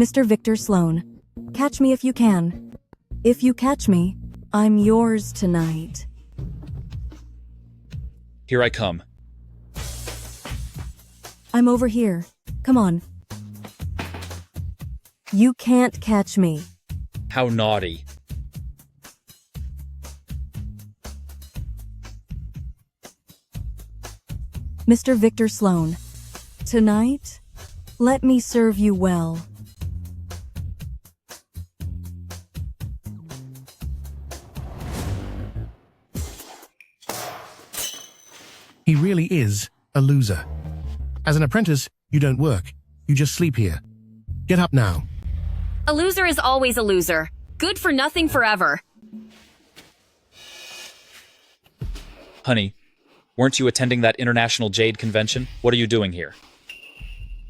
Mr. Victor Sloan, catch me if you can. If you catch me, I'm yours tonight. Here I come. I'm over here. Come on. You can't catch me. How naughty. Mr. Victor Sloan, tonight, let me serve you well. He really is a loser. As an apprentice, you don't work. You just sleep here. Get up now. A loser is always a loser. Good for nothing forever. Honey, weren't you attending that international jade convention? What are you doing here?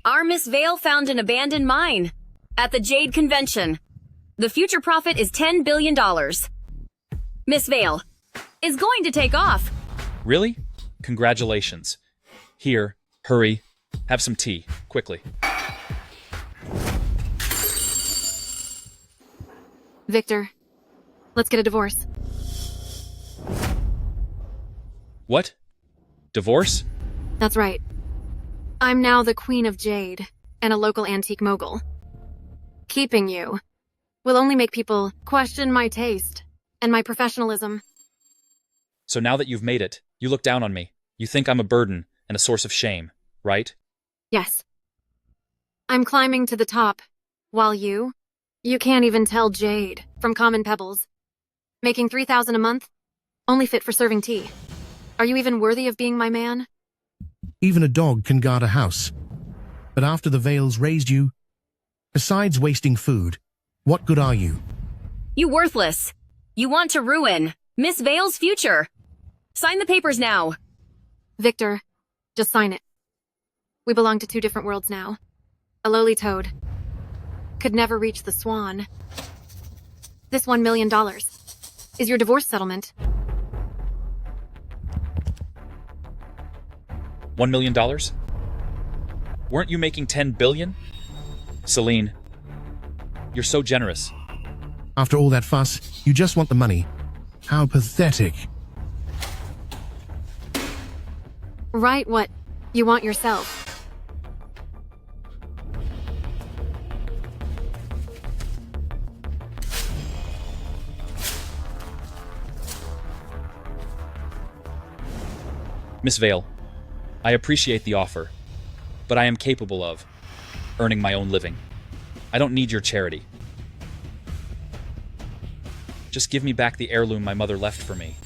Our Miss Vale found an abandoned mine at the Jade Convention. The future profit is $10 billion. Miss Vale is going to take off. Really? Congratulations. Here, hurry. Have some tea, quickly. Victor, let's get a divorce. What? Divorce? That's right. I'm now the Queen of Jade and a local antique mogul. Keeping you will only make people question my taste and my professionalism. So now that you've made it, you look down on me. You think I'm a burden and a source of shame, right? Yes. I'm climbing to the top, while you can't even tell jade from common pebbles. Making $3,000 a month, only fit for serving tea. Are you even worthy of being my man? Even a dog can guard a house. But after the Vales raised you, besides wasting food, what good are you? You worthless. You want to ruin Miss Vale's future. Sign the papers now. Victor, just sign it. We belong to two different worlds now. A lowly toad could never reach the swan. This $1 million is your divorce settlement. $1 million? Weren't you making $10 billion? Celine, you're so generous. After all that fuss, you just want the money. How pathetic. Write what you want yourself. Miss Vale, I appreciate the offer, but I am capable of earning my own living. I don't need your charity. Just give me back the heirloom my mother left for me.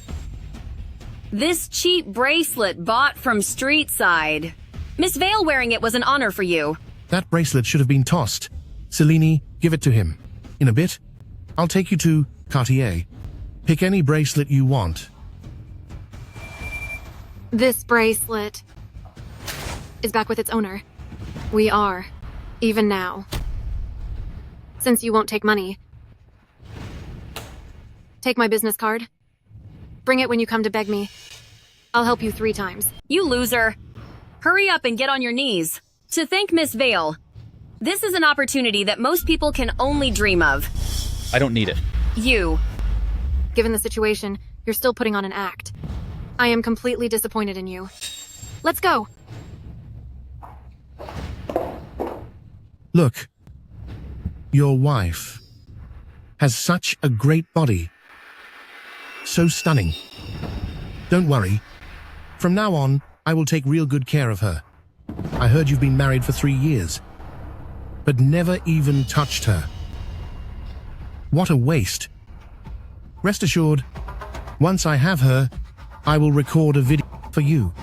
This cheap bracelet bought from street side. Miss Vale wearing it was an honor for you. That bracelet should have been tossed. Cellini, give it to him. In a bit, I'll take you to Cartier. Pick any bracelet you want. This bracelet is back with its owner. We are, even now. Since you won't take money, take my business card. Bring it when you come to beg me. I'll help you 3 times. You loser. Hurry up and get on your knees. To thank Miss Vale. This is an opportunity that most people can only dream of. I don't need it. You. Given the situation, you're still putting on an act. I am completely disappointed in you. Let's go. Look, your wife has such a great body. So stunning. Don't worry. From now on, I will take real good care of her. I heard you've been married for 3 years, but never even touched her. What a waste. Rest assured, once I have her, I will record a video for you.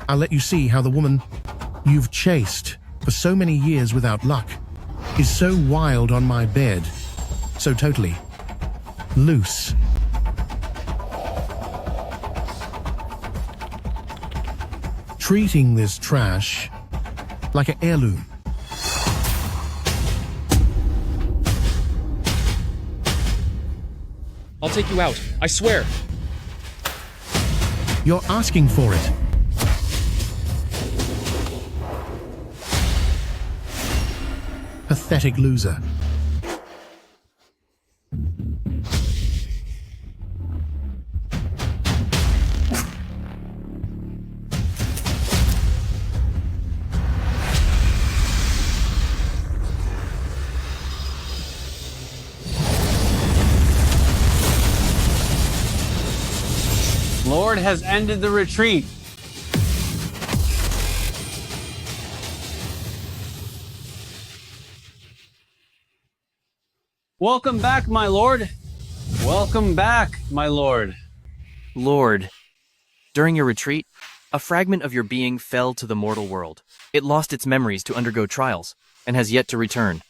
I'll let you see how the woman you've chased for so many years without luck is so wild on my bed, so totally loose. Treating this trash like an heirloom. I'll take you out, I swear. You're asking for it. pathetic loser. Lord has ended the retreat. Welcome back, my lord. Welcome back, my lord. Lord, during your retreat, a fragment of your being fell to the mortal world. It lost its memories to undergo trials, and has yet to return.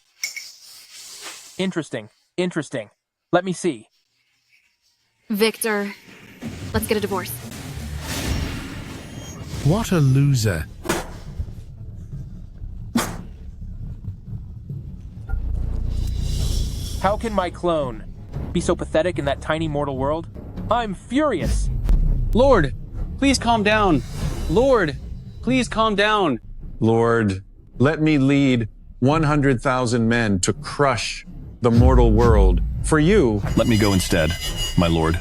Interesting. Interesting. Let me see. Victor, let's get a divorce. What a loser. How can my clone be so pathetic in that tiny mortal world? I'm furious. Lord, please calm down. Lord, please calm down. Lord, let me lead 100,000 men to crush the mortal world. For you, Let me go instead, my lord.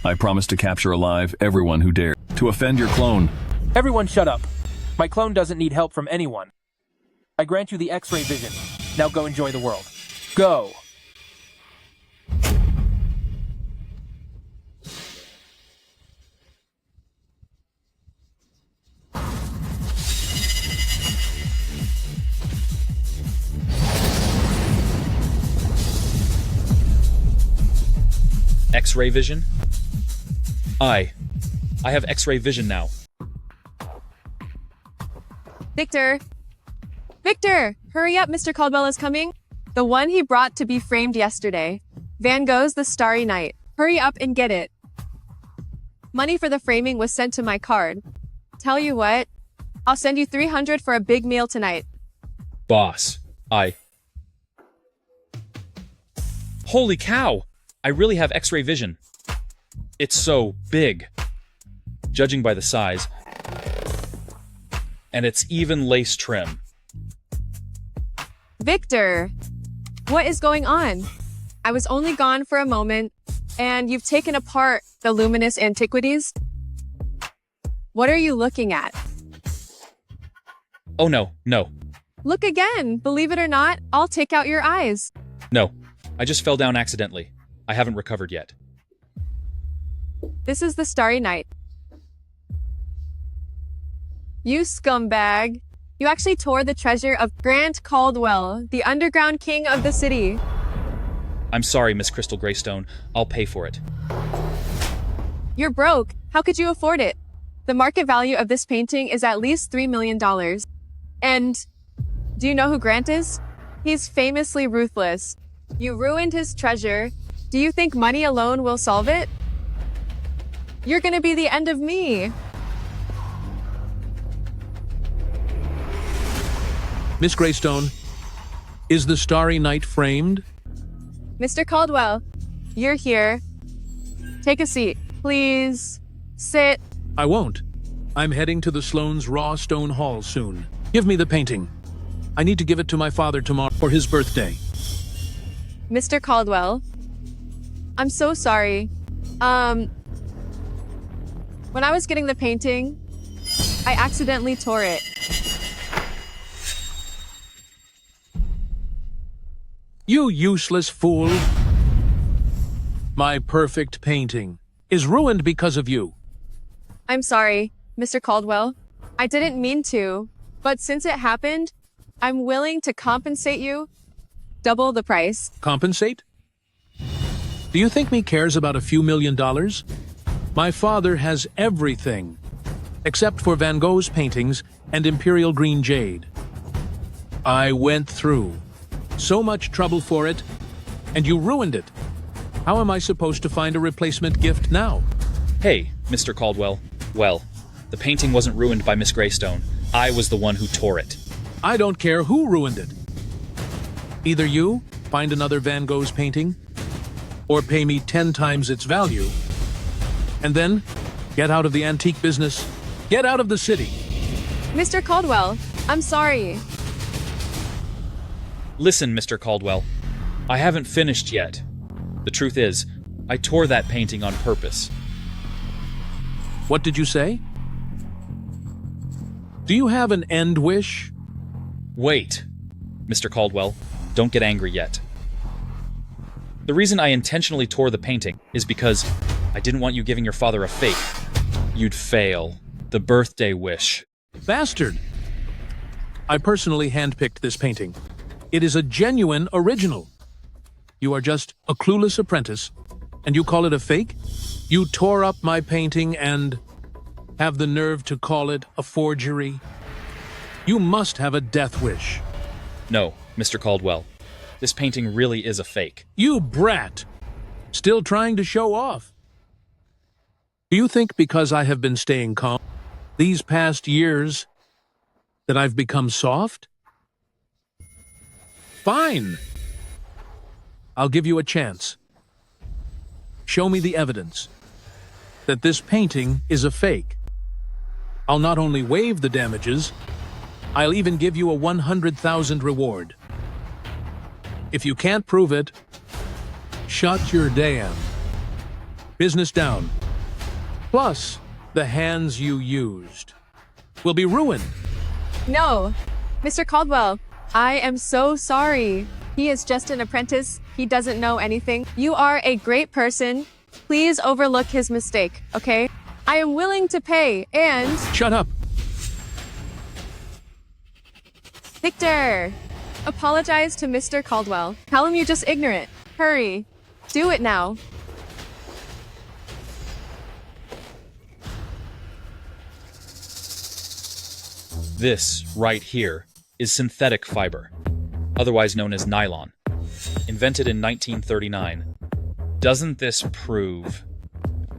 I promise to capture alive everyone who dare to offend your clone. Everyone shut up. My clone doesn't need help from anyone. I grant you the X-ray vision. Now go enjoy the world. Go! X-ray vision? I have X-ray vision now. Victor! Victor! Hurry up, Mr. Caldwell is coming. The one he brought to be framed yesterday. Van Gogh's The Starry Night. Hurry up and get it. Money for the framing was sent to my card. Tell you what, I'll send you 300 for a big meal tonight. Boss, Holy cow! I really have X-ray vision. It's so big. Judging by the size. And it's even lace trim. Victor! What is going on? I was only gone for a moment, and you've taken apart the luminous antiquities? What are you looking at? Oh no. Look again! Believe it or not, I'll take out your eyes. No, I just fell down accidentally. I haven't recovered yet. This is the Starry Night. You scumbag. You actually tore the treasure of Grant Caldwell, the underground king of the city. I'm sorry, Miss Crystal Greystone. I'll pay for it. You're broke. How could you afford it? The market value of this painting is at least $3 million. And do you know who Grant is? He's famously ruthless. You ruined his treasure. Do you think money alone will solve it? You're gonna be the end of me. Miss Greystone, is the Starry Night framed? Mr. Caldwell, you're here. Take a seat, please. Sit. I won't. I'm heading to the Sloan's Raw Stone Hall soon. Give me the painting. I need to give it to my father tomorrow for his birthday. Mr. Caldwell, I'm so sorry. When I was getting the painting, I accidentally tore it. You useless fool! My perfect painting is ruined because of you. I'm sorry, Mr. Caldwell. I didn't mean to, but since it happened, I'm willing to compensate you double the price. Compensate? Do you think me cares about a few $1 million? My father has everything, except for Van Gogh's paintings and imperial green jade. I went through so much trouble for it, and you ruined it. How am I supposed to find a replacement gift now? Hey, Mr. Caldwell. Well, the painting wasn't ruined by Miss Greystone. I was the one who tore it. I don't care who ruined it. Either you find another Van Gogh's painting, or pay me 10 times its value, and then get out of the antique business. Get out of the city. Mr. Caldwell, I'm sorry. Listen, Mr. Caldwell. I haven't finished yet. The truth is, I tore that painting on purpose. What did you say? Do you have an end wish? Wait, Mr. Caldwell, don't get angry yet. The reason I intentionally tore the painting is because I didn't want you giving your father a fake. You'd fail. The birthday wish. Bastard! I personally handpicked this painting. It is a genuine original. You are just a clueless apprentice, and you call it a fake? You tore up my painting and have the nerve to call it a forgery? You must have a death wish. No, Mr. Caldwell. This painting really is a fake. You brat! Still trying to show off. Do you think because I have been staying calm these past years that I've become soft? Fine. I'll give you a chance. Show me the evidence that this painting is a fake. I'll not only waive the damages, I'll even give you a 100,000 reward. If you can't prove it, shut your damn business down. Plus, the hands you used will be ruined. No, Mr. Caldwell, I am so sorry. He is just an apprentice. He doesn't know anything. You are a great person. Please overlook his mistake, okay? I am willing to pay, and... Shut up! Victor! Apologize to Mr. Caldwell. Tell him you're just ignorant. Hurry. Do it now. This, right here, is synthetic fiber, otherwise known as nylon, invented in 1939. Doesn't this prove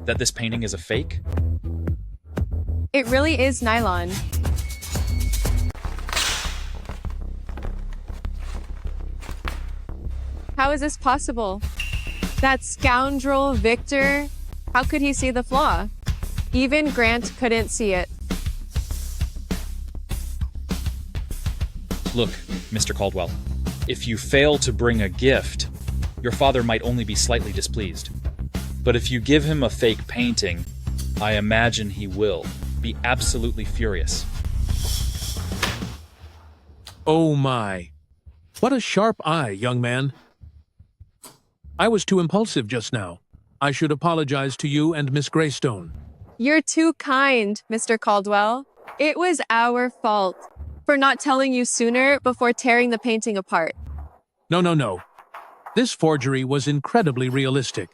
that this painting is a fake? It really is nylon. How is this possible? That scoundrel, Victor, how could he see the flaw? Even Grant couldn't see it. Look, Mr. Caldwell, if you fail to bring a gift, your father might only be slightly displeased. But if you give him a fake painting, I imagine he will be absolutely furious. Oh my. What a sharp eye, young man. I was too impulsive just now. I should apologize to you and Miss Greystone. You're too kind, Mr. Caldwell. It was our fault for not telling you sooner before tearing the painting apart. No. This forgery was incredibly realistic.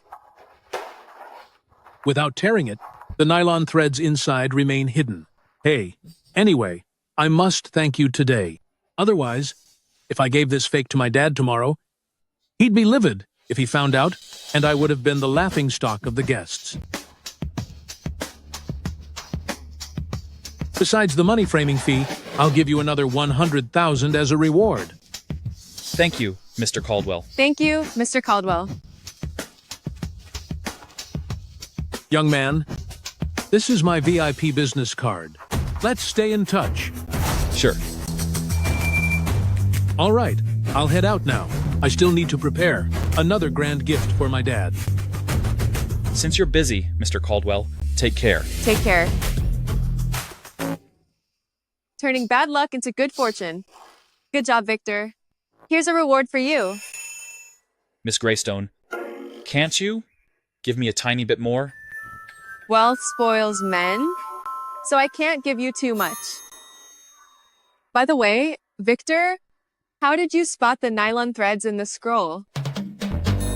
Without tearing it, the nylon threads inside remain hidden. Hey, anyway, I must thank you today. Otherwise, if I gave this fake to my dad tomorrow, he'd be livid if he found out, and I would have been the laughingstock of the guests. Besides the money framing fee, I'll give you another 100,000 as a reward. Thank you, Mr. Caldwell. Thank you, Mr. Caldwell. Young man, this is my VIP business card. Let's stay in touch. Sure. All right, I'll head out now. I still need to prepare another grand gift for my dad. Since you're busy, Mr. Caldwell, take care. Take care. Turning bad luck into good fortune. Good job, Victor. Here's a reward for you. Miss Greystone, can't you give me a tiny bit more? Wealth spoils men, so I can't give you too much. By the way, Victor, how did you spot the nylon threads in the scroll?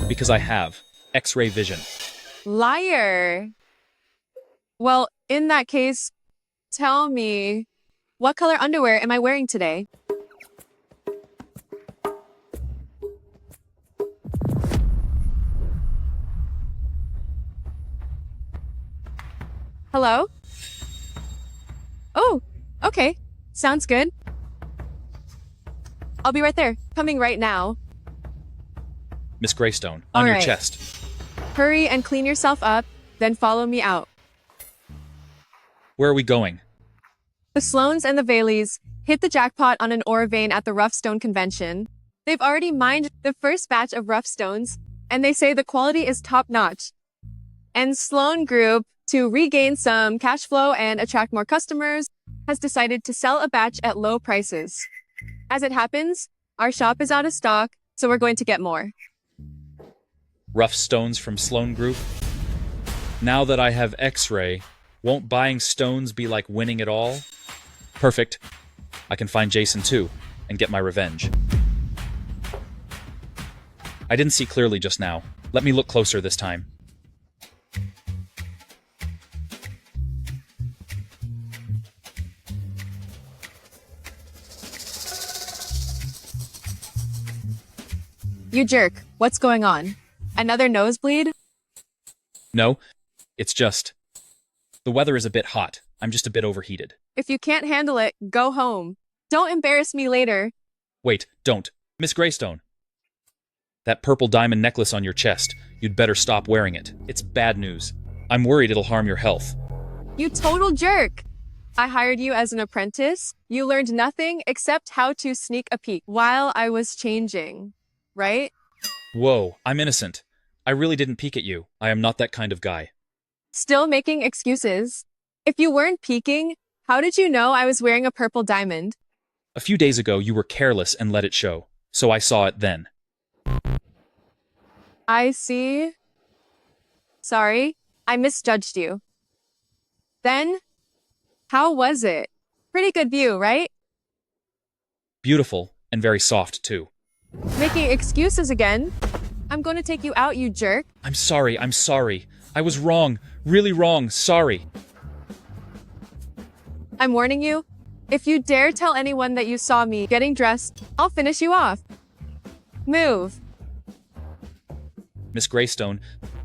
Because I have X-ray vision. Liar. Well, in that case, tell me, what color underwear am I wearing today? Hello? Oh, okay. Sounds good. I'll be right there. Coming right now. Miss Greystone, on All your right. chest. Hurry and clean yourself up, then follow me out. Where are we going? The Sloans and the Baileys hit the jackpot on an ore vein at the Rough Stone Convention. They've already mined the first batch of rough stones, and they say the quality is top-notch. And Sloan Group, to regain some cash flow and attract more customers, has decided to sell a batch at low prices. As it happens, our shop is out of stock, so we're going to get more. Rough stones from Sloan Group? Now that I have X-ray, won't buying stones be like winning it all? Perfect. I can find Jason too, and get my revenge. I didn't see clearly just now. Let me look closer this time. You jerk, what's going on? Another nosebleed? No, it's just... the weather is a bit hot. I'm just a bit overheated. If you can't handle it, go home. Don't embarrass me later. Wait, don't. Miss Greystone. That purple diamond necklace on your chest, you'd better stop wearing it. It's bad news. I'm worried it'll harm your health. You total jerk! I hired you as an apprentice. You learned nothing except how to sneak a peek while I was changing, right? Whoa, I'm innocent. I really didn't peek at you. I am not that kind of guy. Still making excuses? If you weren't peeking, how did you know I was wearing a purple diamond? A few days ago, you were careless and let it show, so I saw it then. I see. Sorry, I misjudged you. Then, how was it? Pretty good view, right? Beautiful, and very soft, too. Making excuses again? I'm going to take you out, you jerk. I'm sorry. I was wrong. Really wrong. Sorry. I'm warning you. If you dare tell anyone that you saw me getting dressed, I'll finish you off. Move. Miss Greystone,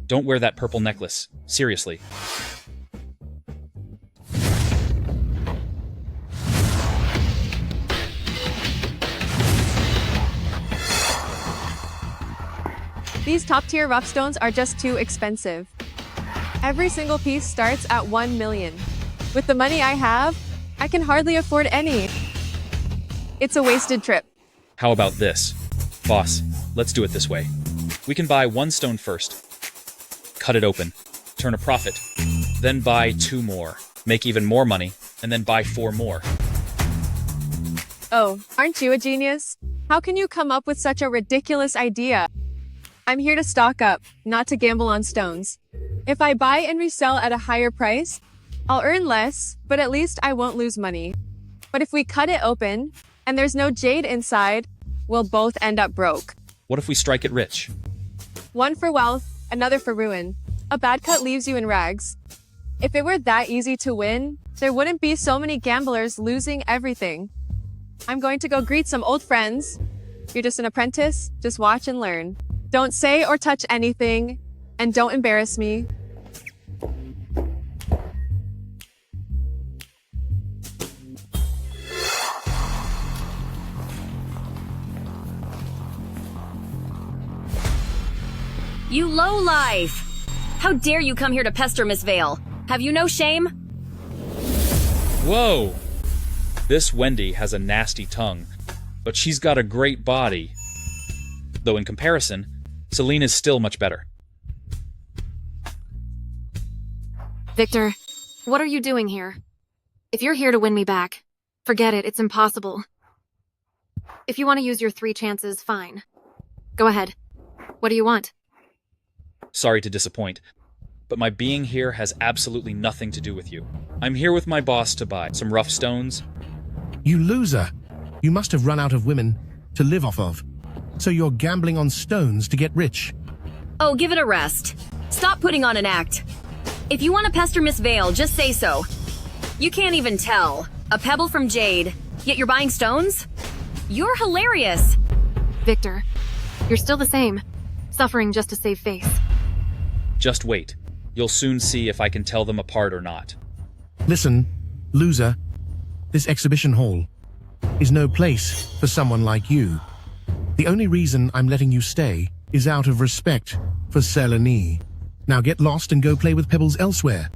don't wear that purple necklace. Seriously. These top-tier rough stones are just too expensive. Every single piece starts at 1 million. With the money I have, I can hardly afford any. It's a wasted trip. How about this? Boss, let's do it this way. We can buy one stone first, cut it open, turn a profit, then buy 2 more, make even more money, and then buy 4 more. Oh, aren't you a genius? How can you come up with such a ridiculous idea? I'm here to stock up, not to gamble on stones. If I buy and resell at a higher price, I'll earn less, but at least I won't lose money. But if we cut it open, and there's no jade inside, we'll both end up broke. What if we strike it rich? One for wealth, another for ruin. A bad cut leaves you in rags. If it were that easy to win, there wouldn't be so many gamblers losing everything. I'm going to go greet some old friends. You're just an apprentice, just watch and learn. Don't say or touch anything, and don't embarrass me. You lowlife! How dare you come here to pester Miss Vale? Have you no shame? Whoa! This Wendy has a nasty tongue, but she's got a great body. Though in comparison, Celine is still much better. Victor, what are you doing here? If you're here to win me back, forget it, it's impossible. If you want to use your 3 chances, fine. Go ahead. What do you want? Sorry to disappoint, but my being here has absolutely nothing to do with you. I'm here with my boss to buy some rough stones. You loser! You must have run out of women to live off of. So you're gambling on stones to get rich. Oh, give it a rest. Stop putting on an act. If you want to pester Miss Vale, just say so. You can't even tell. A pebble from jade, yet you're buying stones? You're hilarious. Victor, you're still the same. Suffering just to save face. Just wait. You'll soon see if I can tell them apart or not. Listen, loser, this exhibition hall is no place for someone like you. The only reason I'm letting you stay is out of respect for Selene. Now get lost and go play with pebbles elsewhere.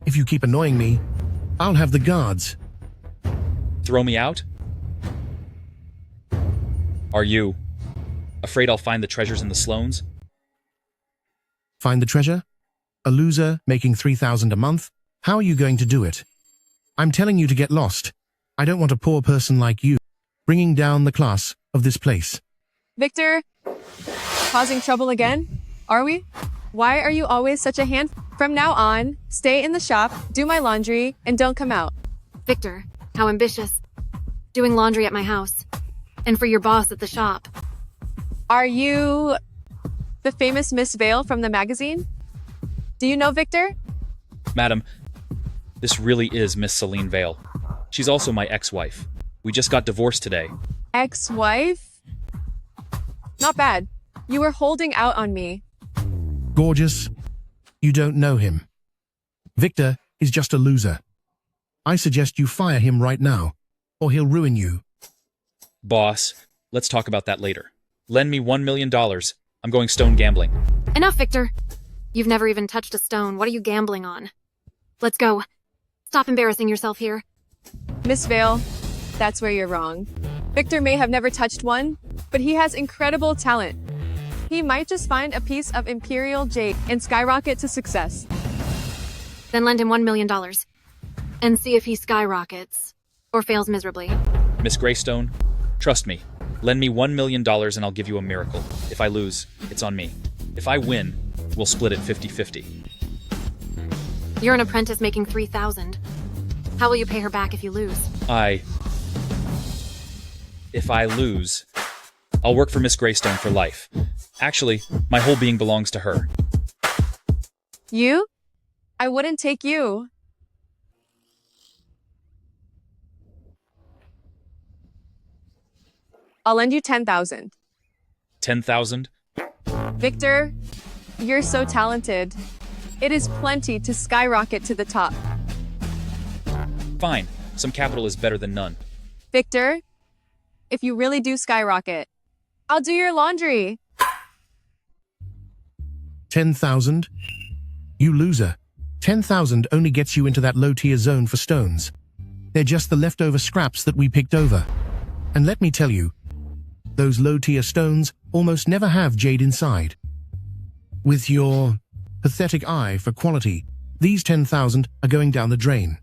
If you keep annoying me, I'll have the guards. Throw me out? Are you Afraid I'll find the treasures in the Sloans? Find the treasure? A loser making 3,000 a month? How are you going to do it? I'm telling you to get lost. I don't want a poor person like you bringing down the class of this place. Victor, causing trouble again? Are we? Why are you always such a hand? From now on, stay in the shop, do my laundry, and don't come out. Victor, how ambitious. Doing laundry at my house. And for your boss at the shop. Are you the famous Miss Vale from the magazine? Do you know Victor? Madam, this really is Miss Celine Vale. She's also my ex-wife. We just got divorced today. Ex-wife? Not bad. You were holding out on me. Gorgeous. You don't know him. Victor is just a loser. I suggest you fire him right now, or he'll ruin you. Boss, let's talk about that later. Lend me $1 million. I'm going stone gambling. Enough, Victor. You've never even touched a stone. What are you gambling on? Let's go. Stop embarrassing yourself here. Miss Vale, that's where you're wrong. Victor may have never touched one, but he has incredible talent. He might just find a piece of imperial jade and skyrocket to success. Then lend him $1 million. And see if he skyrockets. Or fails miserably. Miss Greystone, trust me. Lend me $1 million and I'll give you a miracle. If I lose, it's on me. If I win, we'll split it 50-50. You're an apprentice making 3,000. How will you pay her back if you lose? If I lose, I'll work for Miss Greystone for life. Actually, my whole being belongs to her. You? I wouldn't take you. I'll lend you 10,000. 10,000? Victor, you're so talented. It is plenty to skyrocket to the top. Fine. Some capital is better than none. Victor, if you really do skyrocket, I'll do your laundry. 10,000? You loser. 10,000 only gets you into that low-tier zone for stones. They're just the leftover scraps that we picked over. And let me tell you, those low-tier stones almost never have jade inside. With your pathetic eye for quality, these 10,000 are going down the drain.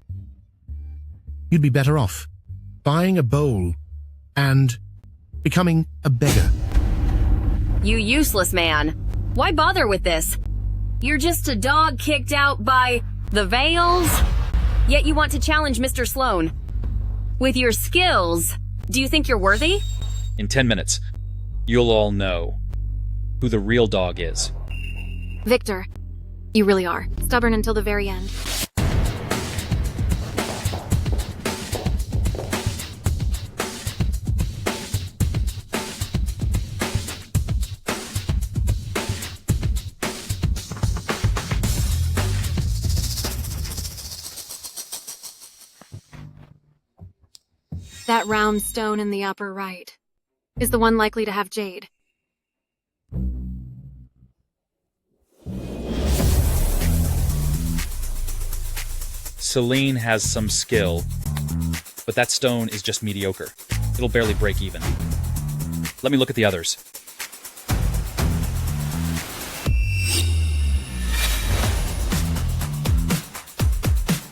You'd be better off buying a bowl and becoming a beggar. You useless man. Why bother with this? You're just a dog kicked out by the Vales? Yet you want to challenge Mr. Sloan. With your skills, do you think you're worthy? In 10 minutes, you'll all know who the real dog is. Victor, you really are. Stubborn until the very end. That round stone in the upper right is the one likely to have jade. Celine has some skill, but that stone is just mediocre. It'll barely break even. Let me look at the others.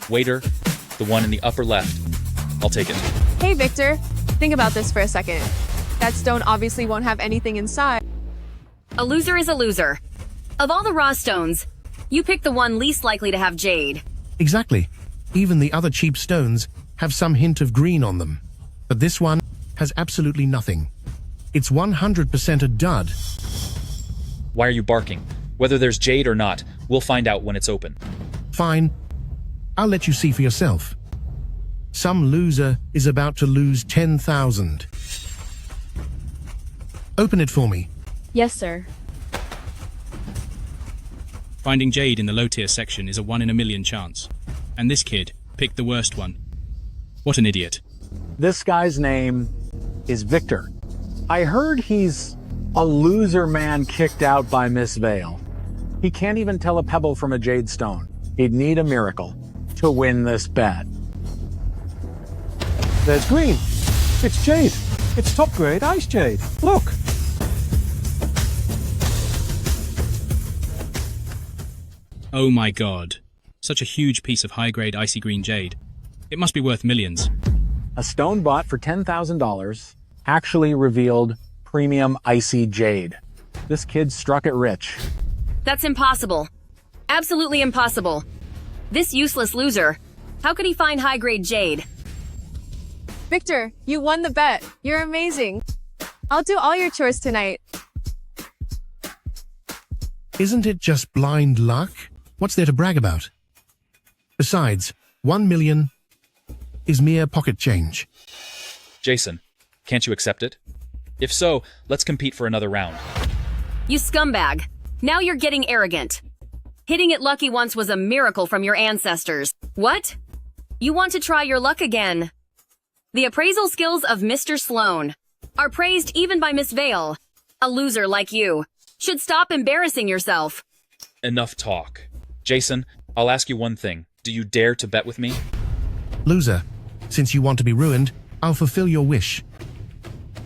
Waiter, the one in the upper left. I'll take it. Hey, Victor, think about this for a second. That stone obviously won't have anything inside. A loser is a loser. Of all the raw stones, you pick the one least likely to have jade. Exactly. Even the other cheap stones have some hint of green on them. But this one has absolutely nothing. It's 100% a dud. Why are you barking? Whether there's jade or not, we'll find out when it's open. Fine. I'll let you see for yourself. Some loser is about to lose 10,000. Open it for me. Yes, sir. Finding jade in the low-tier section is a 1 in a million chance. And this kid picked the worst one. What an idiot. This guy's name is Victor. I heard he's a loser man kicked out by Miss Vale. He can't even tell a pebble from a jade stone. He'd need a miracle to win this bet. There's green. It's jade. It's top grade ice jade. Look. Oh my god. Such a huge piece of high-grade icy green jade. It must be worth millions. A stone bought for $10,000 actually revealed premium icy jade. This kid struck it rich. That's impossible. Absolutely impossible. This useless loser. How could he find high-grade jade? Victor, you won the bet. You're amazing. I'll do all your chores tonight. Isn't it just blind luck? What's there to brag about? Besides, 1 million is mere pocket change. Jason, can't you accept it? If so, let's compete for another round. You scumbag. Now you're getting arrogant. Hitting it lucky once was a miracle from your ancestors. What? You want to try your luck again? The appraisal skills of Mr. Sloan are praised even by Miss Vale. A loser like you should stop embarrassing yourself. Enough talk. Jason, I'll ask you one thing. Do you dare to bet with me? Loser, since you want to be ruined, I'll fulfill your wish.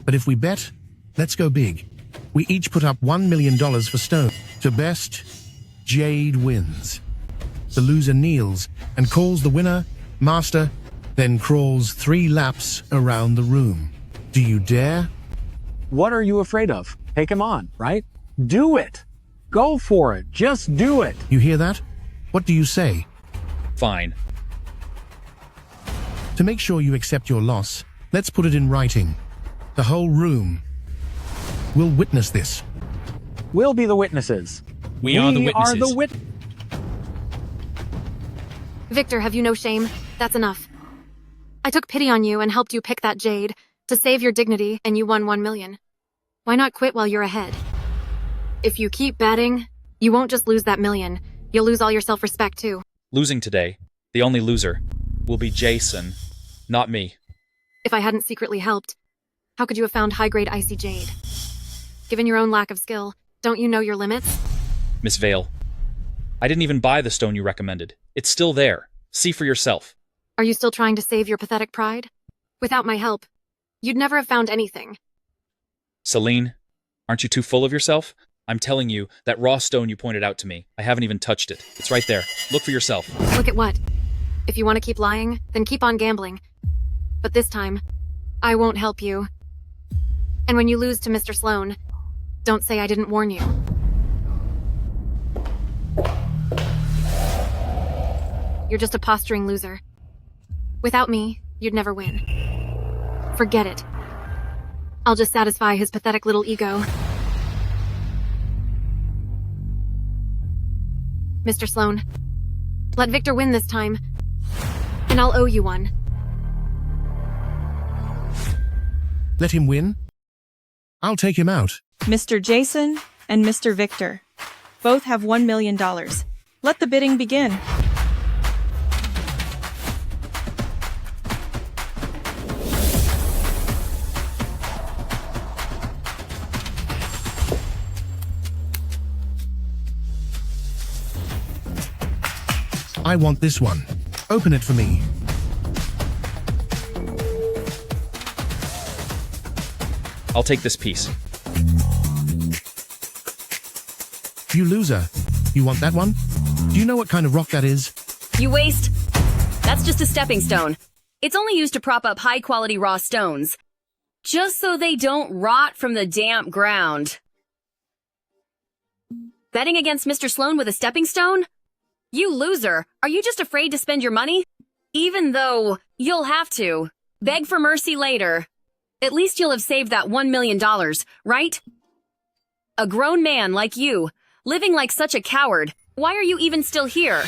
But if we bet, let's go big. We each put up $1 million for stone. To best, Jade wins. The loser kneels and calls the winner master, then crawls 3 laps around the room. Do you dare? What are you afraid of? Take him on, right? Do it. Go for it. Just do it. You hear that? What do you say? Fine. To make sure you accept your loss, let's put it in writing. The whole room will witness this. We'll be the witnesses. We are the witnesses. Victor, have you no shame? That's enough. I took pity on you and helped you pick that jade to save your dignity, and you won 1 million. Why not quit while you're ahead? If you keep betting, you won't just lose that million. You'll lose all your self-respect, too. Losing today, the only loser, will be Jason, not me. If I hadn't secretly helped, how could you have found high-grade icy jade? Given your own lack of skill, don't you know your limits? Miss Vale, I didn't even buy the stone you recommended. It's still there. See for yourself. Are you still trying to save your pathetic pride? Without my help, you'd never have found anything. Celine, aren't you too full of yourself? I'm telling you, that raw stone you pointed out to me, I haven't even touched it. It's right there. Look for yourself. Look at what? If you want to keep lying, then keep on gambling. But this time, I won't help you. And when you lose to Mr. Sloan, don't say I didn't warn you. You're just a posturing loser. Without me, you'd never win. Forget it. I'll just satisfy his pathetic little ego. Mr. Sloan, let Victor win this time, and I'll owe you one. Let him win? I'll take him out. Mr. Jason and Mr. Victor both have $1 million. Let the bidding begin. I want this one. Open it for me. I'll take this piece. You loser. You want that one? Do you know what kind of rock that is? You waste. That's just a stepping stone. It's only used to prop up high-quality raw stones, just so they don't rot from the damp ground. Betting against Mr. Sloan with a stepping stone? You loser! Are you just afraid to spend your money? Even though you'll have to. Beg for mercy later. At least you'll have saved that $1 million, right? A grown man like you, living like such a coward. Why are you even still here?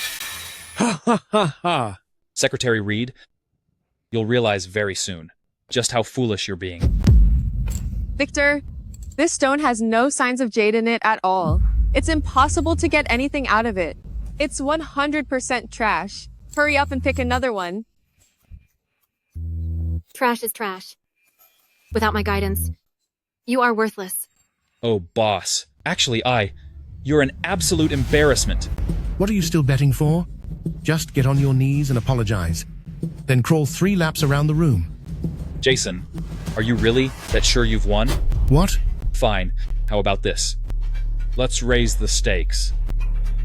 Ha ha ha ha. Secretary Reed, you'll realize very soon just how foolish you're being. Victor, this stone has no signs of jade in it at all. It's impossible to get anything out of it. It's 100% trash. Hurry up and pick another one. Trash is trash. Without my guidance, you are worthless. Oh, boss. Actually, you're an absolute embarrassment. What are you still betting for? Just get on your knees and apologize. Then crawl 3 laps around the room. Jason, are you really that sure you've won? What? Fine. How about this? Let's raise the stakes.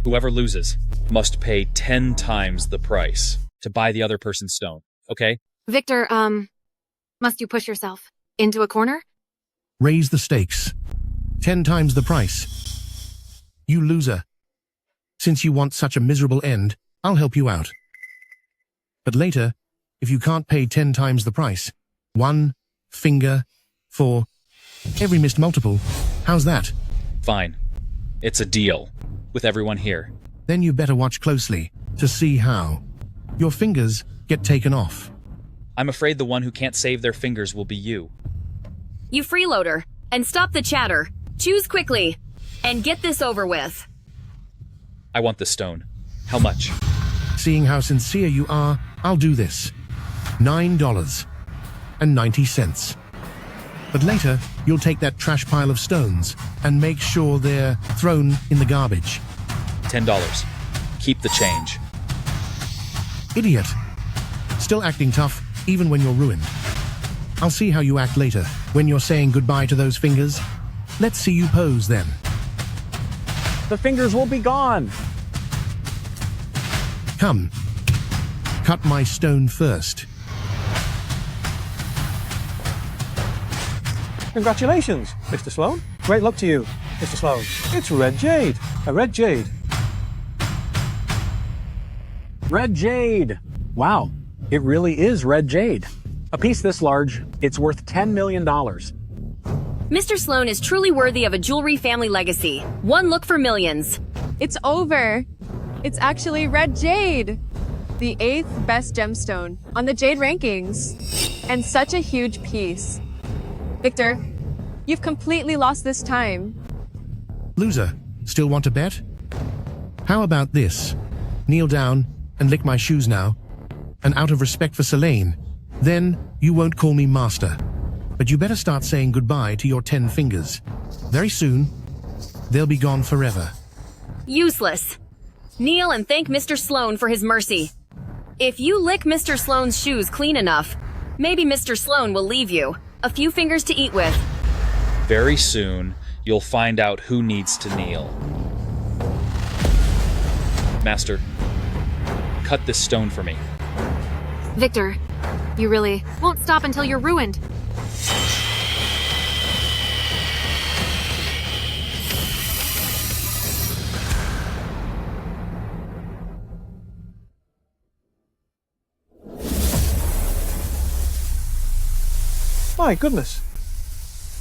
Whoever loses must pay 10 times the price to buy the other person's stone, okay? Victor, must you push yourself into a corner? Raise the stakes. 10 times the price. You loser. Since you want such a miserable end, I'll help you out. But later, if you can't pay 10 times the price, 1 finger for every missed multiple, how's that? Fine. It's a deal with everyone here. Then you better watch closely to see how your fingers get taken off. I'm afraid the one who can't save their fingers will be you. You freeloader, and stop the chatter. Choose quickly, and get this over with. I want the stone. How much? Seeing how sincere you are, I'll do this. $9.90. But later, you'll take that trash pile of stones and make sure they're thrown in the garbage. $10. Keep the change. Idiot. Still acting tough, even when you're ruined. I'll see how you act later, when you're saying goodbye to those fingers. Let's see you pose then. The fingers will be gone. Come. Cut my stone first. Congratulations, Mr. Sloan. Great luck to you, Mr. Sloan. It's red jade. A red jade. Red jade. Wow, it really is red jade. A piece this large, it's worth $10 million. Mr. Sloan is truly worthy of a jewelry family legacy. One look for millions. It's over. It's actually red jade, the 8th best gemstone on the jade rankings. And such a huge piece. Victor, you've completely lost this time. Loser, still want to bet? How about this? Kneel down and lick my shoes now. And out of respect for Selene, then you won't call me master. But you better start saying goodbye to your 10 fingers. Very soon, they'll be gone forever. Useless. Kneel and thank Mr. Sloan for his mercy. If you lick Mr. Sloan's shoes clean enough, maybe Mr. Sloan will leave you a few fingers to eat with. Very soon, you'll find out who needs to kneel. Master, cut this stone for me. Victor, you really won't stop until you're ruined. My goodness.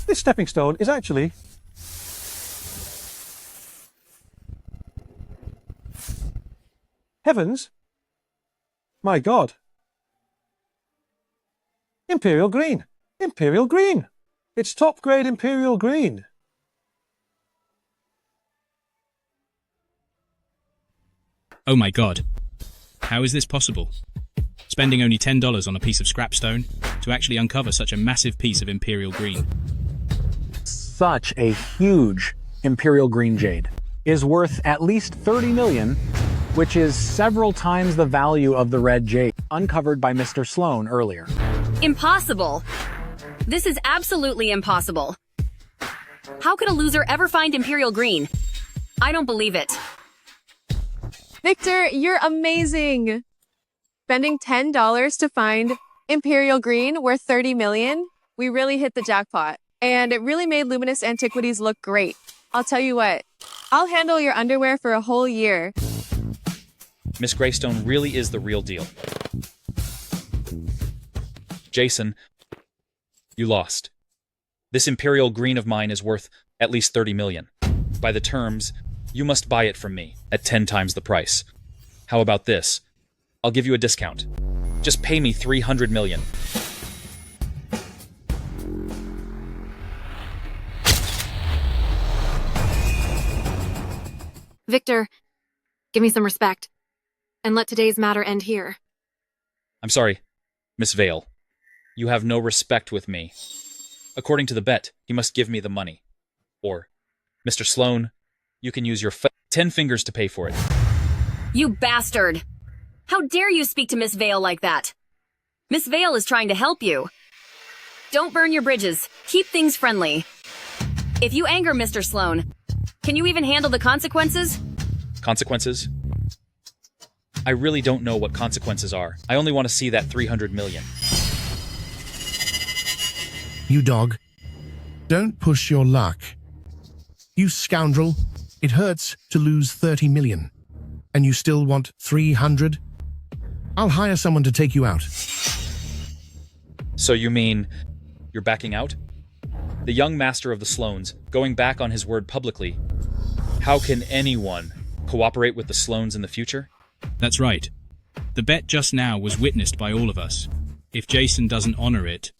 This stepping stone is actually... Heavens! My God. Imperial green. Imperial green. It's top grade imperial green. Oh my god. How is this possible? Spending only $10 on a piece of scrap stone to actually uncover such a massive piece of imperial green. Such a huge imperial green jade is worth at least $30 million, which is several times the value of the red jade uncovered by Mr. Sloan earlier. Impossible. This is absolutely impossible. How could a loser ever find imperial green? I don't believe it. Victor, you're amazing. Spending $10 to find imperial green worth $30 million? We really hit the jackpot. And it really made Luminous Antiquities look great. I'll tell you what, I'll handle your underwear for a whole year. Miss Greystone really is the real deal. Jason, you lost. This imperial green of mine is worth at least $30 million. By the terms, you must buy it from me at 10 times the price. How about this? I'll give you a discount. Just pay me $300 million. Victor, give me some respect. And let today's matter end here. I'm sorry, Miss Vale. You have no respect with me. According to the bet, you must give me the money. Or, Mr. Sloan, you can use your 10 fingers to pay for it. You bastard! How dare you speak to Miss Vale like that? Miss Vale is trying to help you. Don't burn your bridges. Keep things friendly. If you anger Mr. Sloan, can you even handle the consequences? Consequences? I really don't know what consequences are. I only want to see that 300 million. You dog. Don't push your luck. You scoundrel. It hurts to lose 30 million. And you still want 300? I'll hire someone to take you out. So you mean you're backing out? The young master of the Sloans, going back on his word publicly. How can anyone cooperate with the Sloans in the future? That's right. The bet just now was witnessed by all of us. If Jason doesn't honor it,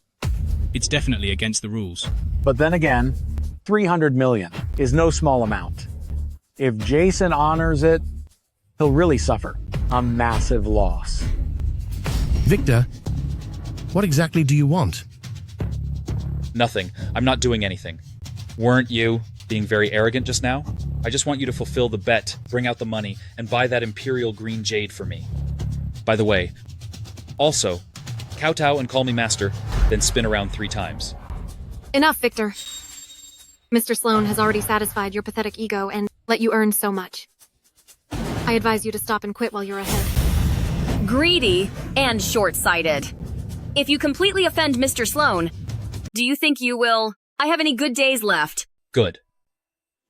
it's definitely against the rules. But then again, 300 million is no small amount. If Jason honors it, he'll really suffer a massive loss. Victor, what exactly do you want? Nothing. I'm not doing anything. Weren't you being very arrogant just now? I just want you to fulfill the bet, bring out the money, and buy that imperial green jade for me. By the way, also, kowtow and call me master, then spin around 3 times. Enough, Victor. Mr. Sloan has already satisfied your pathetic ego and let you earn so much. I advise you to stop and quit while you're ahead. Greedy and short-sighted. If you completely offend Mr. Sloan, do you think you will? I have any good days left. Good.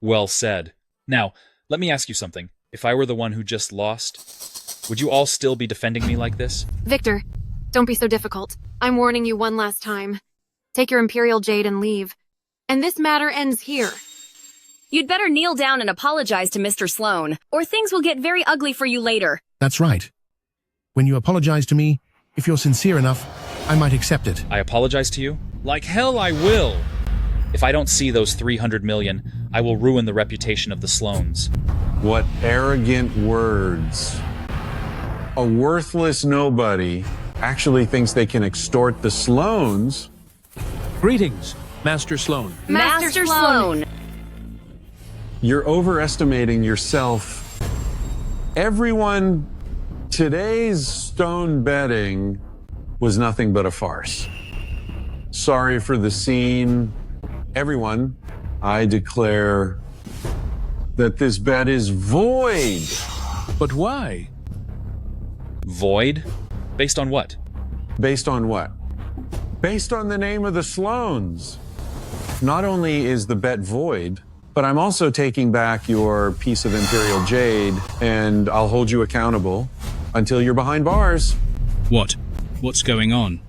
Well said. Now, let me ask you something. If I were the one who just lost, would you all still be defending me like this? Victor, don't be so difficult. I'm warning you one last time. Take your imperial jade and leave. And this matter ends here. You'd better kneel down and apologize to Mr. Sloan, or things will get very ugly for you later. That's right. When you apologize to me, if you're sincere enough, I might accept it. I apologize to you? Like hell I will! If I don't see those 300 million, I will ruin the reputation of the Sloans. What arrogant words. A worthless nobody actually thinks they can extort the Sloans. Greetings, Master Sloan. Master Sloan! You're overestimating yourself. Everyone, today's stone betting was nothing but a farce. Sorry for the scene. Everyone, I declare that this bet is void. But why? Void? Based on what? Based on what? Based on the name of the Sloans. Not only is the bet void, but I'm also taking back your piece of imperial jade, and I'll hold you accountable until you're behind bars. What? What's going on?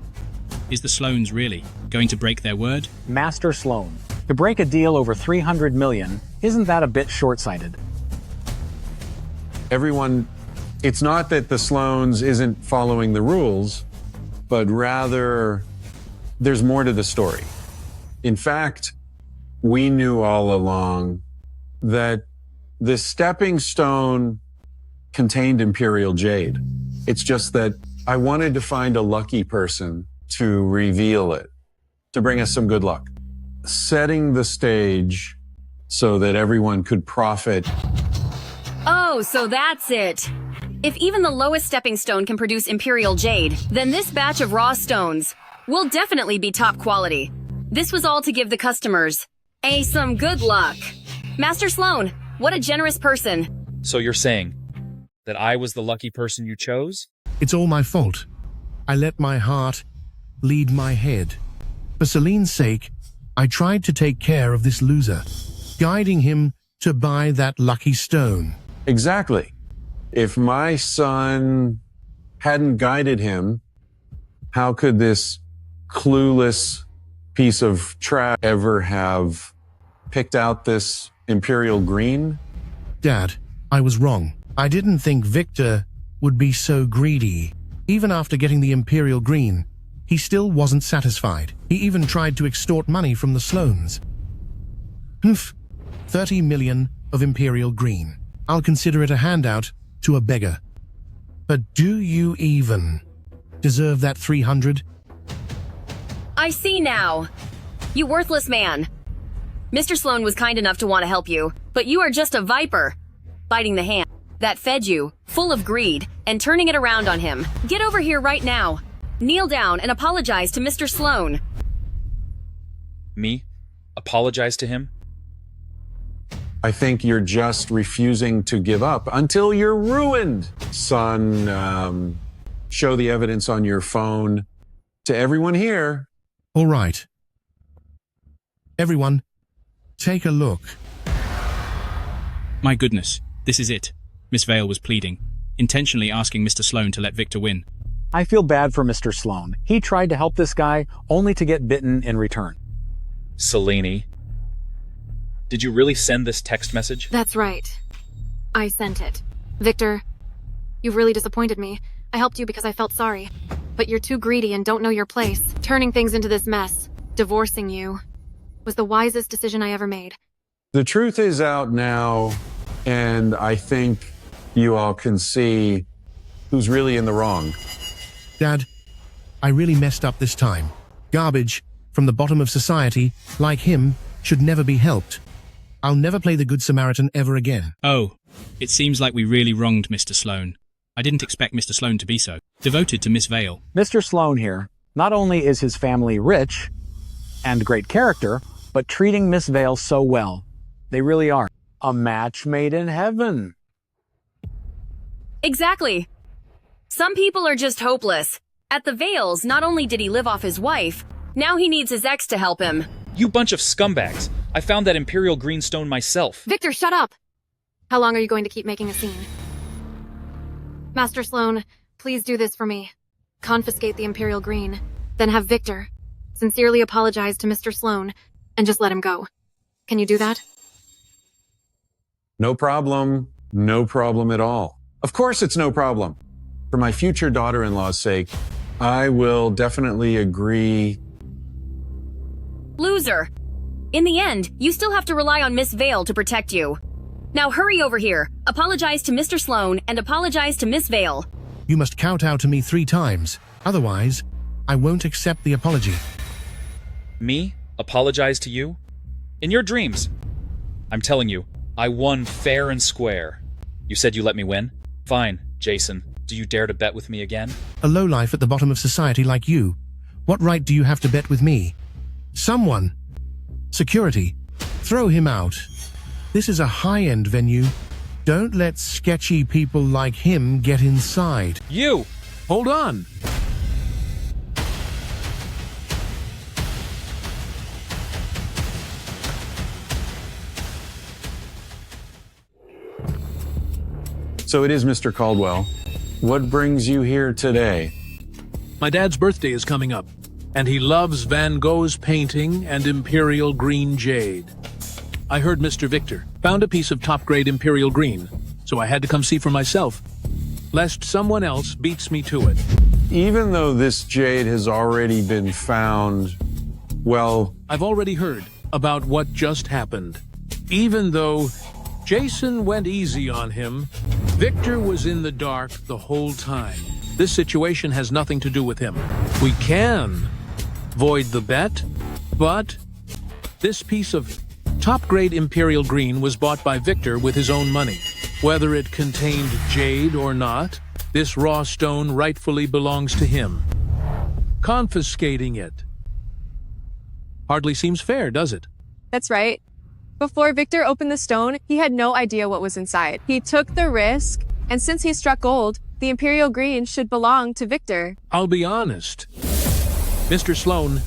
Is the Sloans really going to break their word? Master Sloan, to break a deal over 300 million, isn't that a bit short-sighted? Everyone, it's not that the Sloans isn't following the rules, but rather there's more to the story. In fact, we knew all along that the stepping stone contained imperial jade. It's just that I wanted to find a lucky person to reveal it, to bring us some good luck. Setting the stage so that everyone could profit. Oh, so that's it. If even the lowest stepping stone can produce imperial jade, then this batch of raw stones will definitely be top quality. This was all to give the customers some good luck. Master Sloan, what a generous person. So you're saying that I was the lucky person you chose? It's all my fault. I let my heart lead my head. For Celine's sake, I tried to take care of this loser, guiding him to buy that lucky stone. Exactly. If my son hadn't guided him, how could this clueless piece of trash ever have picked out this imperial green? Dad, I was wrong. I didn't think Victor would be so greedy. Even after getting the imperial green, he still wasn't satisfied. He even tried to extort money from the Sloans. 30 million of imperial green. I'll consider it a handout to a beggar. But do you even deserve that 300? I see now. You worthless man. Mr. Sloan was kind enough to want to help you, but you are just a viper, biting the hand that fed you, full of greed, and turning it around on him. Get over here right now. Kneel down and apologize to Mr. Sloan. Me? Apologize to him? I think you're just refusing to give up until you're ruined. Son, show the evidence on your phone to everyone here. All right. Everyone, take a look. My goodness, this is it. Miss Vale was pleading, intentionally asking Mr. Sloan to let Victor win. I feel bad for Mr. Sloan. He tried to help this guy only to get bitten in return. Selene, did you really send this text message? That's right. I sent it. Victor, you've really disappointed me. I helped you because I felt sorry. But you're too greedy and don't know your place. Turning things into this mess, divorcing you, was the wisest decision I ever made. The truth is out now, and I think you all can see who's really in the wrong. Dad, I really messed up this time. Garbage from the bottom of society, like him, should never be helped. I'll never play the Good Samaritan ever again. Oh, it seems like we really wronged Mr. Sloan. I didn't expect Mr. Sloan to be so devoted to Miss Vale. Mr. Sloan here, not only is his family rich and great character, but treating Miss Vale so well. They really are a match made in heaven. Exactly. Some people are just hopeless. At the Vales, not only did he live off his wife, now he needs his ex to help him. You bunch of scumbags. I found that imperial green stone myself. Victor, shut up! How long are you going to keep making a scene? Master Sloan, please do this for me. Confiscate the Imperial Green, then have Victor sincerely apologize to Mr. Sloan and just let him go. Can you do that? No problem. No problem at all. Of course it's no problem. For my future daughter-in-law's sake, I will definitely agree. Loser. In the end, you still have to rely on Miss Vale to protect you. Now hurry over here, apologize to Mr. Sloan, and apologize to Miss Vale. You must kowtow to me 3 times. Otherwise, I won't accept the apology. Me? Apologize to you? In your dreams. I'm telling you, I won fair and square. You said you let me win? Fine, Jason. Do you dare to bet with me again? A lowlife at the bottom of society like you. What right do you have to bet with me? Someone. Security. Throw him out. This is a high-end venue. Don't let sketchy people like him get inside. You! Hold on. So it is Mr. Caldwell. What brings you here today? My dad's birthday is coming up, and he loves Van Gogh's painting and imperial green jade. I heard Mr. Victor found a piece of top-grade imperial green, so I had to come see for myself, lest someone else beats me to it. Even though this jade has already been found, well... I've already heard about what just happened. Even though Jason went easy on him, Victor was in the dark the whole time. This situation has nothing to do with him. We can void the bet, but this piece of top-grade imperial green was bought by Victor with his own money. Whether it contained jade or not, this raw stone rightfully belongs to him. Confiscating it hardly seems fair, does it? That's right. Before Victor opened the stone, he had no idea what was inside. He took the risk, and since he struck gold, the Imperial Green should belong to Victor. I'll be honest. Mr. Sloan,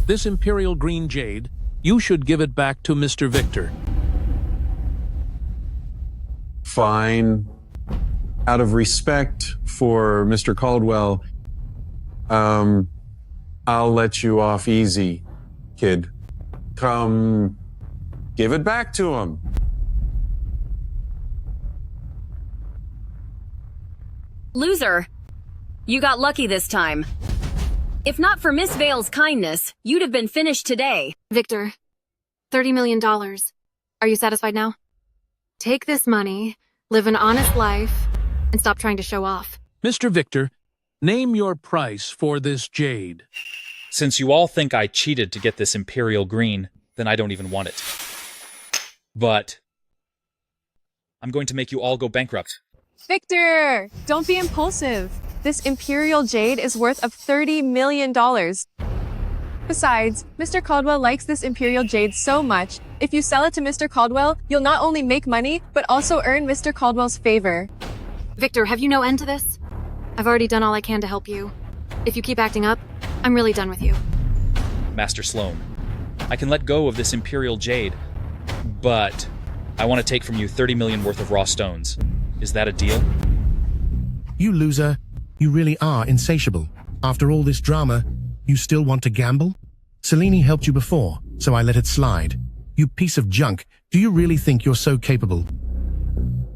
this Imperial Green jade, you should give it back to Mr. Victor. Fine. Out of respect for Mr. Caldwell, I'll let you off easy, kid. Come, give it back to him. Loser. You got lucky this time. If not for Miss Vale's kindness, you'd have been finished today. Victor, $30 million. Are you satisfied now? Take this money, live an honest life, and stop trying to show off. Mr. Victor, name your price for this jade. Since you all think I cheated to get this Imperial Green, then I don't even want it. But I'm going to make you all go bankrupt. Victor, don't be impulsive. This Imperial Jade is worth of $30 million. Besides, Mr. Caldwell likes this imperial jade so much. If you sell it to Mr. Caldwell, you'll not only make money, but also earn Mr. Caldwell's favor. Victor, have you no end to this? I've already done all I can to help you. If you keep acting up, I'm really done with you. Master Sloan, I can let go of this imperial jade, but I want to take from you 30 million worth of raw stones. Is that a deal? You loser. You really are insatiable. After all this drama, you still want to gamble? Selene helped you before, so I let it slide. You piece of junk. Do you really think you're so capable?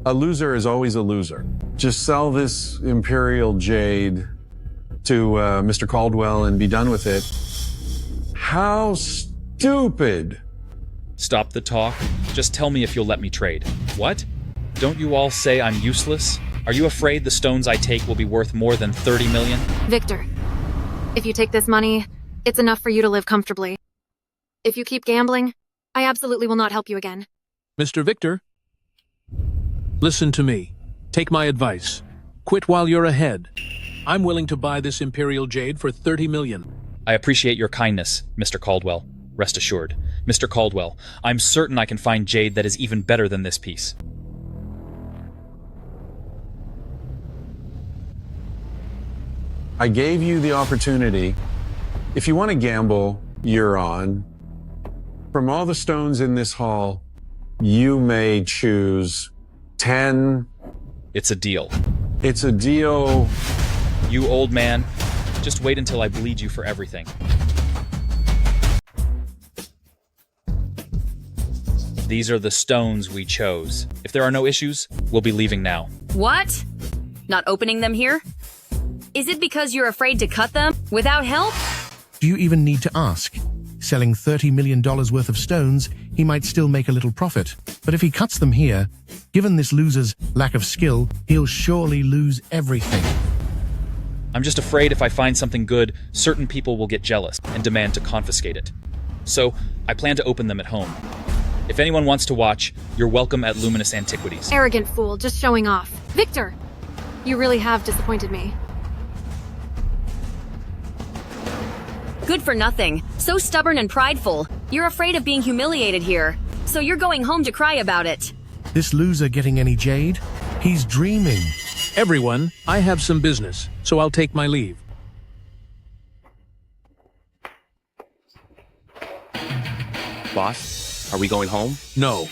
A loser is always a loser. Just sell this imperial jade to Mr. Caldwell and be done with it. How stupid! Stop the talk. Just tell me if you'll let me trade. What? Don't you all say I'm useless? Are you afraid the stones I take will be worth more than 30 million? Victor, if you take this money, it's enough for you to live comfortably. If you keep gambling, I absolutely will not help you again. Mr. Victor, listen to me. Take my advice. Quit while you're ahead. I'm willing to buy this imperial jade for 30 million. I appreciate your kindness, Mr. Caldwell. Rest assured. Mr. Caldwell, I'm certain I can find jade that is even better than this piece. I gave you the opportunity. If you want to gamble, you're on. From all the stones in this hall, you may choose 10. It's a deal. It's a deal. You old man, just wait until I bleed you for everything. These are the stones we chose. If there are no issues, we'll be leaving now. What? Not opening them here? Is it because you're afraid to cut them without help? Do you even need to ask? Selling $30 million worth of stones, he might still make a little profit. But if he cuts them here, given this loser's lack of skill, he'll surely lose everything. I'm just afraid if I find something good, certain people will get jealous and demand to confiscate it. So, I plan to open them at home. If anyone wants to watch, you're welcome at Luminous Antiquities. Arrogant fool, just showing off. Victor, you really have disappointed me. Good for nothing. So stubborn and prideful. You're afraid of being humiliated here. So you're going home to cry about it. This loser getting any jade? He's dreaming. Everyone, I have some business, so I'll take my leave. Boss, are we going home? No.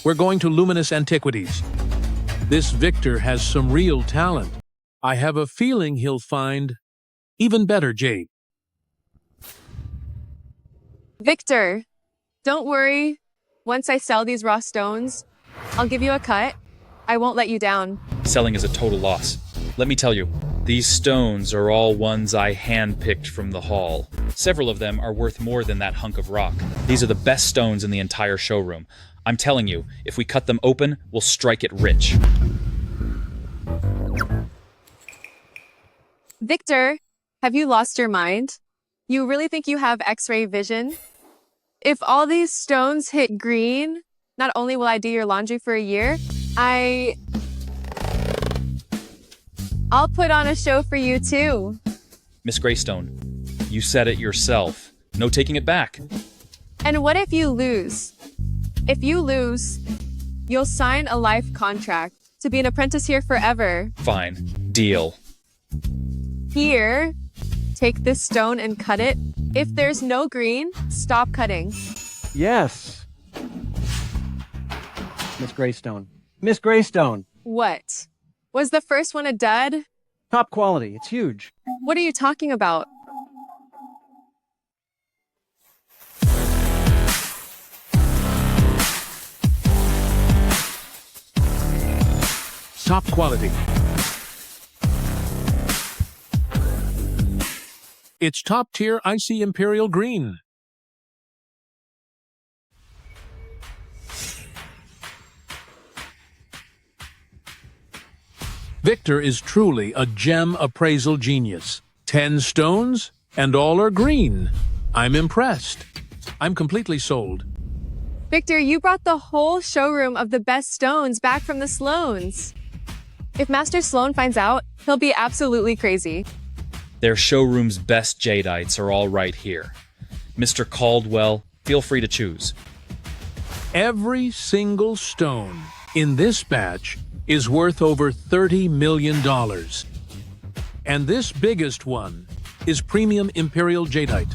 We're going to Luminous Antiquities. This Victor has some real talent. I have a feeling he'll find even better jade. Victor, don't worry. Once I sell these raw stones, I'll give you a cut. I won't let you down. Selling is a total loss. Let me tell you, these stones are all ones I handpicked from the hall. Several of them are worth more than that hunk of rock. These are the best stones in the entire showroom. I'm telling you, if we cut them open, we'll strike it rich. Victor, have you lost your mind? You really think you have X-ray vision? If all these stones hit green, not only will I do your laundry for a year, I'll put on a show for you too. Miss Greystone, you said it yourself. No taking it back. And what if you lose? If you lose, you'll sign a life contract to be an apprentice here forever. Fine. Deal. Here, take this stone and cut it. If there's no green, stop cutting. Yes. Miss Greystone. Miss Greystone. What? Was the first one a dud? Top quality. It's huge. What are you talking about? Top quality. It's top-tier icy imperial green. Victor is truly a gem appraisal genius. 10 stones, and all are green. I'm impressed. I'm completely sold. Victor, you brought the whole showroom of the best stones back from the Sloans. If Master Sloan finds out, he'll be absolutely crazy. Their showroom's best jadeites are all right here. Mr. Caldwell, feel free to choose. Every single stone in this batch is worth over $30 million. And this biggest one is premium imperial jadeite.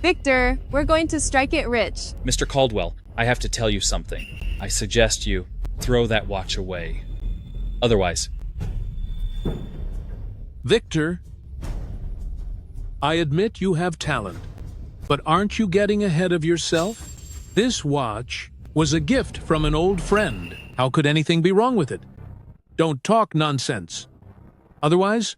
Victor, we're going to strike it rich. Mr. Caldwell, I have to tell you something. I suggest you throw that watch away. Otherwise... Victor, I admit you have talent, but aren't you getting ahead of yourself? This watch was a gift from an old friend. How could anything be wrong with it? Don't talk nonsense. Otherwise,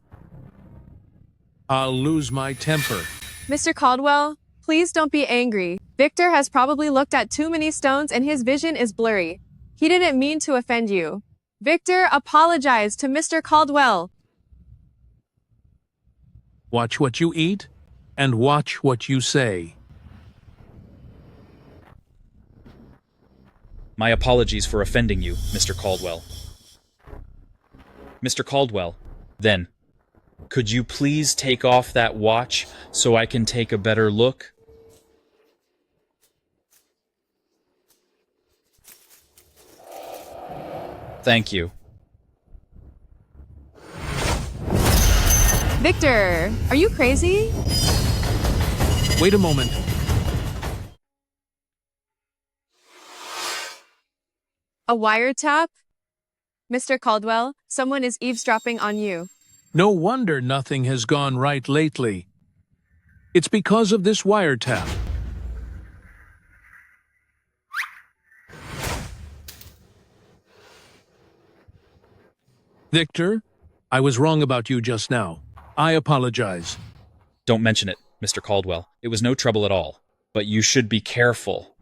I'll lose my temper. Mr. Caldwell, please don't be angry. Victor has probably looked at too many stones and his vision is blurry. He didn't mean to offend you. Victor, apologize to Mr. Caldwell. Watch what you eat, and watch what you say. My apologies for offending you, Mr. Caldwell. Mr. Caldwell, then, could you please take off that watch so I can take a better look? Thank you. Victor, are you crazy? Wait a moment. A wiretap? Mr. Caldwell, someone is eavesdropping on you. No wonder nothing has gone right lately. It's because of this wiretap. Victor, I was wrong about you just now. I apologize. Don't mention it, Mr. Caldwell. It was no trouble at all. But you should be careful.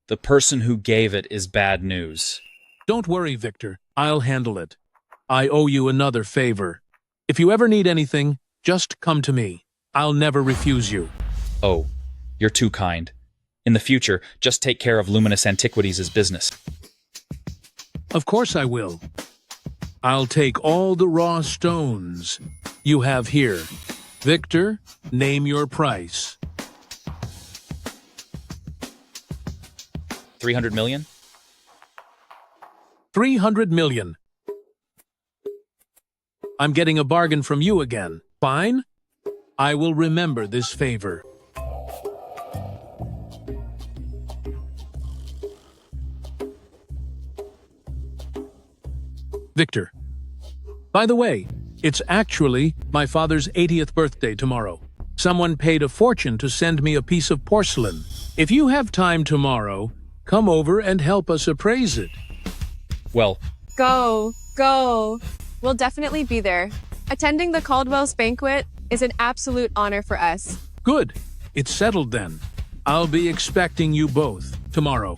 The person who gave it is bad news. Don't worry, Victor. I'll handle it. I owe you another favor. If you ever need anything, just come to me. I'll never refuse you. Oh, you're too kind. In the future, just take care of Luminous Antiquities' business. Of course I will. I'll take all the raw stones you have here. Victor, name your price. 300 million? 300 million. I'm getting a bargain from you again. Fine? I will remember this favor. Victor. By the way, it's actually my father's 80th birthday tomorrow. Someone paid a fortune to send me a piece of porcelain. If you have time tomorrow, come over and help us appraise it. Well, Go. We'll definitely be there. Attending the Caldwell's banquet is an absolute honor for us. Good. It's settled then. I'll be expecting you both tomorrow.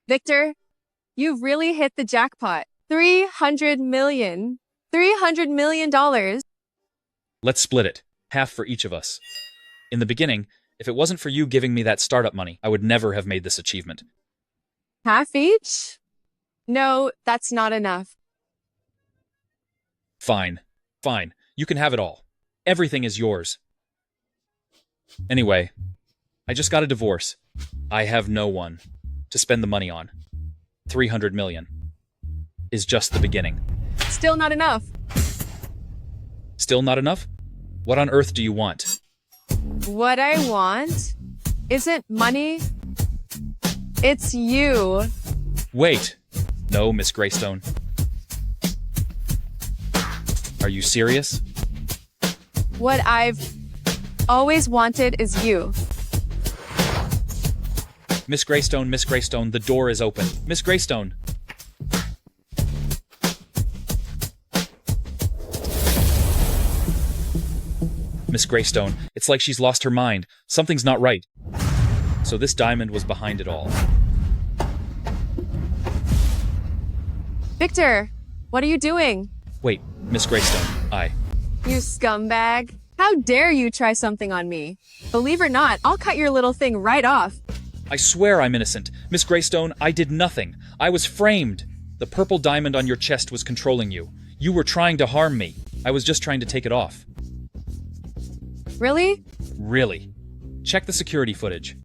Victor, you've really hit the jackpot. $300 million. $300 million. let's split it. Half for each of us. In the beginning, if it wasn't for you giving me that startup money, I would never have made this achievement. Half each? No, that's not enough. Fine. You can have it all. Everything is yours. Anyway, I just got a divorce. I have no one to spend the money on. 300 million is just the beginning. Still not enough. Still not enough? What on earth do you want? What I want isn't money. It's you. Wait. No, Miss Greystone. Are you serious? What I've always wanted is you. Miss Greystone, the door is open. Miss Greystone. Miss Greystone, it's like she's lost her mind. Something's not right. So this diamond was behind it all. Victor, what are you doing? Wait, Miss Greystone, You scumbag. How dare you try something on me? Believe or not, I'll cut your little thing right off. I swear I'm innocent. Miss Greystone, I did nothing. I was framed. The purple diamond on your chest was controlling you. You were trying to harm me. I was just trying to take it off. Really? Really. Check the security footage.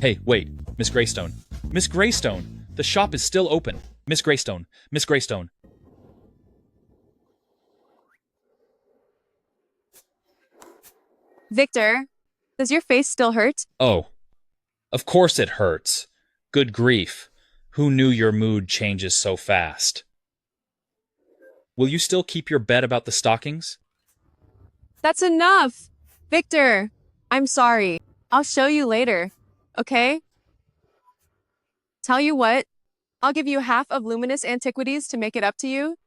Hey, wait. Miss Greystone. Miss Greystone! The shop is still open. Miss Greystone. Miss Greystone. Victor, does your face still hurt? Oh. Of course it hurts. Good grief. Who knew your mood changes so fast? Will you still keep your bet about the stockings? That's enough! Victor, I'm sorry. I'll show you later, okay? Tell you what, I'll give you half of Luminous Antiquities to make it up to you.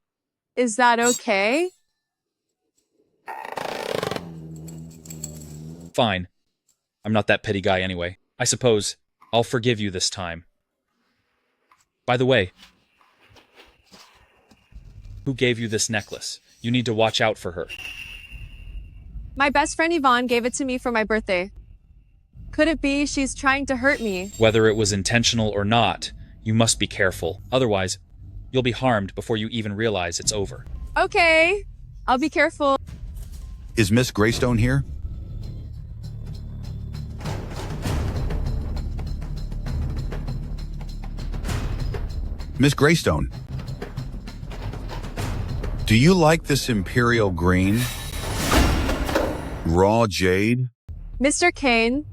Is that okay? Fine. I'm not that petty guy anyway. I suppose I'll forgive you this time. By the way, who gave you this necklace? You need to watch out for her. My best friend Yvonne gave it to me for my birthday. Could it be she's trying to hurt me? Whether it was intentional or not, you must be careful. Otherwise, you'll be harmed before you even realize it's over. Okay, I'll be careful. Is Miss Greystone here? Miss Greystone, do you like this imperial green? Raw jade? Mr. Kane,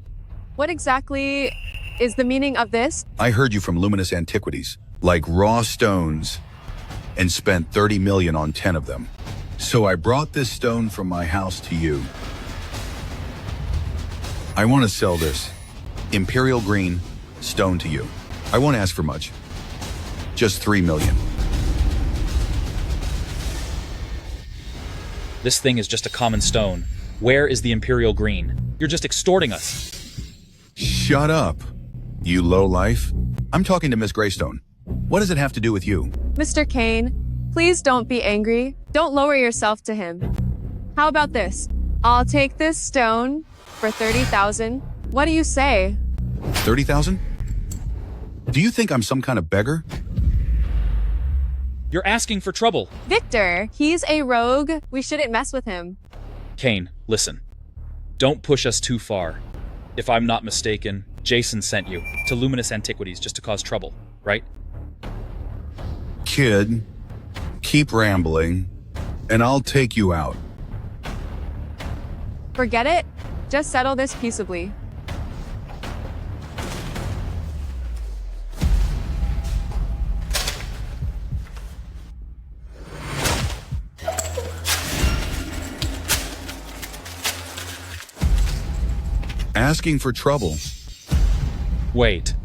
what exactly is the meaning of this? I heard you from Luminous Antiquities, like raw stones, and spent 30 million on 10 of them. So I brought this stone from my house to you. I want to sell this imperial green stone to you. I won't ask for much. Just 3 million. This thing is just a common stone. Where is the imperial green? You're just extorting us. Shut up, you lowlife. I'm talking to Miss Greystone. What does it have to do with you? Mr. Kane, please don't be angry. Don't lower yourself to him. How about this? I'll take this stone for 30,000. What do you say? 30,000? Do you think I'm some kind of beggar? You're asking for trouble. Victor, he's a rogue. We shouldn't mess with him. Kane, listen. Don't push us too far. If I'm not mistaken, Jason sent you to Luminous Antiquities just to cause trouble, right? Kid, keep rambling, and I'll take you out. Forget it. Just settle this peaceably. Asking for trouble. Wait.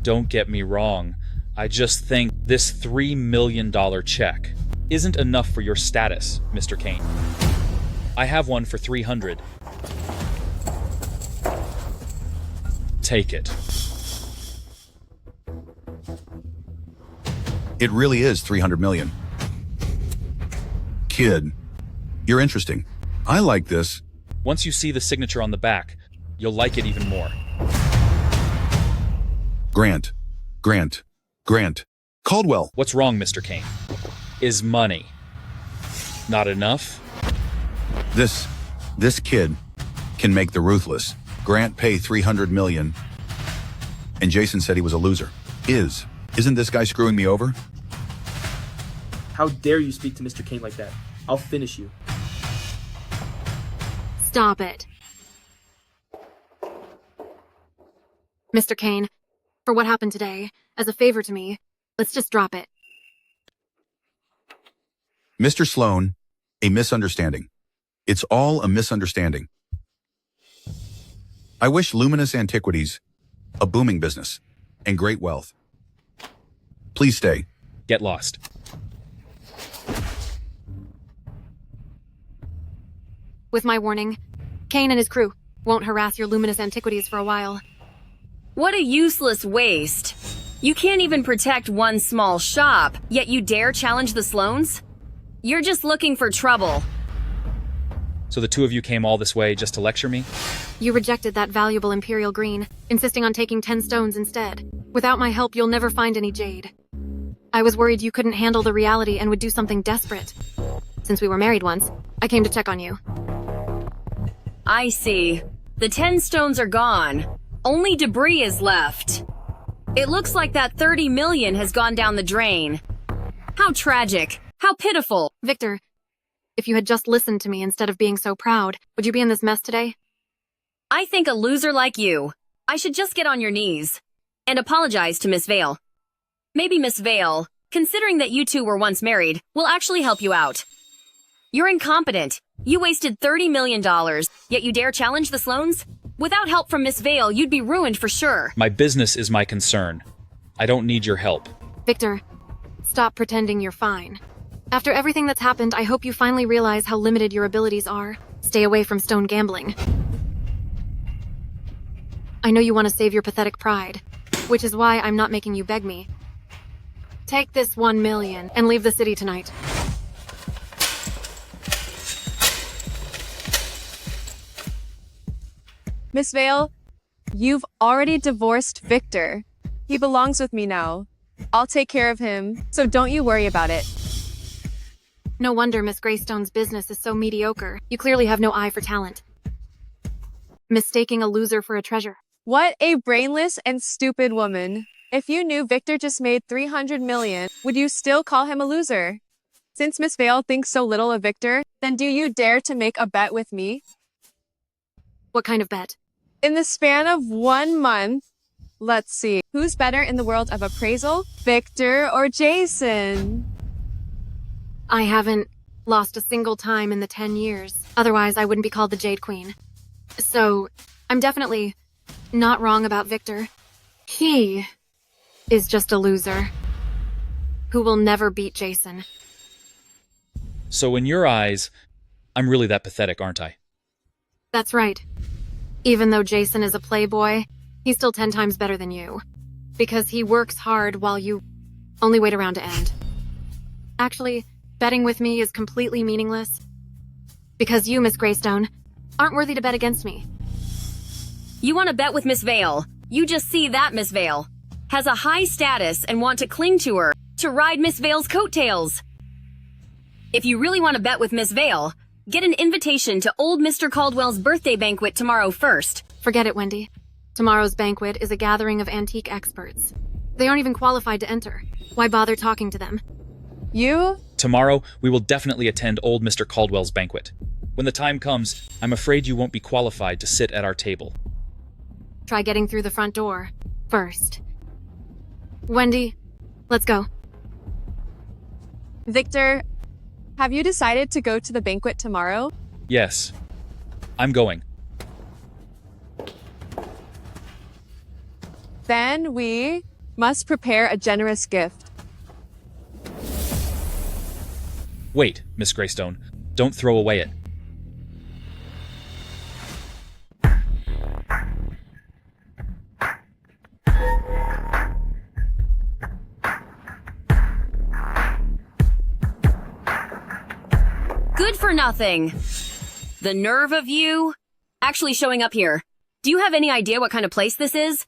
Don't get me wrong. I just think this $3 million check isn't enough for your status, Mr. Kane. I have one for 300. Take it. It really is 300 million. Kid, you're interesting. I like this. Once you see the signature on the back, you'll like it even more. Grant. Caldwell. What's wrong, Mr. Kane? Is money not enough? This kid can make the ruthless Grant pay 300 million. And Jason said he was a loser. Isn't this guy screwing me over? How dare you speak to Mr. Kane like that? I'll finish you. Stop it. Mr. Kane, for what happened today, as a favor to me, let's just drop it. Mr. Sloan, a misunderstanding. It's all a misunderstanding. I wish Luminous Antiquities a booming business and great wealth. Please stay. Get lost. With my warning, Kane and his crew won't harass your Luminous Antiquities for a while. What a useless waste. You can't even protect one small shop, yet you dare challenge the Sloans? You're just looking for trouble. So the two of you came all this way just to lecture me? You rejected that valuable imperial green, insisting on taking 10 stones instead. Without my help, you'll never find any jade. I was worried you couldn't handle the reality and would do something desperate. Since we were married once, I came to check on you. I see. The 10 stones are gone. Only debris is left. It looks like that 30 million has gone down the drain. How tragic. How pitiful. Victor, if you had just listened to me instead of being so proud, would you be in this mess today? I think a loser like you, I should just get on your knees and apologize to Miss Vale. Maybe Miss Vale, considering that you two were once married, will actually help you out. You're incompetent. You wasted $30 million, yet you dare challenge the Sloans? Without help from Miss Vale, you'd be ruined for sure. My business is my concern. I don't need your help. Victor, stop pretending you're fine. After everything that's happened, I hope you finally realize how limited your abilities are. Stay away from stone gambling. I know you want to save your pathetic pride, which is why I'm not making you beg me. Take this 1 million and leave the city tonight. Miss Vale, you've already divorced Victor. He belongs with me now. I'll take care of him, so don't you worry about it. No wonder Miss Greystone's business is so mediocre. You clearly have no eye for talent. Mistaking a loser for a treasure. What a brainless and stupid woman. If you knew Victor just made 300 million, would you still call him a loser? Since Miss Vale thinks so little of Victor, then do you dare to make a bet with me? What kind of bet? In the span of 1 month, let's see, who's better in the world of appraisal, Victor or Jason? I haven't lost a single time in the 10 years. Otherwise, I wouldn't be called the Jade Queen. So, I'm definitely not wrong about Victor. He is just a loser who will never beat Jason. So in your eyes, I'm really that pathetic, aren't I? That's right. Even though Jason is a playboy, he's still 10 times better than you. Because he works hard while you only wait around to end. Actually, betting with me is completely meaningless. Because you, Miss Greystone, aren't worthy to bet against me. You want to bet with Miss Vale. You just see that Miss Vale has a high status and want to cling to her to ride Miss Vale's coattails. If you really want to bet with Miss Vale, get an invitation to old Mr. Caldwell's birthday banquet tomorrow first. Forget it, Wendy. Tomorrow's banquet is a gathering of antique experts. They aren't even qualified to enter. Why bother talking to them? Tomorrow, we will definitely attend old Mr. Caldwell's banquet. When the time comes, I'm afraid you won't be qualified to sit at our table. Try getting through the front door first. Wendy, let's go. Victor, have you decided to go to the banquet tomorrow? Yes, I'm going. Then we must prepare a generous gift. Wait, Miss Greystone, don't throw away it. Good for nothing. The nerve of you actually showing up here. Do you have any idea what kind of place this is?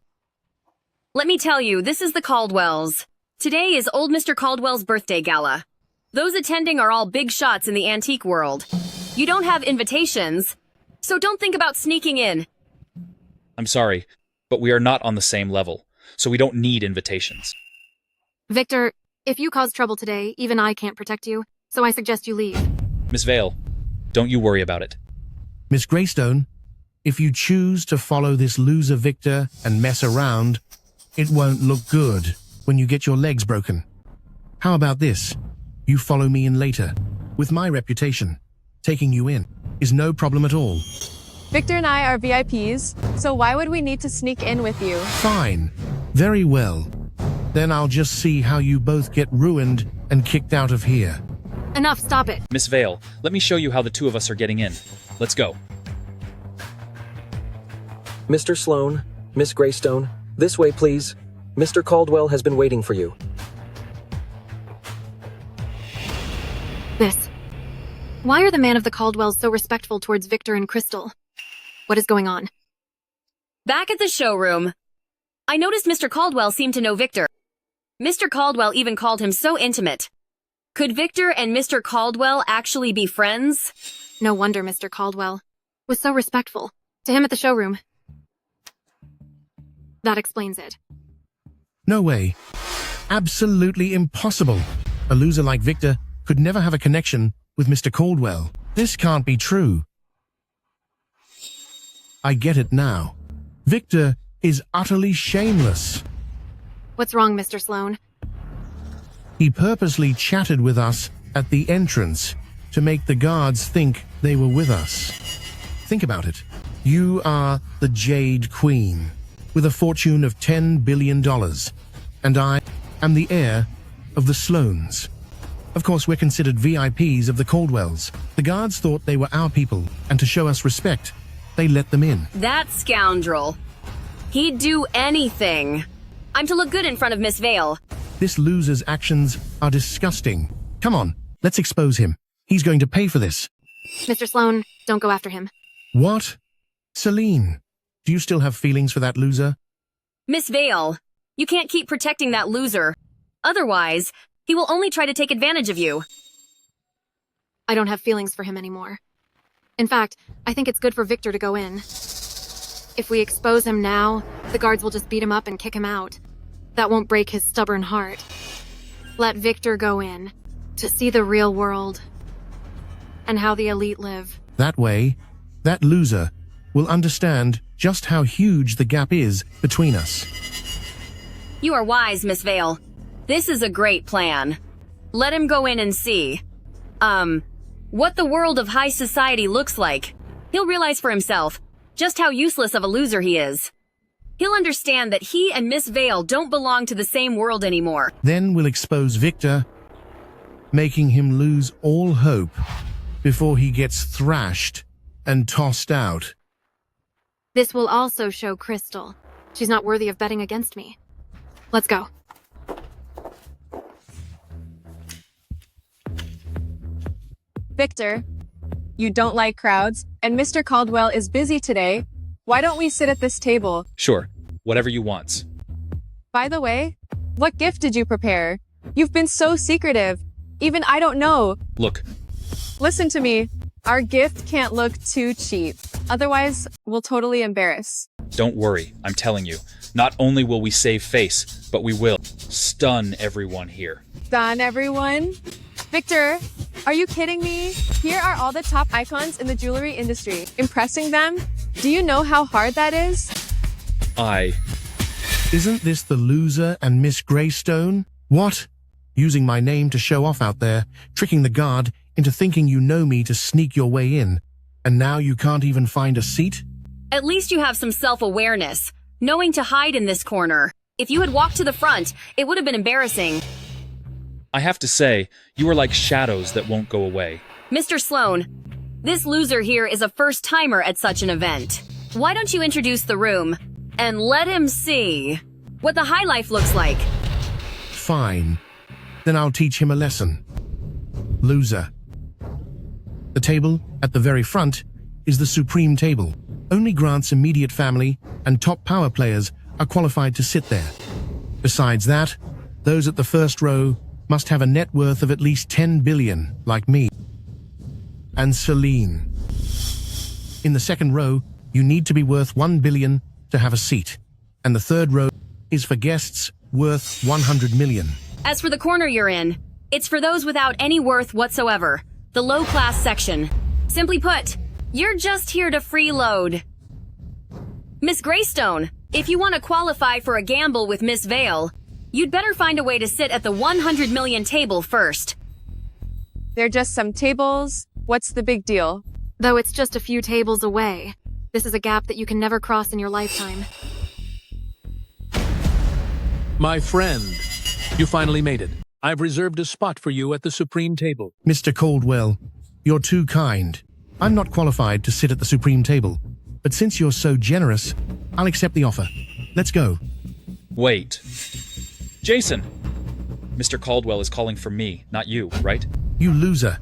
Let me tell you, this is the Caldwells. Today is old Mr. Caldwell's birthday gala. Those attending are all big shots in the antique world. You don't have invitations, so don't think about sneaking in. I'm sorry, but we are not on the same level, so we don't need invitations. Victor, if you cause trouble today, even I can't protect you, so I suggest you leave. Miss Vale, don't you worry about it. Miss Greystone, if you choose to follow this loser Victor and mess around, it won't look good when you get your legs broken. How about this? You follow me in later. With my reputation, taking you in is no problem at all. Victor and I are VIPs, so why would we need to sneak in with you? Fine. Very well. Then I'll just see how you both get ruined and kicked out of here. Enough, stop it. Miss Vale, let me show you how the two of us are getting in. Let's go. Mr. Sloan, Miss Greystone, this way please. Mr. Caldwell has been waiting for you. This Why are the man of the Caldwells so respectful towards Victor and Crystal? What is going on? Back at the showroom, I noticed Mr. Caldwell seemed to know Victor. Mr. Caldwell even called him so intimate. Could Victor and Mr. Caldwell actually be friends? No wonder Mr. Caldwell was so respectful to him at the showroom. That explains it. No way. Absolutely impossible. A loser like Victor could never have a connection with Mr. Caldwell. This can't be true. I get it now. Victor is utterly shameless. What's wrong, Mr. Sloan? He purposely chatted with us at the entrance to make the guards think they were with us. Think about it. You are the Jade Queen, with a fortune of $10 billion, and I am the heir of the Sloans. Of course, we're considered VIPs of the Caldwells. The guards thought they were our people, and to show us respect, they let them in. That scoundrel. He'd do anything. I'm to look good in front of Miss Vale. This loser's actions are disgusting. Come on, let's expose him. He's going to pay for this. Mr. Sloan, don't go after him. What? Celine, do you still have feelings for that loser? Miss Vale, you can't keep protecting that loser. Otherwise, he will only try to take advantage of you. I don't have feelings for him anymore. In fact, I think it's good for Victor to go in. If we expose him now, the guards will just beat him up and kick him out. That won't break his stubborn heart. Let Victor go in to see the real world and how the elite live. That way, that loser will understand just how huge the gap is between us. You are wise, Miss Vale. This is a great plan. Let him go in and see. What the world of high society looks like. He'll realize for himself just how useless of a loser he is. He'll understand that he and Miss Vale don't belong to the same world anymore. Then we'll expose Victor, making him lose all hope before he gets thrashed and tossed out. This will also show Crystal she's not worthy of betting against me. Let's go. Victor, you don't like crowds, and Mr. Caldwell is busy today. Why don't we sit at this table? Sure, whatever you want. By the way, what gift did you prepare? You've been so secretive. Even I don't know. Look. Listen to me. Our gift can't look too cheap. Otherwise, we'll totally embarrass. Don't worry, I'm telling you. Not only will we save face, but we will stun everyone here. Done, everyone? Victor, are you kidding me? Here are all the top icons in the jewelry industry. Impressing them? Do you know how hard that is? Isn't this the loser and Miss Greystone? What? Using my name to show off out there, tricking the guard into thinking you know me to sneak your way in. And now you can't even find a seat? At least you have some self-awareness, knowing to hide in this corner. If you had walked to the front, it would have been embarrassing. I have to say, you are like shadows that won't go away. Mr. Sloan, this loser here is a first-timer at such an event. Why don't you introduce the room and let him see what the high life looks like? Fine. Then I'll teach him a lesson. Loser. The table at the very front is the supreme table. Only Grant's immediate family and top power players are qualified to sit there. Besides that, those at the first row must have a net worth of at least 10 billion, like me. And Celine. In the second row, you need to be worth 1 billion to have a seat. And the third row is for guests worth 100 million. As for the corner you're in, it's for those without any worth whatsoever. The low-class section. Simply put, you're just here to freeload. Miss Greystone, if you want to qualify for a gamble with Miss Vale, you'd better find a way to sit at the 100 million table first. They're just some tables. What's the big deal? Though it's just a few tables away, this is a gap that you can never cross in your lifetime. My friend, you finally made it. I've reserved a spot for you at the supreme table. Mr. Caldwell, you're too kind. I'm not qualified to sit at the supreme table, but since you're so generous, I'll accept the offer. Let's go. Wait. Jason! Mr. Caldwell is calling for me, not you, right? You loser.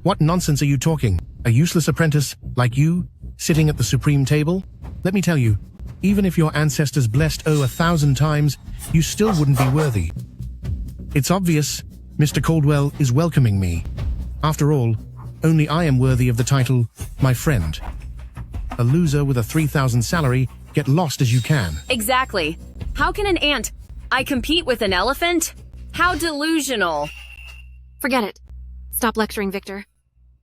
What nonsense are you talking? A useless apprentice like you, sitting at the supreme table? Let me tell you, even if your ancestors blessed 1,000 times, you still wouldn't be worthy. It's obvious Mr. Caldwell is welcoming me. After all, only I am worthy of the title, my friend. A loser with a 3,000 salary, get lost as you can. Exactly. How can an ant... I compete with an elephant? How delusional. Forget it. Stop lecturing, Victor.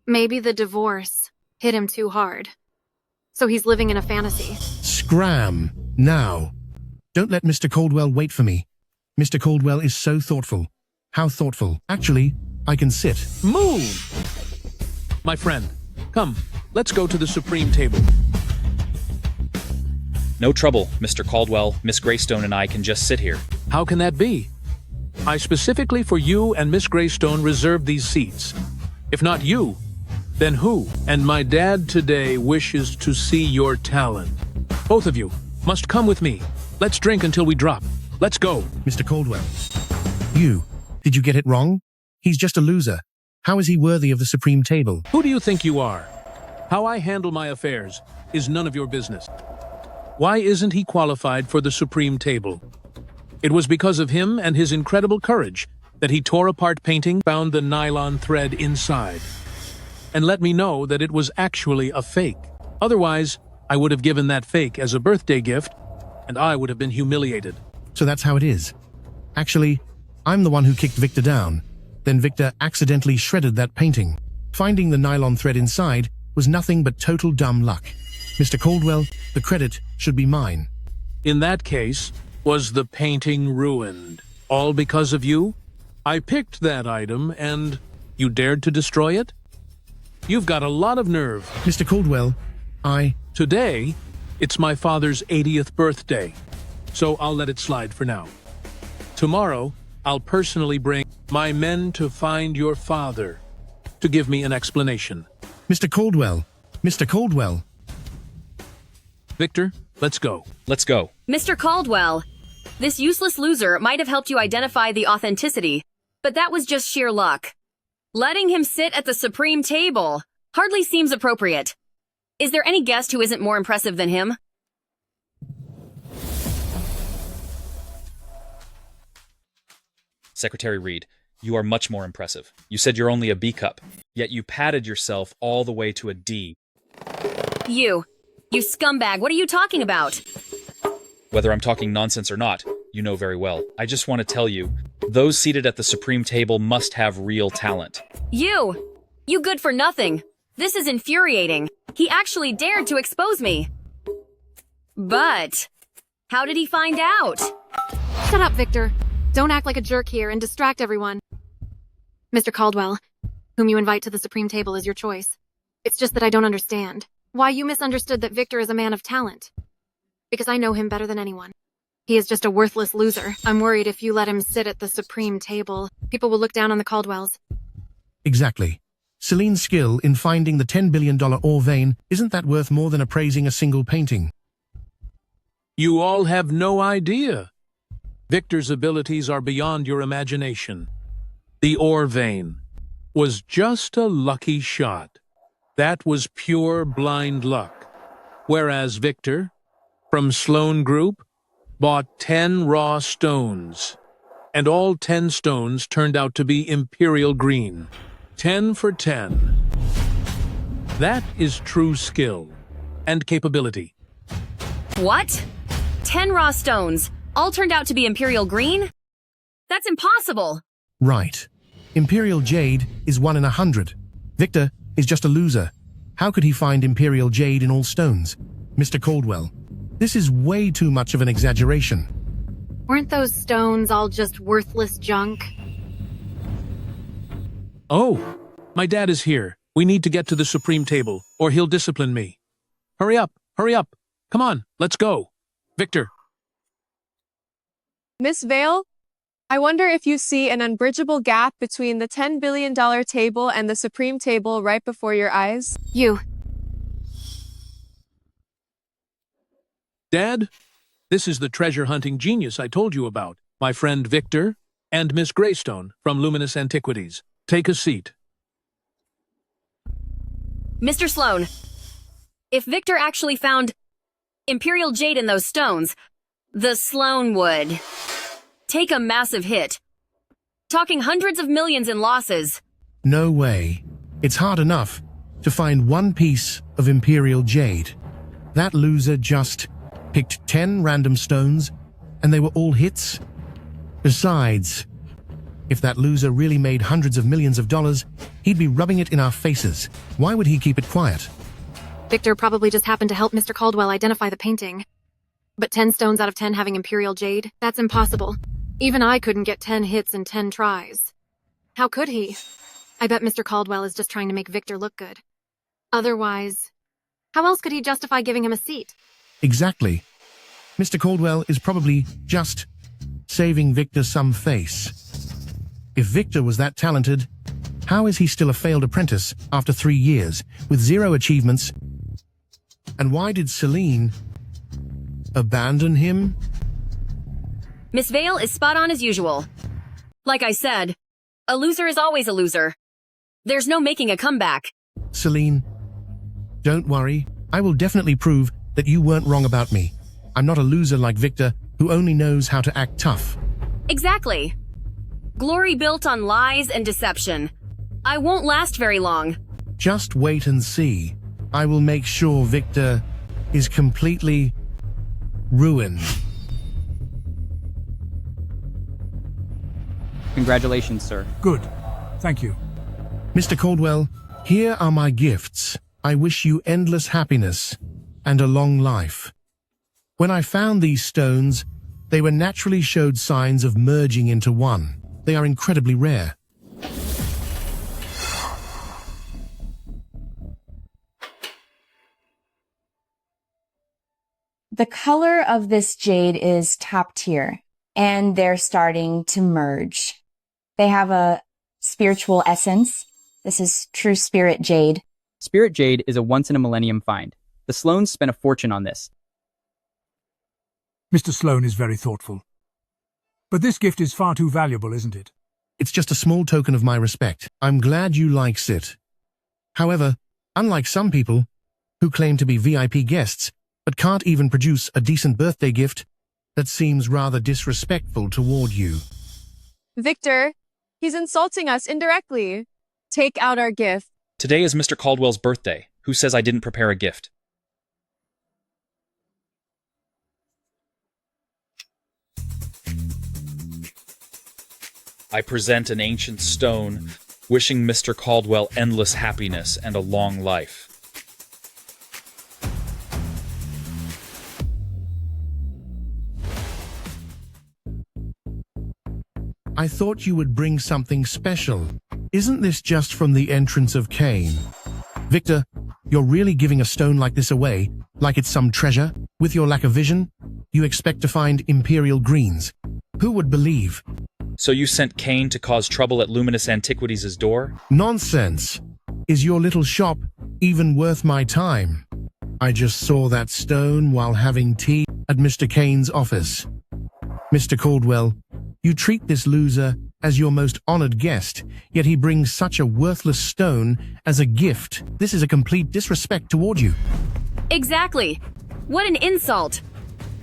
Maybe the divorce hit him too hard. So he's living in a fantasy. Scram! Now! Don't let Mr. Caldwell wait for me. Mr. Caldwell is so thoughtful. How thoughtful. Actually, I can sit. Move! My friend, come, let's go to the supreme table. No trouble, Mr. Caldwell. Miss Greystone and I can just sit here. How can that be? I specifically for you and Miss Greystone reserved these seats. If not you, then who? And my dad today wishes to see your talent. Both of you must come with me. Let's drink until we drop. Let's go. Mr. Caldwell. Did you get it wrong? He's just a loser. How is he worthy of the supreme table? Who do you think you are? How I handle my affairs is none of your business. Why isn't he qualified for the supreme table? It was because of him and his incredible courage that he tore apart painting, found the nylon thread inside, and let me know that it was actually a fake. Otherwise, I would have given that fake as a birthday gift, and I would have been humiliated. So that's how it is. Actually, I'm the one who kicked Victor down. Then Victor accidentally shredded that painting. Finding the nylon thread inside was nothing but total dumb luck. Mr. Caldwell, the credit should be mine. In that case, was the painting ruined? All because of you? I picked that item and you dared to destroy it? You've got a lot of nerve. Mr. Caldwell, Today, it's my father's 80th birthday, so I'll let it slide for now. Tomorrow, I'll personally bring my men to find your father, to give me an explanation. Mr. Caldwell, Mr. Caldwell. Victor, let's go. Let's go. Mr. Caldwell, this useless loser might have helped you identify the authenticity, but that was just sheer luck. Letting him sit at the supreme table hardly seems appropriate. Is there any guest who isn't more impressive than him? Secretary Reed, you are much more impressive. You said you're only a B cup, yet you padded yourself all the way to a D. You scumbag, what are you talking about? Whether I'm talking nonsense or not, you know very well. I just want to tell you, those seated at the supreme table must have real talent. You good for nothing. This is infuriating. He actually dared to expose me. But how did he find out? Shut up, Victor. Don't act like a jerk here and distract everyone. Mr. Caldwell, whom you invite to the supreme table is your choice. It's just that I don't understand why you misunderstood that Victor is a man of talent. Because I know him better than anyone. He is just a worthless loser. I'm worried if you let him sit at the supreme table, people will look down on the Caldwells. Exactly. Celine's skill in finding the $10 billion ore vein, isn't that worth more than appraising a single painting? You all have no idea. Victor's abilities are beyond your imagination. The ore vein was just a lucky shot. That was pure blind luck. Whereas Victor, from Sloan Group, bought 10 raw stones. And all 10 stones turned out to be imperial green. 10 for 10. That is true skill and capability. What? 10 raw stones, all turned out to be imperial green? That's impossible. Right. Imperial jade is 1 in 100. Victor is just a loser. How could he find imperial jade in all stones? Mr. Caldwell, this is way too much of an exaggeration. Weren't those stones all just worthless junk? Oh, my dad is here. We need to get to the supreme table, or he'll discipline me. Hurry up, hurry up. Come on, let's go. Victor. Miss Vale, I wonder if you see an unbridgeable gap between the $10 billion table and the supreme table right before your eyes? Dad, this is the treasure-hunting genius I told you about. My friend Victor and Miss Greystone from Luminous Antiquities. Take a seat. Mr. Sloan, if Victor actually found imperial jade in those stones, the Sloan would take a massive hit. Talking hundreds of millions in losses. No way. It's hard enough to find one piece of imperial jade. That loser just picked 10 random stones, and they were all hits. Besides, if that loser really made hundreds of millions of dollars, he'd be rubbing it in our faces. Why would he keep it quiet? Victor probably just happened to help Mr. Caldwell identify the painting. But 10 stones out of 10 having imperial jade? That's impossible. Even I couldn't get 10 hits in 10 tries. How could he? I bet Mr. Caldwell is just trying to make Victor look good. Otherwise, how else could he justify giving him a seat? Exactly. Mr. Caldwell is probably just saving Victor some face. If Victor was that talented, how is he still a failed apprentice after 3 years with 0 achievements? And why did Celine abandon him? Miss Vale is spot on as usual. Like I said, a loser is always a loser. There's no making a comeback. Celine, don't worry. I will definitely prove that you weren't wrong about me. I'm not a loser like Victor, who only knows how to act tough. Exactly. Glory built on lies and deception. I won't last very long. Just wait and see. I will make sure Victor is completely ruined. Congratulations, sir. Good. Thank you. Mr. Caldwell, here are my gifts. I wish you endless happiness and a long life. When I found these stones, they were naturally showed signs of merging into one. They are incredibly rare. The color of this jade is top tier, and they're starting to merge. They have a spiritual essence. This is true spirit jade. Spirit jade is a once-in-a-millennium find. The Sloans spent a fortune on this. Mr. Sloan is very thoughtful. But this gift is far too valuable, isn't it? It's just a small token of my respect. I'm glad you likes it. However, unlike some people who claim to be VIP guests, but can't even produce a decent birthday gift, that seems rather disrespectful toward you. Victor, he's insulting us indirectly. Take out our gift. Today is Mr. Caldwell's birthday. Who says I didn't prepare a gift? I present an ancient stone, wishing Mr. Caldwell endless happiness and a long life. I thought you would bring something special. Isn't this just from the entrance of Cain? Victor, you're really giving a stone like this away, like it's some treasure? With your lack of vision, you expect to find imperial greens. Who would believe? So you sent Cain to cause trouble at Luminous Antiquities' door? Nonsense. Is your little shop even worth my time? I just saw that stone while having tea at Mr. Cain's office. Mr. Caldwell, you treat this loser as your most honored guest, yet he brings such a worthless stone as a gift. This is a complete disrespect toward you. Exactly. What an insult.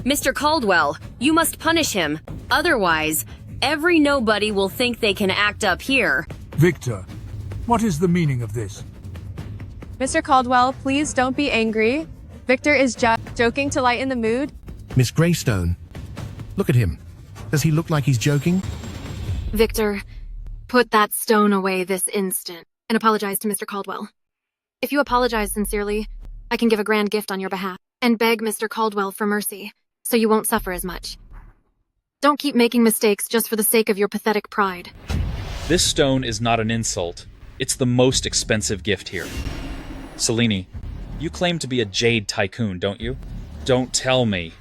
Mr. Caldwell, you must punish him. Otherwise, every nobody will think they can act up here. Victor, what is the meaning of this? Mr. Caldwell, please don't be angry. Victor is just joking to lighten the mood. Miss Greystone, look at him. Does he look like he's joking? Victor, put that stone away this instant and apologize to Mr. Caldwell. If you apologize sincerely, I can give a grand gift on your behalf and beg Mr. Caldwell for mercy so you won't suffer as much. Don't keep making mistakes just for the sake of your pathetic pride. This stone is not an insult. It's the most expensive gift here. Selene, you claim to be a jade tycoon, don't you? Don't tell me.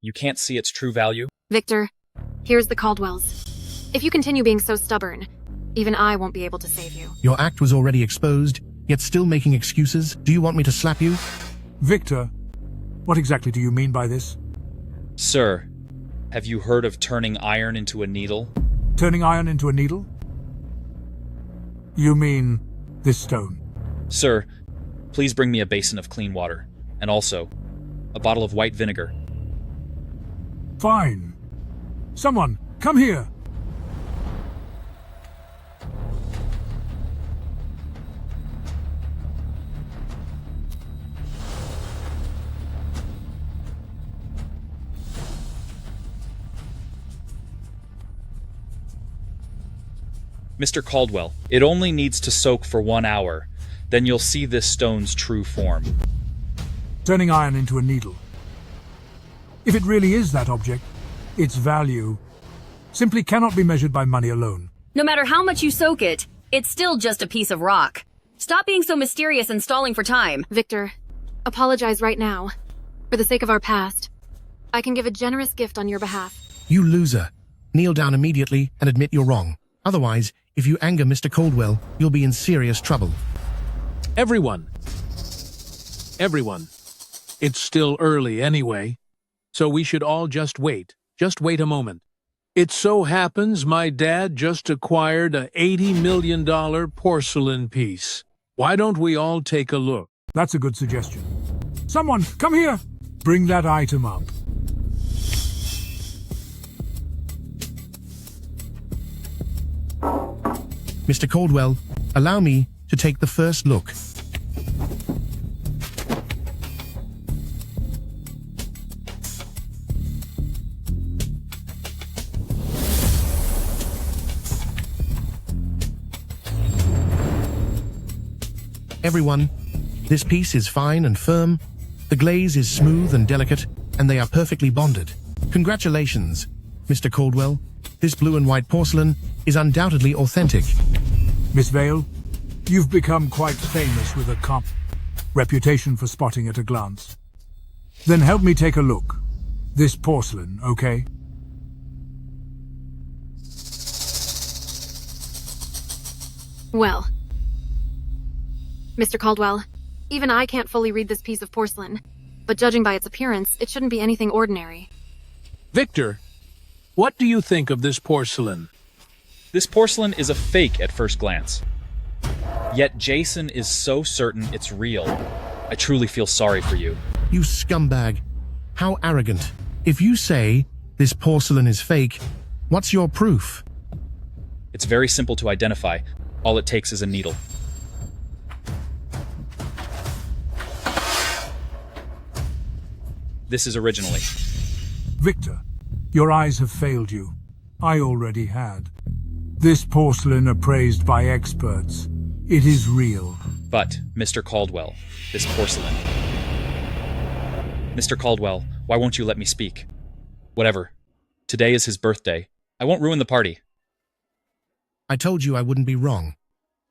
You can't see its true value? Victor, here's the Caldwells. If you continue being so stubborn, even I won't be able to save you. Your act was already exposed, yet still making excuses. Do you want me to slap you? Victor, what exactly do you mean by this? Sir, have you heard of turning iron into a needle? Turning iron into a needle? You mean this stone? Sir, Please bring me a basin of clean water, and also a bottle of white vinegar. Fine. Someone, come here. Mr. Caldwell, it only needs to soak for 1 hour. Then you'll see this stone's true form. Turning iron into a needle. If it really is that object, its value simply cannot be measured by money alone. No matter how much you soak it, it's still just a piece of rock. Stop being so mysterious and stalling for time. Victor, apologize right now. For the sake of our past, I can give a generous gift on your behalf. You loser. Kneel down immediately and admit you're wrong. Otherwise, if you anger Mr. Caldwell, you'll be in serious trouble. Everyone. It's still early anyway, so we should all just wait. Just wait a moment. It so happens my dad just acquired a $80 million porcelain piece. Why don't we all take a look? That's a good suggestion. Someone, come here! Bring that item up. Mr. Caldwell, allow me to take the first look. Everyone, this piece is fine and firm, the glaze is smooth and delicate, and they are perfectly bonded. Congratulations, Mr. Caldwell. This blue and white porcelain is undoubtedly authentic. Miss Vale, you've become quite famous with a reputation for spotting at a glance. Then help me take a look. This porcelain, okay? Well, Mr. Caldwell, even I can't fully read this piece of porcelain, but judging by its appearance, it shouldn't be anything ordinary. Victor, what do you think of this porcelain? This porcelain is a fake at first glance. Yet Jason is so certain it's real. I truly feel sorry for you. You scumbag. How arrogant. If you say this porcelain is fake, what's your proof? It's very simple to identify. All it takes is a needle. This is originally. Victor, your eyes have failed you. I already had. This porcelain appraised by experts. It is real. But, Mr. Caldwell, this porcelain. Mr. Caldwell, why won't you let me speak? Whatever. Today is his birthday. I won't ruin the party. I told you I wouldn't be wrong.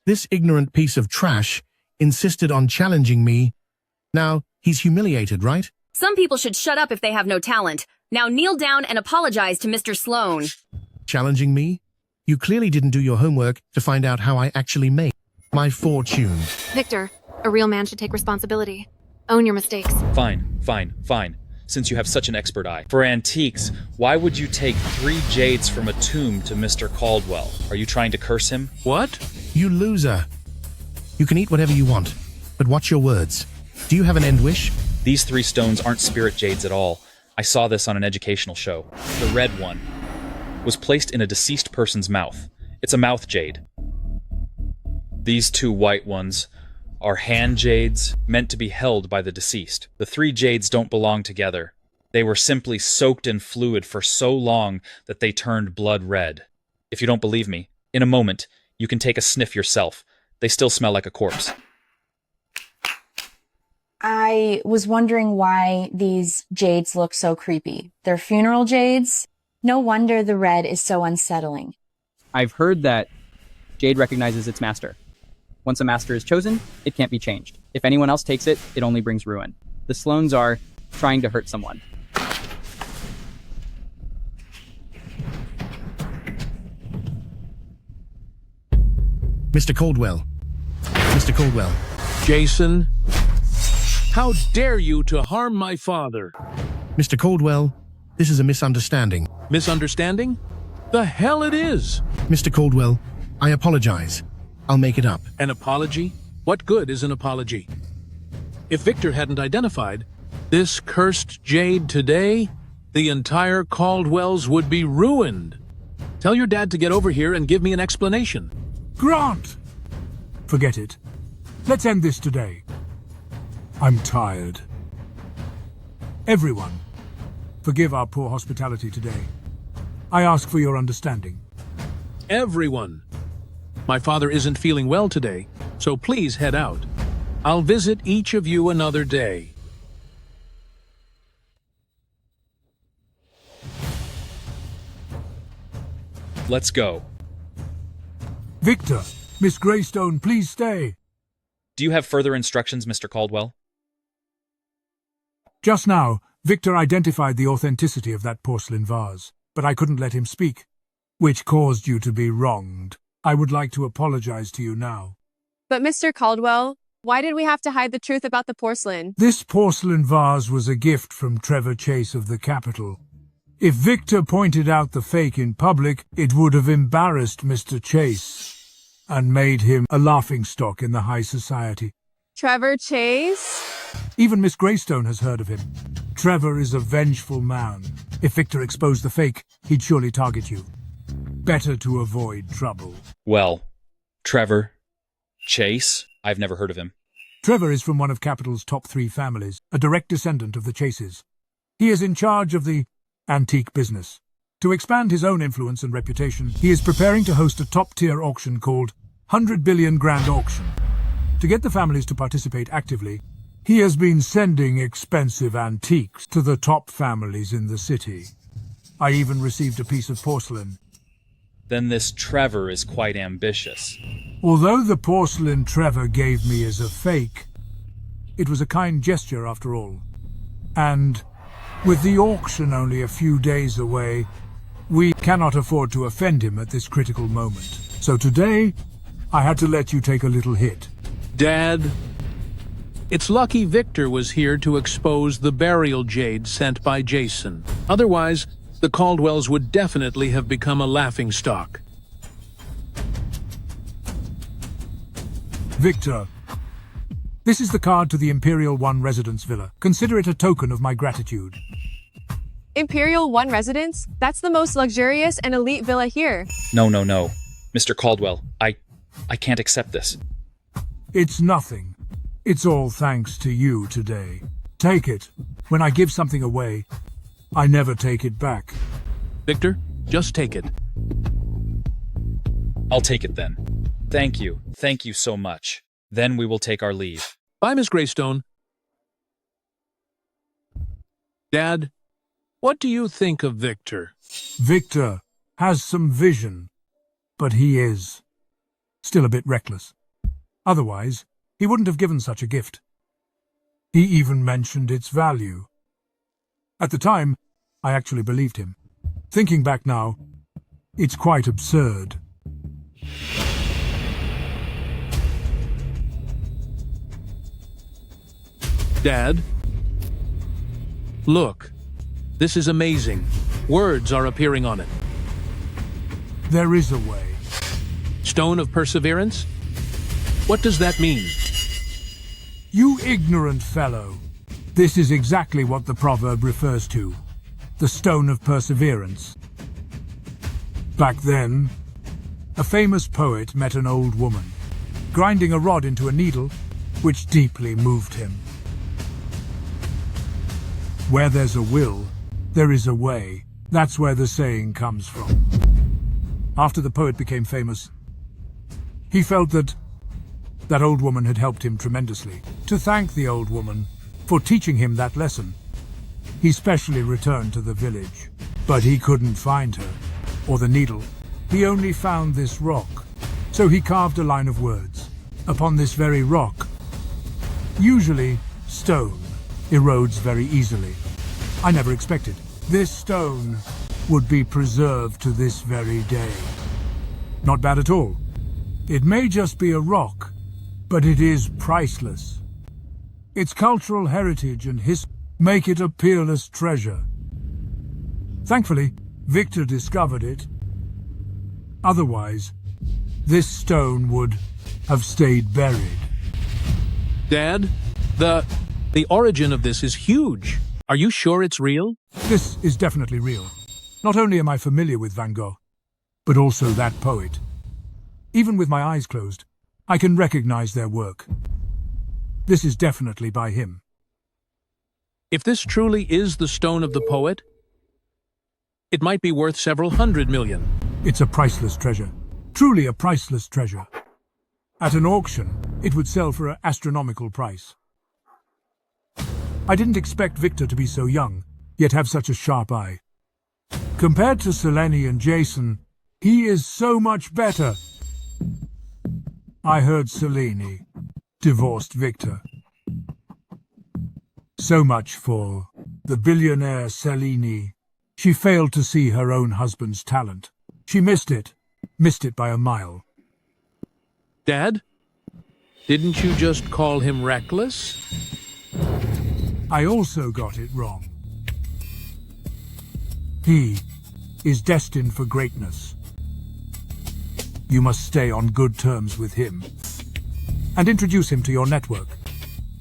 This ignorant piece of trash insisted on challenging me. Now, he's humiliated, right? Some people should shut up if they have no talent. Now kneel down and apologize to Mr. Sloan. Challenging me? You clearly didn't do your homework to find out how I actually made my fortune. Victor, a real man should take responsibility. Own your mistakes. Fine. Since you have such an expert eye. For antiques, why would you take 3 jades from a tomb to Mr. Caldwell? Are you trying to curse him? What? You loser. You can eat whatever you want, but watch your words. Do you have an end wish? These 3 stones aren't spirit jades at all. I saw this on an educational show. The red one was placed in a deceased person's mouth. It's a mouth jade. These 2 white ones are hand jades meant to be held by the deceased. The 3 jades don't belong together. They were simply soaked in fluid for so long that they turned blood red. If you don't believe me, in a moment, you can take a sniff yourself. They still smell like a corpse. I was wondering why these jades look so creepy. They're funeral jades. No wonder the red is so unsettling. I've heard that jade recognizes its master. Once a master is chosen, it can't be changed. If anyone else takes it, it only brings ruin. The Sloans are trying to hurt someone. Mr. Caldwell. Mr. Caldwell. Jason, how dare you to harm my father? Mr. Caldwell, this is a misunderstanding. Misunderstanding? The hell it is! Mr. Caldwell, I apologize. I'll make it up. An apology? What good is an apology? If Victor hadn't identified this cursed jade today, the entire Caldwells would be ruined. Tell your dad to get over here and give me an explanation. Grant! Forget it. Let's end this today. I'm tired. Everyone, forgive our poor hospitality today. I ask for your understanding. Everyone. My father isn't feeling well today, so please head out. I'll visit each of you another day. Let's go. Victor, Miss Greystone, please stay. Do you have further instructions, Mr. Caldwell? Just now, Victor identified the authenticity of that porcelain vase, but I couldn't let him speak, which caused you to be wronged. I would like to apologize to you now. But Mr. Caldwell, why did we have to hide the truth about the porcelain? This porcelain vase was a gift from Trevor Chase of the Capitol. If Victor pointed out the fake in public, it would have embarrassed Mr. Chase and made him a laughingstock in the high society. Trevor Chase? Even Miss Greystone has heard of him. Trevor is a vengeful man. If Victor exposed the fake, he'd surely target you. Better to avoid trouble. Well, Trevor Chase? I've never heard of him. Trevor is from one of Capital's top 3 families, a direct descendant of the Chases. He is in charge of the antique business. To expand his own influence and reputation, he is preparing to host a top-tier auction called 100 Billion Grand Auction. To get the families to participate actively, he has been sending expensive antiques to the top families in the city. I even received a piece of porcelain. Then this Trevor is quite ambitious. Although the porcelain Trevor gave me is a fake, it was a kind gesture after all. And with the auction only a few days away, we cannot afford to offend him at this critical moment. So today, I had to let you take a little hit. Dad, it's lucky Victor was here to expose the burial jade sent by Jason. Otherwise, the Caldwells would definitely have become a laughingstock. Victor, this is the card to the Imperial One Residence Villa. Consider it a token of my gratitude. Imperial One Residence? That's the most luxurious and elite villa here. No. Mr. Caldwell, I can't accept this. It's nothing. It's all thanks to you today. Take it. When I give something away, I never take it back. Victor, just take it. I'll take it then. Thank you. Thank you so much. Then we will take our leave. Bye, Miss Greystone. Dad, what do you think of Victor? Victor has some vision, but he is still a bit reckless. Otherwise, he wouldn't have given such a gift. He even mentioned its value. At the time, I actually believed him. Thinking back now, it's quite absurd. Dad? Look, this is amazing. Words are appearing on it. There is a way. Stone of Perseverance? What does that mean? You ignorant fellow. This is exactly what the proverb refers to. The Stone of Perseverance. Back then, a famous poet met an old woman, grinding a rod into a needle, which deeply moved him. Where there's a will, there is a way. That's where the saying comes from. After the poet became famous, he felt that old woman had helped him tremendously. To thank the old woman for teaching him that lesson, he specially returned to the village. But he couldn't find her, or the needle. He only found this rock. So he carved a line of words. Upon this very rock. Usually, stone erodes very easily. I never expected this stone would be preserved to this very day. Not bad at all. It may just be a rock, but it is priceless. Its cultural heritage and history make it a peerless treasure. Thankfully, Victor discovered it. Otherwise, this stone would have stayed buried. Dad, The origin of this is huge. Are you sure it's real? This is definitely real. Not only am I familiar with Van Gogh, but also that poet. Even with my eyes closed, I can recognize their work. This is definitely by him. If this truly is the stone of the poet, it might be worth several hundred million. It's a priceless treasure. Truly a priceless treasure. At an auction, it would sell for an astronomical price. I didn't expect Victor to be so young, yet have such a sharp eye. Compared to Selene and Jason, he is so much better. I heard Selene divorced Victor. So much for the billionaire Selene. She failed to see her own husband's talent. She missed it by a mile. Dad? Didn't you just call him reckless? I also got it wrong. He is destined for greatness. You must stay on good terms with him and introduce him to your network.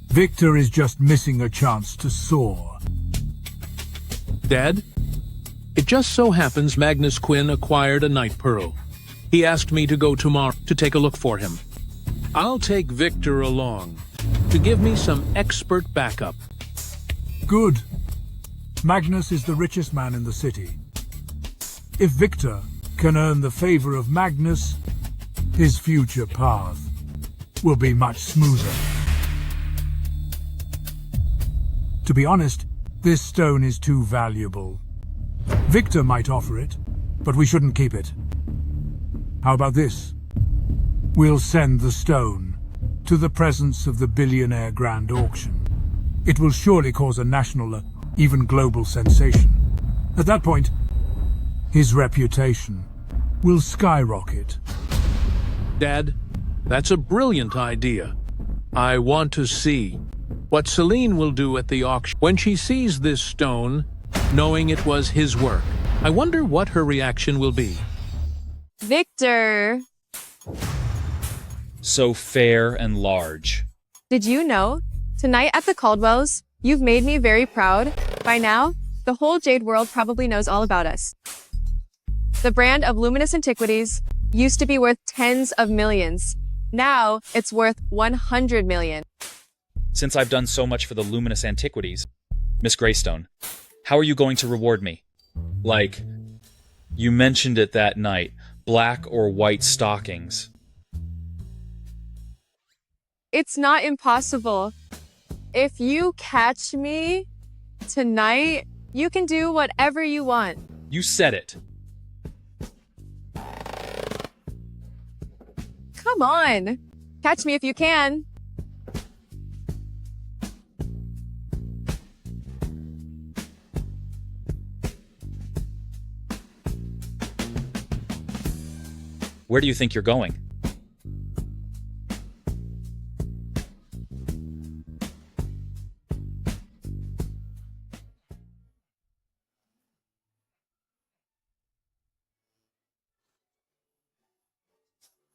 Victor is just missing a chance to soar. Dad? It just so happens Magnus Quinn acquired a night pearl. He asked me to go tomorrow to take a look for him. I'll take Victor along to give me some expert backup. Good. Magnus is the richest man in the city. If Victor can earn the favor of Magnus, his future path will be much smoother. To be honest, this stone is too valuable. Victor might offer it, but we shouldn't keep it. How about this? We'll send the stone to the presence of the billionaire grand auction. It will surely cause a national, even global sensation. At that point, his reputation will skyrocket. Dad, that's a brilliant idea. I want to see what Selene will do at the auction when she sees this stone, knowing it was his work. I wonder what her reaction will be. Victor! So fair and large. Did you know? Tonight at the Caldwells, you've made me very proud. By now, the whole Jade world probably knows all about us. The brand of Luminous Antiquities used to be worth tens of millions. Now, it's worth 100 million. Since I've done so much for the Luminous Antiquities, Miss Greystone, how are you going to reward me? Like, you mentioned it that night, black or white stockings. It's not impossible. If you catch me tonight, you can do whatever you want. You said it. Come on. Catch me if you can. Where do you think you're going?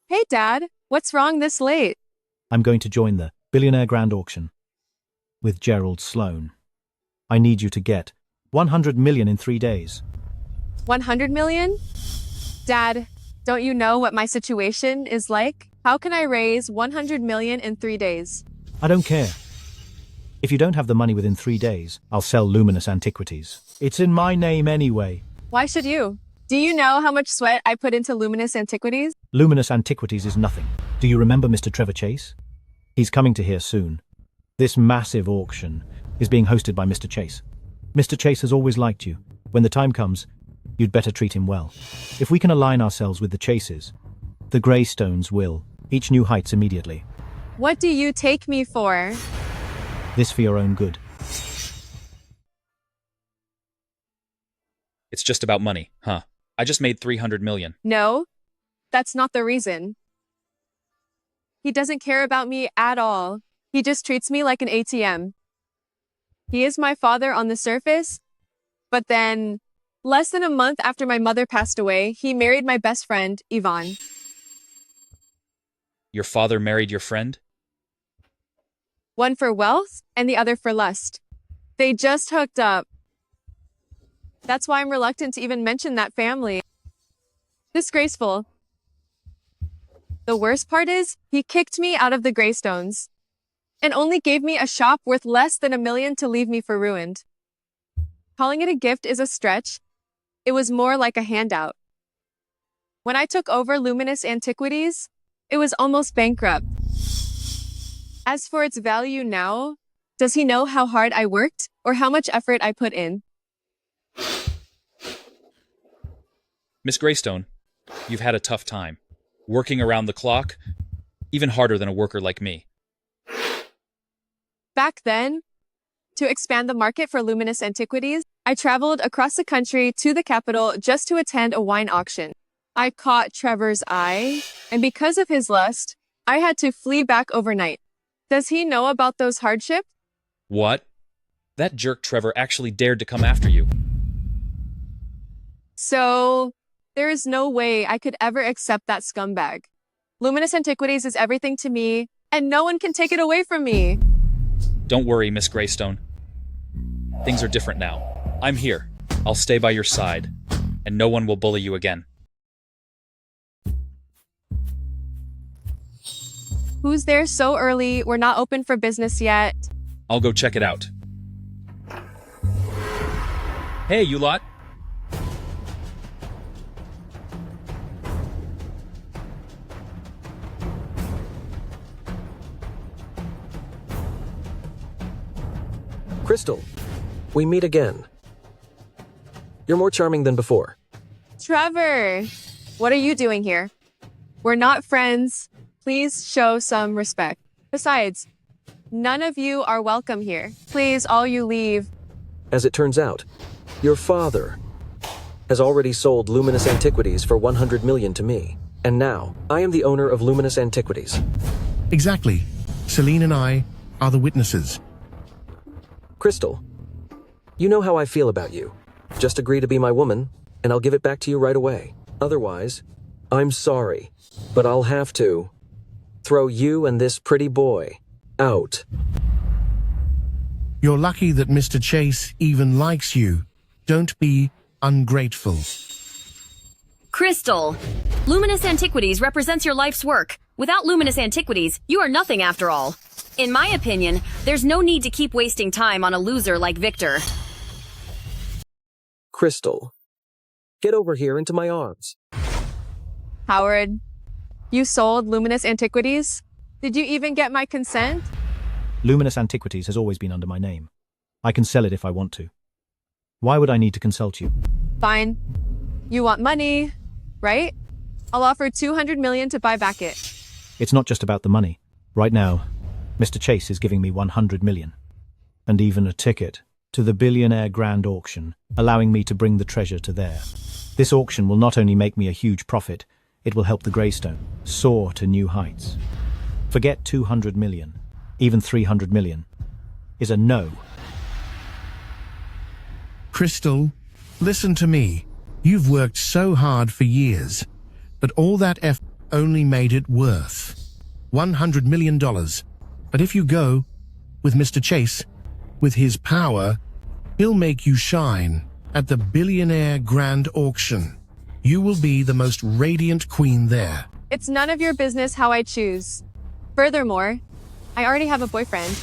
Hey, Dad. What's wrong this late? I'm going to join the Billionaire Grand Auction with Gerald Sloan. I need you to get 100 million in 3 days. 100 million? Dad, don't you know what my situation is like? How can I raise 100 million in 3 days? I don't care. If you don't have the money within 3 days, I'll sell Luminous Antiquities. It's in my name anyway. Why should you? Do you know how much sweat I put into Luminous Antiquities? Luminous Antiquities is nothing. Do you remember Mr. Trevor Chase? He's coming to here soon. This massive auction is being hosted by Mr. Chase. Mr. Chase has always liked you. When the time comes, you'd better treat him well. If we can align ourselves with the Chases, the Greystones will reach new heights immediately. What do you take me for? This for your own good. It's just about money, huh? I just made 300 million. No, that's not the reason. He doesn't care about me at all. He just treats me like an ATM. He is my father on the surface, but then, less than a month after my mother passed away, he married my best friend, Yvonne. Your father married your friend? one for wealth and the other for lust. They just hooked up. That's why I'm reluctant to even mention that family. Disgraceful. The worst part is, he kicked me out of the Greystones and only gave me a shop worth less than $1 million to leave me for ruined. Calling it a gift is a stretch. It was more like a handout. When I took over Luminous Antiquities, it was almost bankrupt. As for its value now, does he know how hard I worked or how much effort I put in? Miss Greystone, you've had a tough time. Working around the clock, even harder than a worker like me. Back then, to expand the market for Luminous Antiquities, I traveled across the country to the capital just to attend a wine auction. I caught Trevor's eye, and because of his lust, I had to flee back overnight. Does he know about those hardships? What? That jerk Trevor actually dared to come after you. So, there is no way I could ever accept that scumbag. Luminous Antiquities is everything to me, and no one can take it away from me. Don't worry, Miss Greystone. Things are different now. I'm here. I'll stay by your side, and no one will bully you again. Who's there so early? We're not open for business yet. I'll go check it out. Hey, you lot. Crystal, we meet again. You're more charming than before. Trevor, what are you doing here? We're not friends. Please show some respect. Besides, none of you are welcome here. Please, all you leave. As it turns out, your father has already sold Luminous Antiquities for $100 million to me. And now, I am the owner of Luminous Antiquities. Exactly. Celine and I are the witnesses. Crystal, you know how I feel about you. Just agree to be my woman, and I'll give it back to you right away. Otherwise, I'm sorry, but I'll have to throw you and this pretty boy out. You're lucky that Mr. Chase even likes you. Don't be ungrateful. Crystal, Luminous Antiquities represents your life's work. Without Luminous Antiquities, you are nothing after all. In my opinion, there's no need to keep wasting time on a loser like Victor. Crystal, get over here into my arms. Howard, you sold Luminous Antiquities? Did you even get my consent? Luminous Antiquities has always been under my name. I can sell it if I want to. Why would I need to consult you? Fine. You want money, right? I'll offer $200 million to buy back it. It's not just about the money. Right now, Mr. Chase is giving me $100 million. And even a ticket to the billionaire grand auction, allowing me to bring the treasure to there. This auction will not only make me a huge profit, it will help the Greystone soar to new heights. Forget 200 million, even 300 million, is a no. Crystal, listen to me. You've worked so hard for years, but all that effort only made it worth $100 million. But if you go with Mr. Chase, with his power, he'll make you shine at the billionaire grand auction. You will be the most radiant queen there. It's none of your business how I choose. Furthermore, I already have a boyfriend.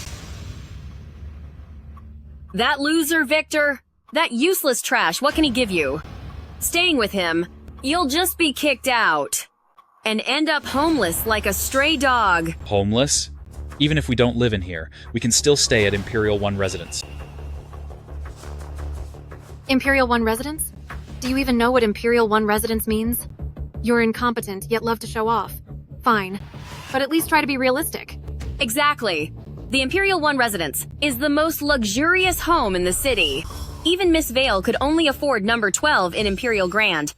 That loser, Victor? That useless trash, what can he give you? Staying with him, you'll just be kicked out. And end up homeless like a stray dog. Homeless? Even if we don't live in here, we can still stay at Imperial One Residence. Imperial One Residence? Do you even know what Imperial One Residence means? You're incompetent, yet love to show off. Fine. But at least try to be realistic. Exactly. The Imperial One Residence is the most luxurious home in the city. Even Miss Vale could only afford number 12 in Imperial Grand.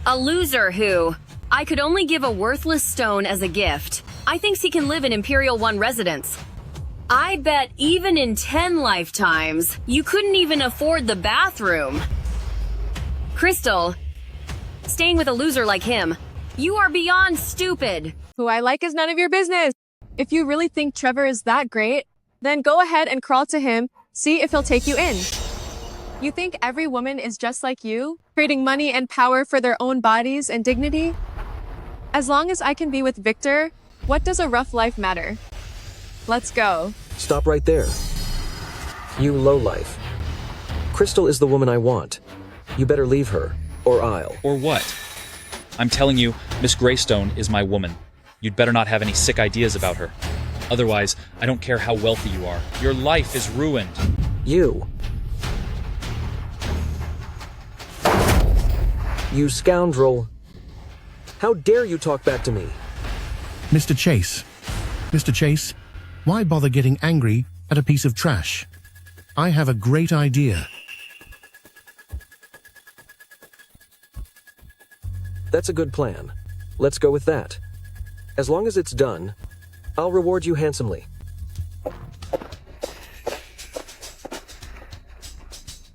A loser who I could only give a worthless stone as a gift. I thinks he can live in Imperial One Residence. I bet even in 10 lifetimes, you couldn't even afford the bathroom. Crystal, staying with a loser like him, you are beyond stupid. Who I like is none of your business. If you really think Trevor is that great, then go ahead and crawl to him, see if he'll take you in. You think every woman is just like you, trading money and power for their own bodies and dignity? As long as I can be with Victor, what does a rough life matter? Let's go. Stop right there. You lowlife. Crystal is the woman I want. You better leave her, or I'll. Or what? I'm telling you, Miss Greystone is my woman. You'd better not have any sick ideas about her. Otherwise, I don't care how wealthy you are. Your life is ruined. You. You scoundrel. How dare you talk back to me? Mr. Chase. Mr. Chase, why bother getting angry at a piece of trash? I have a great idea. That's a good plan. Let's go with that. As long as it's done, I'll reward you handsomely.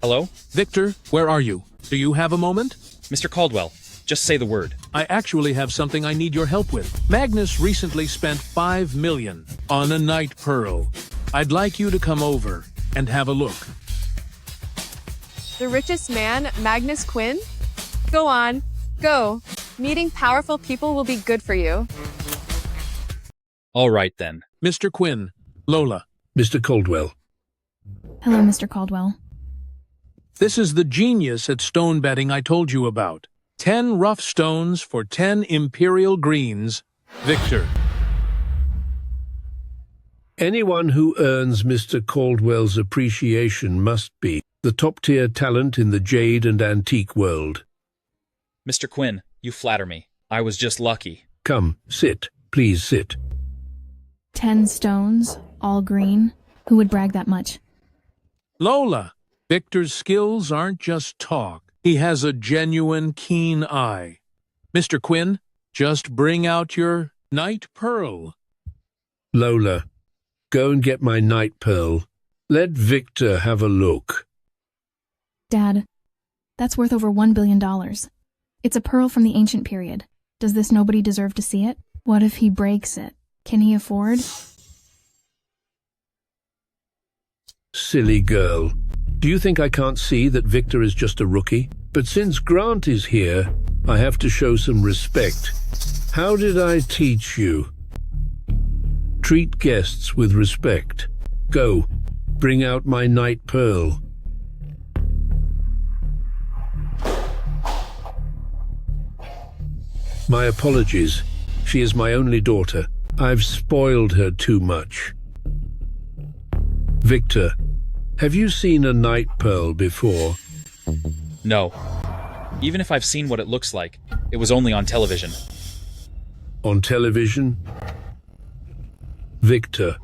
Hello? Victor, where are you? Do you have a moment? Mr. Caldwell, just say the word. I actually have something I need your help with. Magnus recently spent $5 million on a night pearl. I'd like you to come over and have a look. The richest man, Magnus Quinn? Go on, go. Meeting powerful people will be good for you. All right, then. Mr. Quinn, Lola. Mr. Caldwell. Hello, Mr. Caldwell. This is the genius at stone betting I told you about. 10 rough stones for 10 imperial greens. Victor. Anyone who earns Mr. Caldwell's appreciation must be the top-tier talent in the jade and antique world. Mr. Quinn, you flatter me. I was just lucky. Come, sit. Please sit. 10 stones, all green. Who would brag that much? Lola. Victor's skills aren't just talk. He has a genuine keen eye. Mr. Quinn, just bring out your night pearl. Lola, go and get my night pearl. Let Victor have a look. Dad, that's worth over $1 billion. It's a pearl from the ancient period. Does this nobody deserve to see it? What if he breaks it? Can he afford? Silly girl. Do you think I can't see that Victor is just a rookie? But since Grant is here, I have to show some respect. How did I teach you? Treat guests with respect. Go, bring out my night pearl. My apologies. She is my only daughter. I've spoiled her too much. Victor, have you seen a night pearl before? No. Even if I've seen what it looks like, it was only on television. On television? Victor,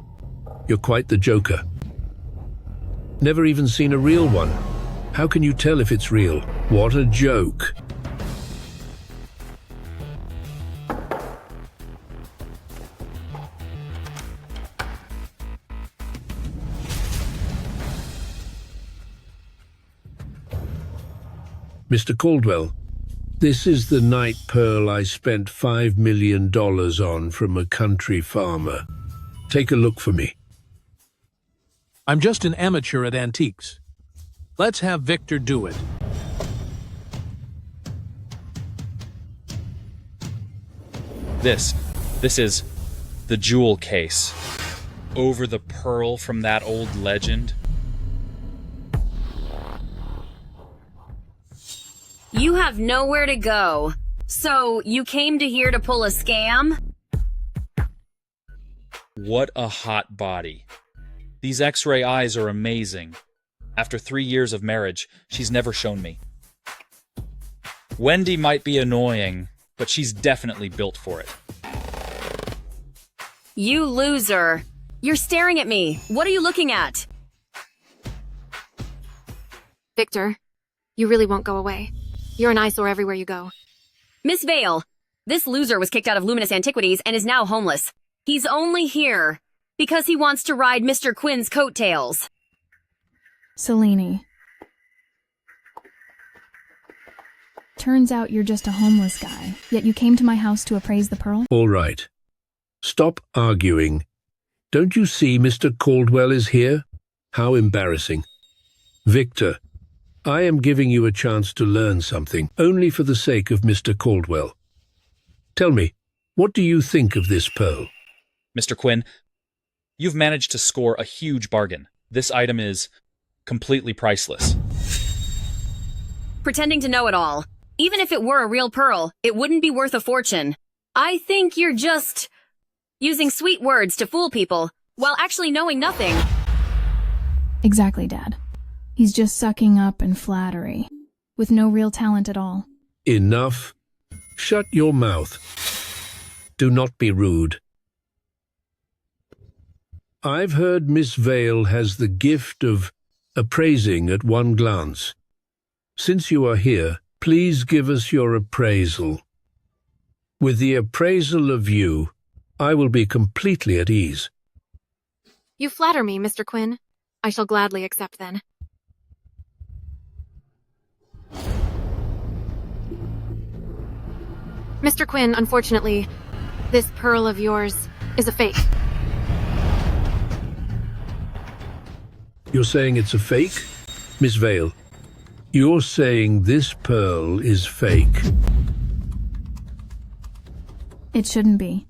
you're quite the joker. Never even seen a real one. How can you tell if it's real? What a joke. Mr. Caldwell, this is the night pearl I spent $5 million on from a country farmer. Take a look for me. I'm just an amateur at antiques. Let's have Victor do it. This is the jewel case. Over the pearl from that old legend. You have nowhere to go. So, you came to here to pull a scam? What a hot body. These X-ray eyes are amazing. After 3 years of marriage, she's never shown me. Wendy might be annoying, but she's definitely built for it. You loser. You're staring at me. What are you looking at? Victor, you really won't go away. You're an eyesore everywhere you go. Miss Vale, this loser was kicked out of Luminous Antiquities and is now homeless. He's only here because he wants to ride Mr. Quinn's coattails. Selene. Turns out you're just a homeless guy, yet you came to my house to appraise the pearl? All right. Stop arguing. Don't you see Mr. Caldwell is here? How embarrassing. Victor, I am giving you a chance to learn something, only for the sake of Mr. Caldwell. Tell me, what do you think of this pearl? Mr. Quinn, you've managed to score a huge bargain. This item is completely priceless. Pretending to know it all. Even if it were a real pearl, it wouldn't be worth a fortune. I think you're just using sweet words to fool people, while actually knowing nothing. Exactly, Dad. He's just sucking up and flattery, with no real talent at all. Enough. Shut your mouth. Do not be rude. I've heard Miss Vale has the gift of appraising at one glance. Since you are here, please give us your appraisal. With the appraisal of you, I will be completely at ease. You flatter me, Mr. Quinn. I shall gladly accept then. Mr. Quinn, unfortunately, this pearl of yours is a fake. You're saying it's a fake? Miss Vale, you're saying this pearl is fake? It shouldn't be.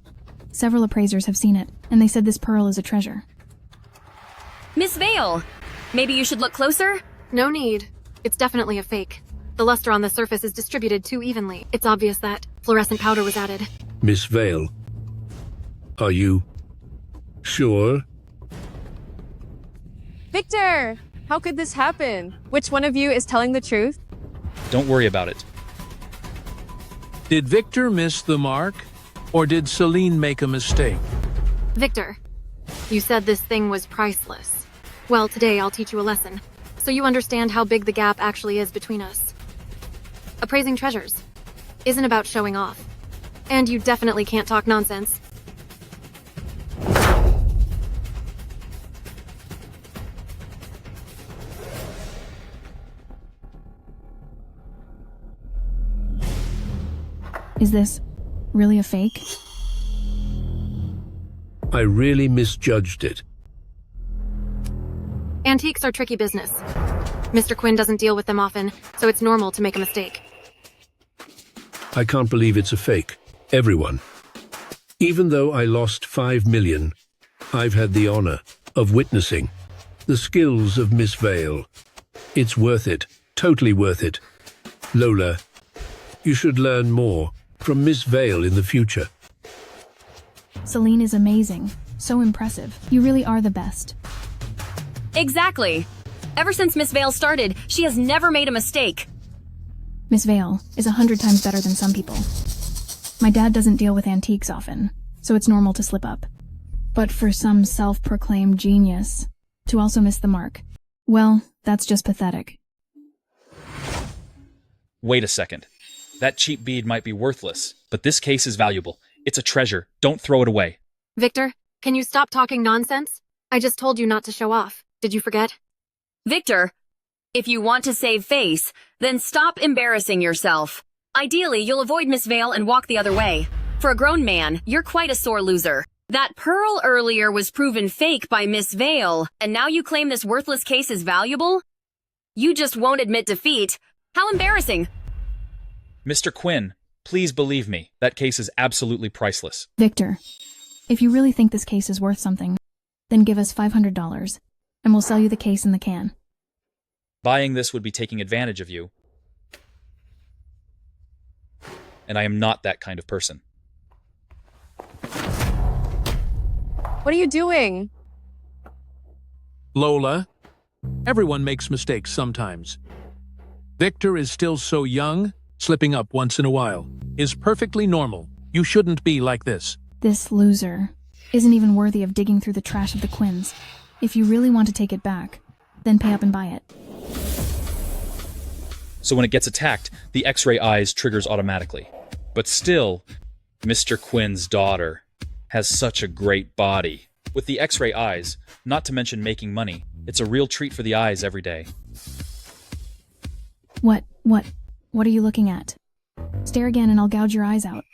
Several appraisers have seen it, and they said this pearl is a treasure. Miss Vale, maybe you should look closer? No need. It's definitely a fake. The luster on the surface is distributed too evenly. It's obvious that fluorescent powder was added. Miss Vale, are you sure? Victor! How could this happen? Which one of you is telling the truth? Don't worry about it. Did Victor miss the mark? Or did Celine make a mistake? Victor, you said this thing was priceless. Well, today I'll teach you a lesson, so you understand how big the gap actually is between us. Appraising treasures isn't about showing off. And you definitely can't talk nonsense. Is this really a fake? I really misjudged it. Antiques are tricky business. Mr. Quinn doesn't deal with them often, so it's normal to make a mistake. I can't believe it's a fake. Everyone. Even though I lost 5 million, I've had the honor of witnessing the skills of Miss Vale. It's worth it. Totally worth it. Lola, you should learn more from Miss Vale in the future. Celine is amazing. So impressive. You really are the best. Exactly. Ever since Miss Vale started, she has never made a mistake. Miss Vale is 100 times better than some people. My dad doesn't deal with antiques often, so it's normal to slip up. But for some self-proclaimed genius to also miss the mark, well, that's just pathetic. Wait a second. That cheap bead might be worthless, but this case is valuable. It's a treasure. Don't throw it away. Victor, can you stop talking nonsense? I just told you not to show off. Did you forget? Victor, if you want to save face, then stop embarrassing yourself. Ideally, you'll avoid Miss Vale and walk the other way. For a grown man, you're quite a sore loser. That pearl earlier was proven fake by Miss Vale, and now you claim this worthless case is valuable? You just won't admit defeat. How embarrassing. Mr. Quinn, please believe me. That case is absolutely priceless. Victor, if you really think this case is worth something, then give us $500, and we'll sell you the case in the can. Buying this would be taking advantage of you. And I am not that kind of person. What are you doing? Lola, everyone makes mistakes sometimes. Victor is still so young, slipping up once in a while is perfectly normal. You shouldn't be like this. This loser isn't even worthy of digging through the trash of the Quinns. If you really want to take it back, then pay up and buy it. So when it gets attacked, the X-ray eyes triggers automatically. But still, Mr. Quinn's daughter has such a great body. With the X-ray eyes, not to mention making money, it's a real treat for the eyes every day. What are you looking at? Stare again and I'll gouge your eyes out.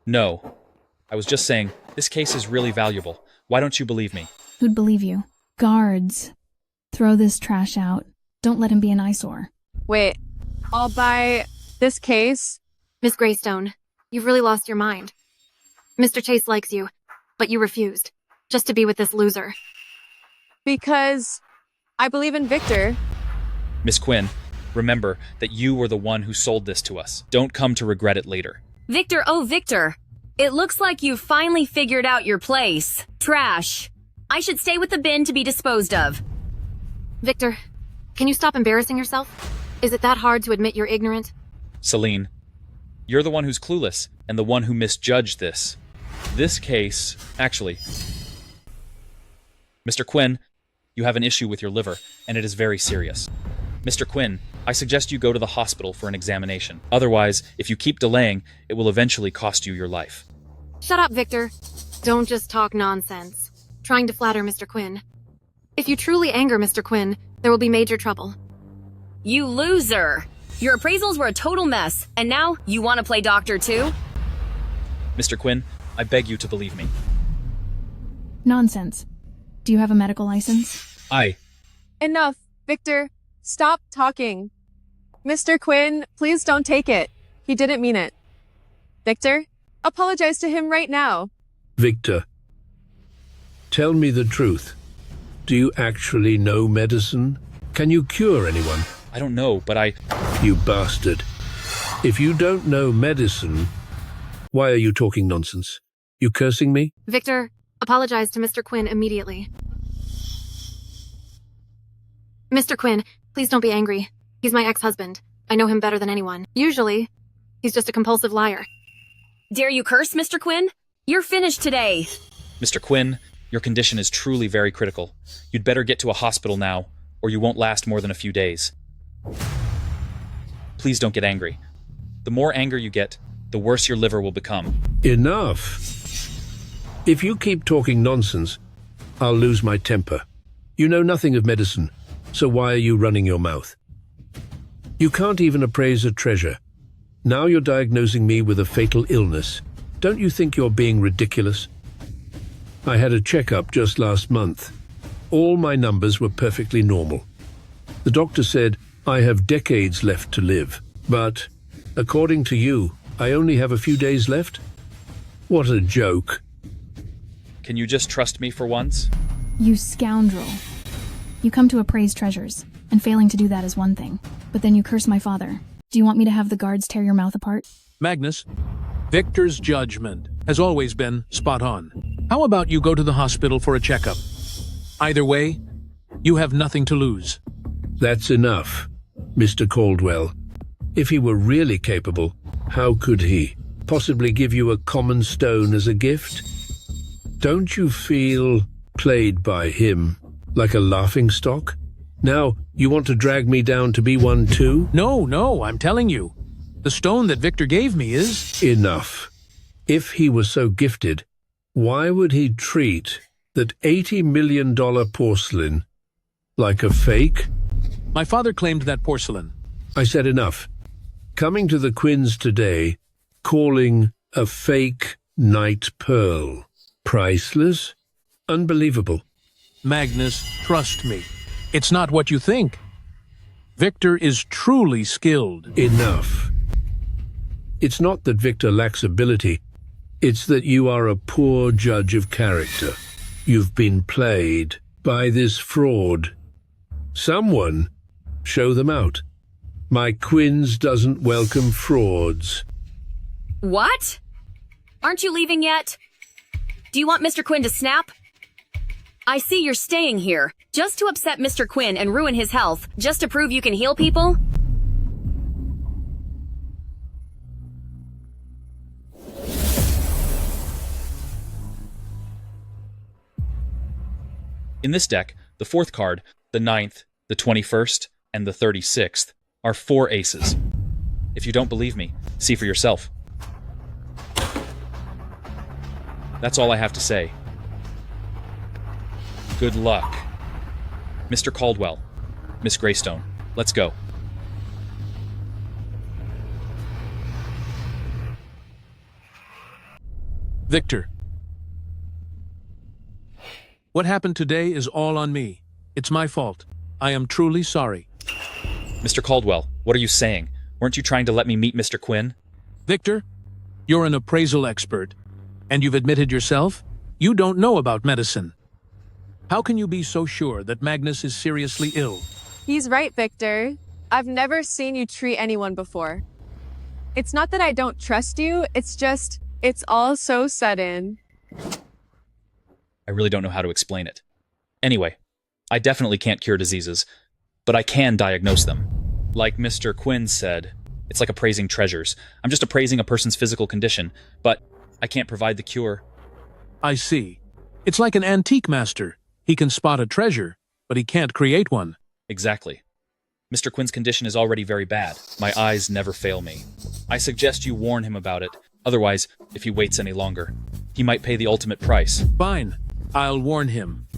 No. I was just saying, this case is really valuable. Why don't you believe me? Who'd believe you? Guards. Throw this trash out. Don't let him be an eyesore. Wait, I'll buy this case? Miss Greystone, you've really lost your mind. Mr. Chase likes you, but you refused. Just to be with this loser. Because I believe in Victor. Miss Quinn, remember that you were the one who sold this to us. Don't come to regret it later. Victor, oh Victor. It looks like you've finally figured out your place. Trash. I should stay with the bin to be disposed of. Victor, can you stop embarrassing yourself? Is it that hard to admit you're ignorant? Celine, you're the one who's clueless and the one who misjudged this. This case, actually... Mr. Quinn, you have an issue with your liver, and it is very serious. Mr. Quinn, I suggest you go to the hospital for an examination. Otherwise, if you keep delaying, it will eventually cost you your life. Shut up, Victor. Don't just talk nonsense. Trying to flatter Mr. Quinn. If you truly anger Mr. Quinn, there will be major trouble. You loser! Your appraisals were a total mess, and now you want to play doctor too? Mr. Quinn, I beg you to believe me. Nonsense. Do you have a medical license? Enough, Victor. Stop talking. Mr. Quinn, please don't take it. He didn't mean it. Victor, apologize to him right now. Victor, tell me the truth. Do you actually know medicine? Can you cure anyone? I don't know, but You bastard. If you don't know medicine, why are you talking nonsense? You cursing me? Victor, apologize to Mr. Quinn immediately. Mr. Quinn, please don't be angry. He's my ex-husband. I know him better than anyone. Usually, he's just a compulsive liar. Dare you curse, Mr. Quinn? You're finished today. Mr. Quinn, your condition is truly very critical. You'd better get to a hospital now, or you won't last more than a few days. Please don't get angry. The more anger you get, the worse your liver will become. Enough. If you keep talking nonsense, I'll lose my temper. You know nothing of medicine, so why are you running your mouth? You can't even appraise a treasure. Now you're diagnosing me with a fatal illness. Don't you think you're being ridiculous? I had a checkup just last month. All my numbers were perfectly normal. The doctor said I have decades left to live, but according to you, I only have a few days left? What a joke. Can you just trust me for once? You scoundrel. You come to appraise treasures, and failing to do that is one thing. But then you curse my father. Do you want me to have the guards tear your mouth apart? Magnus, Victor's judgment has always been spot on. How about you go to the hospital for a checkup? Either way, you have nothing to lose. That's enough, Mr. Caldwell. If he were really capable, how could he possibly give you a common stone as a gift? Don't you feel played by him like a laughingstock? Now, you want to drag me down to be one too? No, I'm telling you. The stone that Victor gave me is... Enough. If he was so gifted, why would he treat that $80 million porcelain like a fake? My father claimed that porcelain. I said enough. Coming to the Quinns today, calling a fake night pearl priceless? Unbelievable. Magnus, trust me. It's not what you think. Victor is truly skilled. Enough. It's not that Victor lacks ability. It's that you are a poor judge of character. You've been played by this fraud. Someone show them out. My Quinns doesn't welcome frauds. What? Aren't you leaving yet? Do you want Mr. Quinn to snap? I see you're staying here, just to upset Mr. Quinn and ruin his health, just to prove you can heal people? In this deck, the 4th card, the 9th, the 21st, and the 36th are 4 aces. If you don't believe me, see for yourself. That's all I have to say. Good luck. Mr. Caldwell, Miss Greystone, let's go. Victor. What happened today is all on me. It's my fault. I am truly sorry. Mr. Caldwell, what are you saying? Weren't you trying to let me meet Mr. Quinn? Victor, you're an appraisal expert, and you've admitted yourself you don't know about medicine. How can you be so sure that Magnus is seriously ill? He's right, Victor. I've never seen you treat anyone before. It's not that I don't trust you, it's just, it's all so sudden. I really don't know how to explain it. Anyway, I definitely can't cure diseases, but I can diagnose them. Like Mr. Quinn said, it's like appraising treasures. I'm just appraising a person's physical condition, but I can't provide the cure. I see. It's like an antique master. He can spot a treasure, but he can't create one. Exactly. Mr. Quinn's condition is already very bad. My eyes never fail me. I suggest you warn him about it. Otherwise, if he waits any longer, he might pay the ultimate price. Fine. I'll warn him.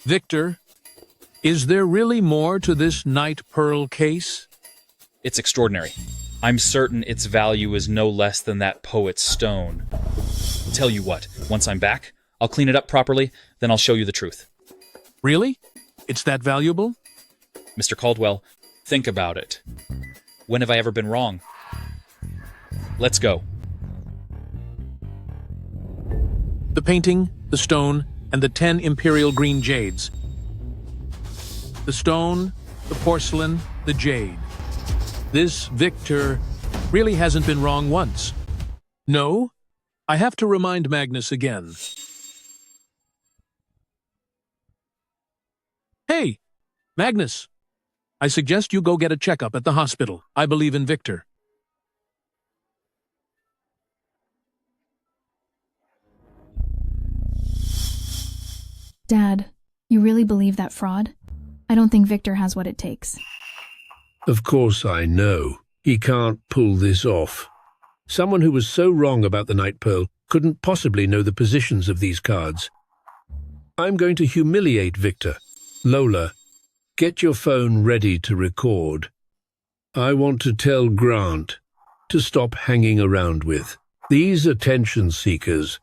Victor, is there really more to this Night Pearl case? It's extraordinary. I'm certain its value is no less than that poet's stone. Tell you what, once I'm back, I'll clean it up properly, then I'll show you the truth. Really? It's that valuable? Mr. Caldwell, think about it. When have I ever been wrong? Let's go. The painting, the stone, and the 10 imperial green jades. The stone, the porcelain, the jade. This Victor really hasn't been wrong once. No, I have to remind Magnus again. Hey, Magnus, I suggest you go get a checkup at the hospital. I believe in Victor. Dad, you really believe that fraud? I don't think Victor has what it takes. Of course I know. He can't pull this off. Someone who was so wrong about the Night Pearl couldn't possibly know the positions of these cards. I'm going to humiliate Victor. Lola, get your phone ready to record. I want to tell Grant to stop hanging around with these attention seekers.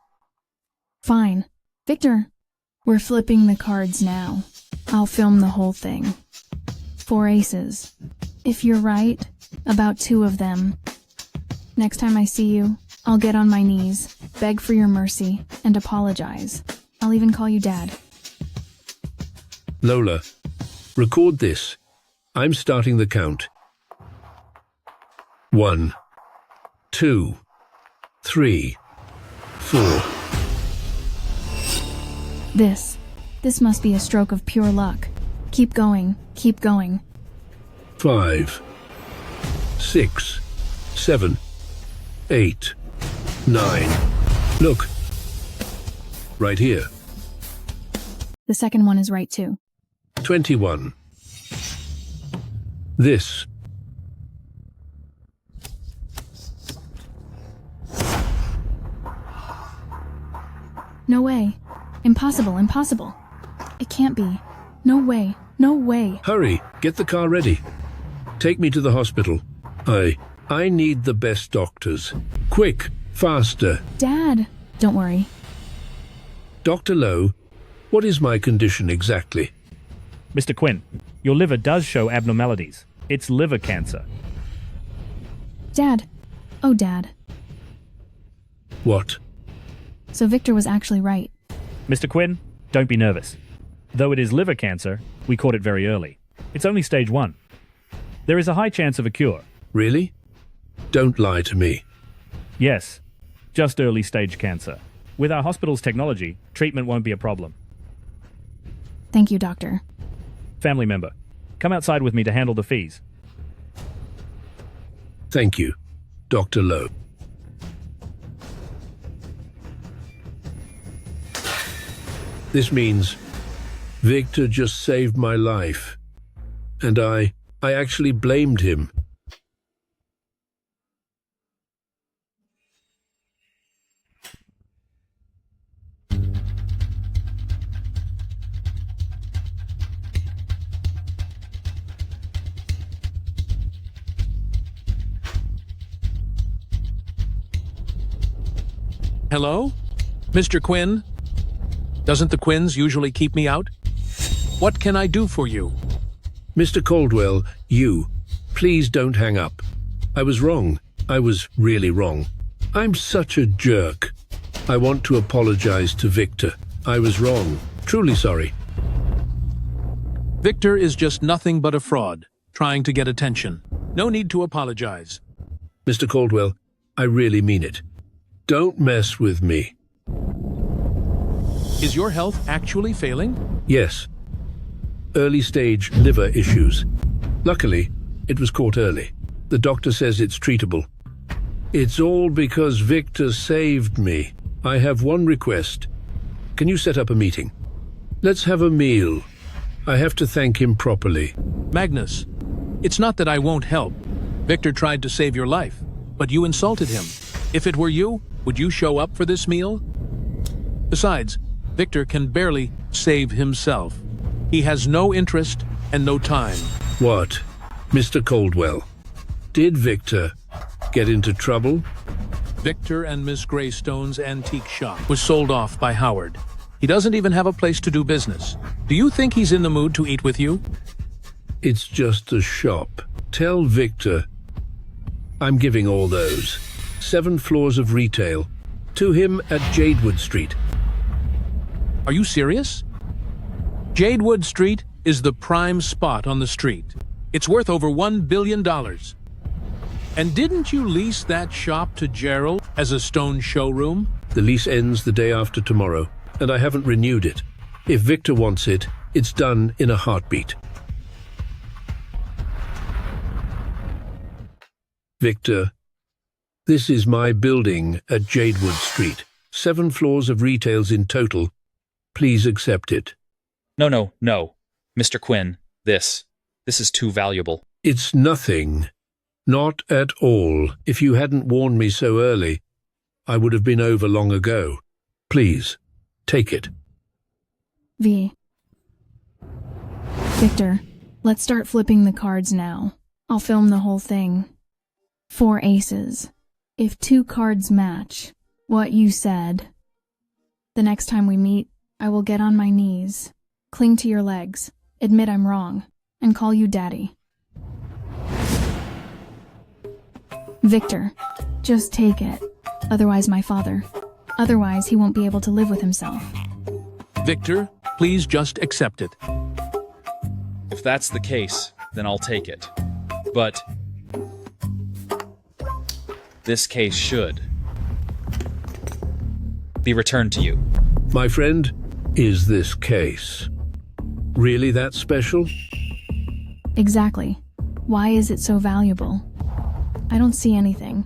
Fine. Victor, we're flipping the cards now. I'll film the whole thing. 4 aces. If you're right, about 2 of them. Next time I see you, I'll get on my knees, beg for your mercy, and apologize. I'll even call you Dad. Lola, record this. I'm starting the count. 1, 2, 3, 4. This must be a stroke of pure luck. Keep going, keep going. 5, 6, 7, 8, 9. Look. Right here. The second one is right too. 21. This. No way. Impossible, impossible. It can't be. No way, no way. Hurry, get the car ready. Take me to the hospital. I need the best doctors. Quick, faster. Dad, don't worry. Dr. Lowe, what is my condition exactly? Mr. Quinn, your liver does show abnormalities. It's liver cancer. Dad. Oh, Dad. What? So Victor was actually right. Mr. Quinn, don't be nervous. Though it is liver cancer, we caught it very early. It's only stage 1. There is a high chance of a cure. Really? Don't lie to me. Yes, just early stage cancer. With our hospital's technology, treatment won't be a problem. Thank you, Doctor. Family member, come outside with me to handle the fees. Thank you, Dr. Lowe. This means Victor just saved my life, and I actually blamed him. Hello? Mr. Quinn? Doesn't the Quinns usually keep me out? What can I do for you? Mr. Caldwell, please don't hang up. I was wrong. I was really wrong. I'm such a jerk. I want to apologize to Victor. I was wrong. Truly sorry. Victor is just nothing but a fraud, trying to get attention. No need to apologize. Mr. Caldwell, I really mean it. Don't mess with me. Is your health actually failing? Yes. Early stage liver issues. Luckily, it was caught early. The doctor says it's treatable. It's all because Victor saved me. I have one request. Can you set up a meeting? Let's have a meal. I have to thank him properly. Magnus, it's not that I won't help. Victor tried to save your life, but you insulted him. If it were you, would you show up for this meal? Besides, Victor can barely save himself. He has no interest and no time. What? Mr. Caldwell, did Victor get into trouble? Victor and Miss Greystone's antique shop was sold off by Howard. He doesn't even have a place to do business. Do you think he's in the mood to eat with you? It's just a shop. Tell Victor I'm giving all those 7 floors of retail to him at Jadewood Street. Are you serious? Jadewood Street is the prime spot on the street. It's worth over $1 billion. And didn't you lease that shop to Gerald as a stone showroom? The lease ends the day after tomorrow, and I haven't renewed it. If Victor wants it, it's done in a heartbeat. Victor, this is my building at Jadewood Street. 7 floors of retails in total. Please accept it. No. Mr. Quinn, this is too valuable. It's nothing. Not at all. If you hadn't warned me so early, I would have been over long ago. Please, take it. V. Victor, let's start flipping the cards now. I'll film the whole thing. 4 aces. If 2 cards match what you said, the next time we meet, I will get on my knees, cling to your legs, admit I'm wrong, and call you Daddy. Victor, just take it. Otherwise, my father. Otherwise, he won't be able to live with himself. Victor, please just accept it. If that's the case, then I'll take it. But this case should be returned to you. My friend, is this case really that special? Exactly. Why is it so valuable? I don't see anything.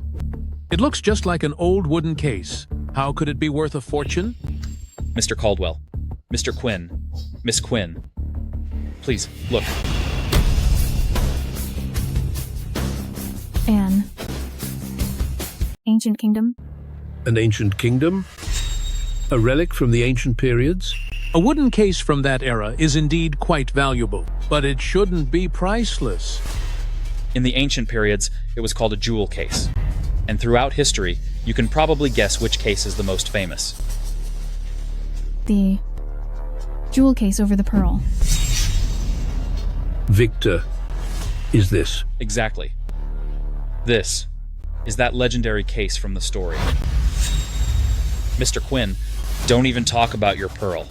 It looks just like an old wooden case. How could it be worth a fortune? Mr. Caldwell, Mr. Quinn, Miss Quinn, please, look. Anne. Ancient Kingdom? An ancient kingdom? A relic from the ancient periods? A wooden case from that era is indeed quite valuable, but it shouldn't be priceless. In the ancient periods, it was called a jewel case. And throughout history, you can probably guess which case is the most famous. The jewel case over the pearl. Victor, is this? Exactly. This is that legendary case from the story. Mr. Quinn, don't even talk about your pearl.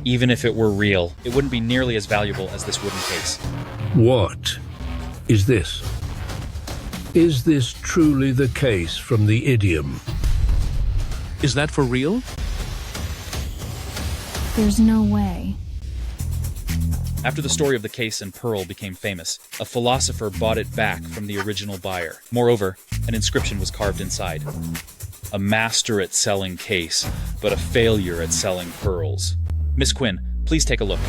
Even if it were real, it wouldn't be nearly as valuable as this wooden case. What is this? Is this truly the case from the idiom? Is that for real? There's no way. After the story of the case and pearl became famous, a philosopher bought it back from the original buyer. Moreover, an inscription was carved inside. A master at selling case, but a failure at selling pearls. Miss Quinn, please take a look.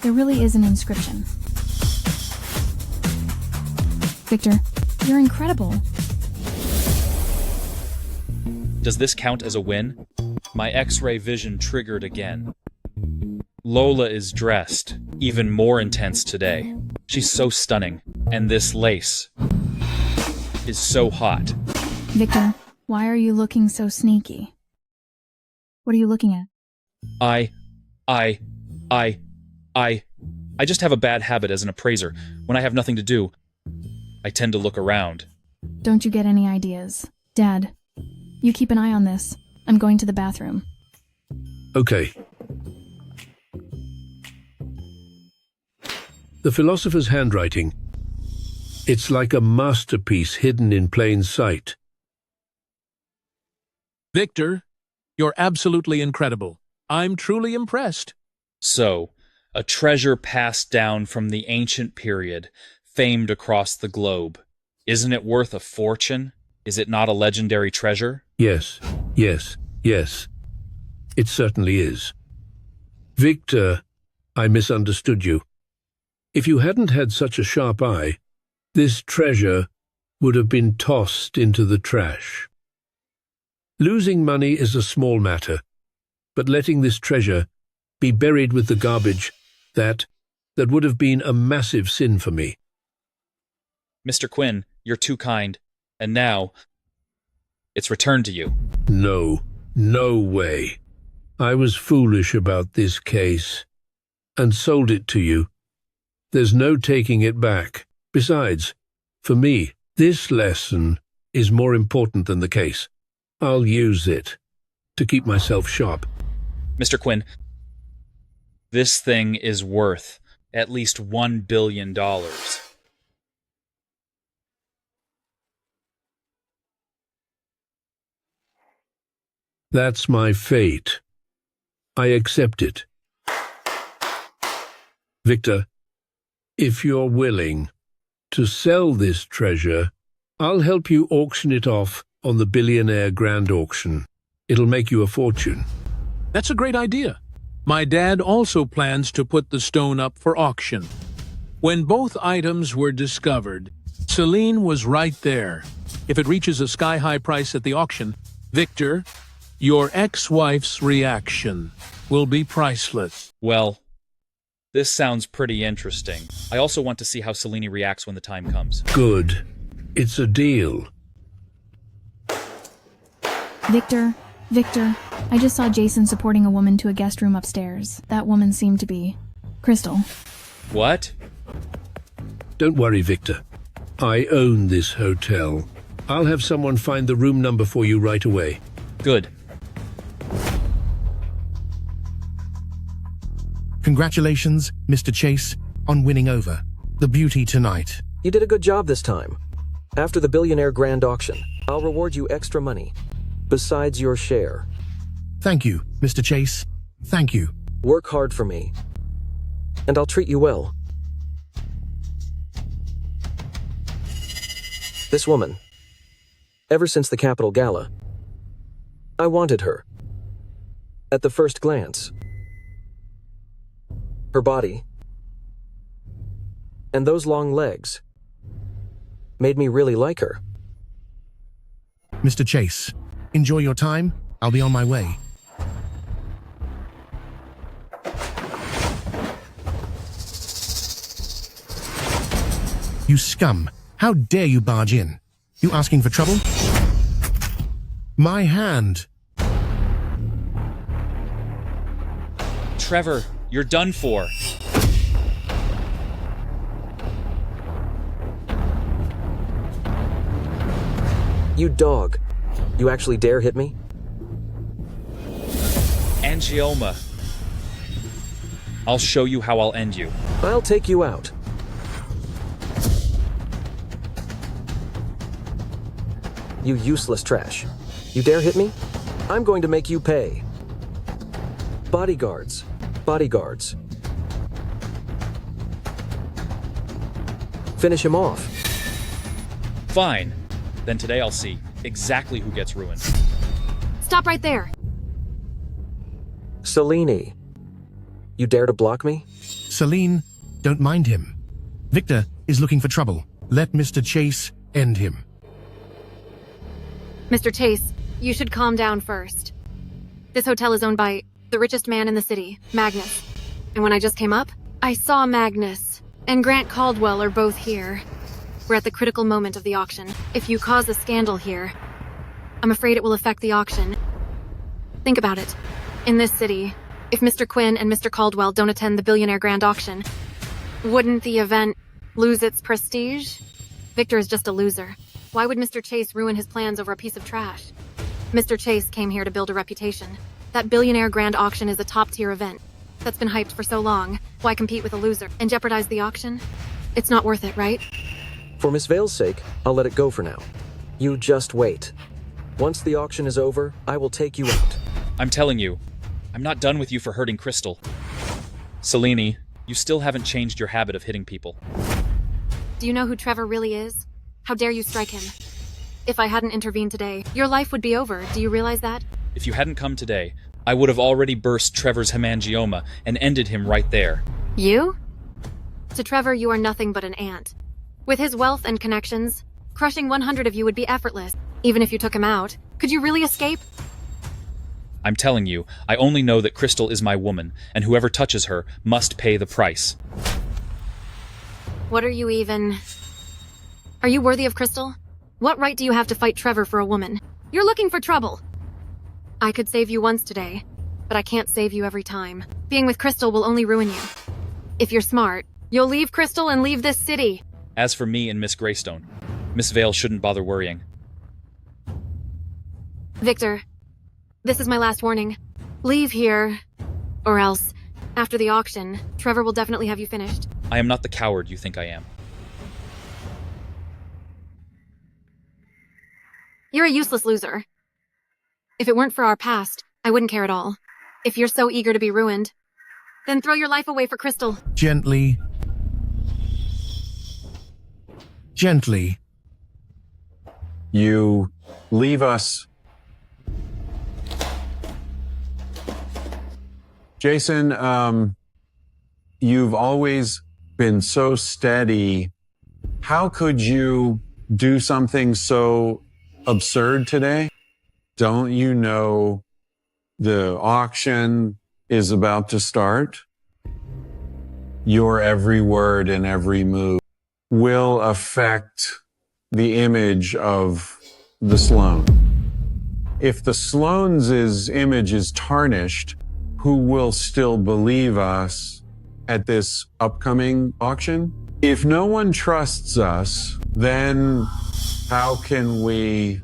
There really is an inscription. Victor, you're incredible. Does this count as a win? My X-ray vision triggered again. Lola is dressed, even more intense today. She's so stunning, and this lace is so hot. Victor, Why are you looking so sneaky? What are you looking at? I just have a bad habit as an appraiser. When I have nothing to do, I tend to look around. Don't you get any ideas? Dad, you keep an eye on this. I'm going to the bathroom. Okay. The philosopher's handwriting. It's like a masterpiece hidden in plain sight. Victor, you're absolutely incredible. I'm truly impressed. So, a treasure passed down from the ancient period, famed across the globe. Isn't it worth a fortune? Is it not a legendary treasure? Yes, yes, yes. It certainly is. Victor, I misunderstood you. If you hadn't had such a sharp eye, this treasure would have been tossed into the trash. Losing money is a small matter, but letting this treasure be buried with the garbage, that would have been a massive sin for me. Mr. Quinn, you're too kind. And now, it's returned to you. No, no way. I was foolish about this case, and sold it to you. There's no taking it back. Besides, for me, this lesson is more important than the case. I'll use it to keep myself sharp. Mr. Quinn, this thing is worth at least $1 billion. That's my fate. I accept it. Victor, if you're willing to sell this treasure, I'll help you auction it off on the billionaire grand auction. It'll make you a fortune. That's a great idea. My dad also plans to put the stone up for auction. When both items were discovered, Celine was right there. If it reaches a sky-high price at the auction, Victor, your ex-wife's reaction will be priceless. Well, this sounds pretty interesting. I also want to see how Celine reacts when the time comes. Good. It's a deal. Victor, I just saw Jason supporting a woman to a guest room upstairs. That woman seemed to be Crystal. What? Don't worry, Victor. I own this hotel. I'll have someone find the room number for you right away. Good. Congratulations, Mr. Chase, on winning over the beauty tonight. You did a good job this time. After the billionaire grand auction, I'll reward you extra money, besides your share. Thank you, Mr. Chase. Thank you. Work hard for me, and I'll treat you well. This woman, ever since the Capitol Gala, I wanted her. At the first glance, her body and those long legs made me really like her. Mr. Chase, enjoy your time. I'll be on my way. You scum! How dare you barge in? You asking for trouble? My hand! Trevor, you're done for. You dog. You actually dare hit me? Angioma. I'll show you how I'll end you. I'll take you out. You useless trash. You dare hit me? I'm going to make you pay. Bodyguards. Bodyguards. Finish him off. Fine. Then today I'll see exactly who gets ruined. Stop right there. Celine. You dare to block me? Celine, don't mind him. Victor is looking for trouble. Let Mr. Chase end him. Mr. Chase, you should calm down first. This hotel is owned by the richest man in the city, Magnus. And when I just came up, I saw Magnus and Grant Caldwell are both here. We're at the critical moment of the auction. If you cause a scandal here, I'm afraid it will affect the auction. Think about it. In this city, if Mr. Quinn and Mr. Caldwell don't attend the billionaire grand auction, wouldn't the event lose its prestige? Victor is just a loser. Why would Mr. Chase ruin his plans over a piece of trash? Mr. Chase came here to build a reputation. That billionaire grand auction is a top-tier event that's been hyped for so long. Why compete with a loser and jeopardize the auction? It's not worth it, right? For Miss Vale's sake, I'll let it go for now. You just wait. Once the auction is over, I will take you out. I'm telling you, I'm not done with you for hurting Crystal. Selene, you still haven't changed your habit of hitting people. Do you know who Trevor really is? How dare you strike him? If I hadn't intervened today, your life would be over. Do you realize that? If you hadn't come today, I would have already burst Trevor's hemangioma and ended him right there. You? To Trevor, you are nothing but an ant. With his wealth and connections, crushing 100 of you would be effortless. Even if you took him out, could you really escape? I'm telling you, I only know that Crystal is my woman, and whoever touches her must pay the price. What are you even... Are you worthy of Crystal? What right do you have to fight Trevor for a woman? You're looking for trouble. I could save you once today, but I can't save you every time. Being with Crystal will only ruin you. If you're smart, you'll leave Crystal and leave this city. As for me and Miss Greystone, Miss Vale shouldn't bother worrying. Victor, this is my last warning. Leave here, or else, after the auction, Trevor will definitely have you finished. I am not the coward you think I am. You're a useless loser. If it weren't for our past, I wouldn't care at all. If you're so eager to be ruined, then throw your life away for Crystal. Gently. Gently. You leave us. Jason, you've always been so steady. How could you do something so absurd today? Don't you know the auction is about to start? Your every word and every move will affect the image of the Sloan. If the Sloan's image is tarnished, who will still believe us at this upcoming auction? If no one trusts us, then how can we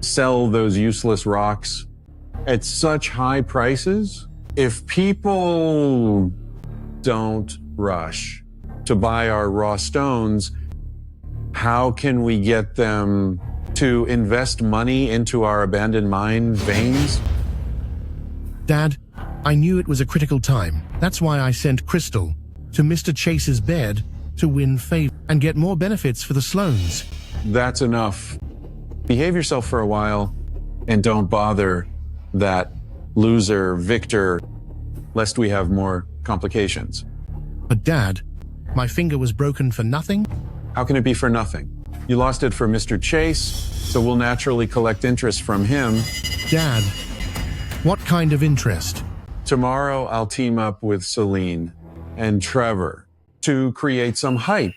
sell those useless rocks at such high prices? If people don't rush to buy our raw stones, how can we get them to invest money into our abandoned mine veins? Dad, I knew it was a critical time. That's why I sent Crystal to Mr. Chase's bed to win favor and get more benefits for the Sloans. That's enough. Behave yourself for a while and don't bother that loser Victor, lest we have more complications. But Dad, my finger was broken for nothing? How can it be for nothing? You lost it for Mr. Chase, so we'll naturally collect interest from him. Dad, what kind of interest? Tomorrow I'll team up with Selene and Trevor to create some hype.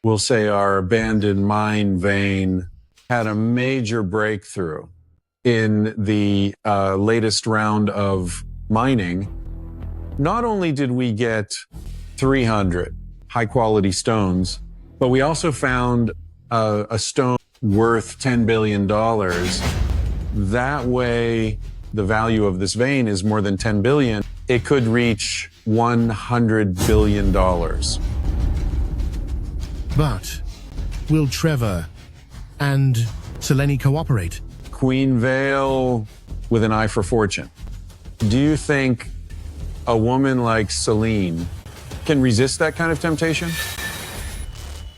We'll say our abandoned mine vein had a major breakthrough in the latest round of mining. Not only did we get 300 high-quality stones, but we also found a stone worth $10 billion. That way, the value of this vein is more than 10 billion. It could reach $100 billion. But will Trevor and Selene cooperate? Queen Vale with an eye for fortune. Do you think a woman like Selene can resist that kind of temptation?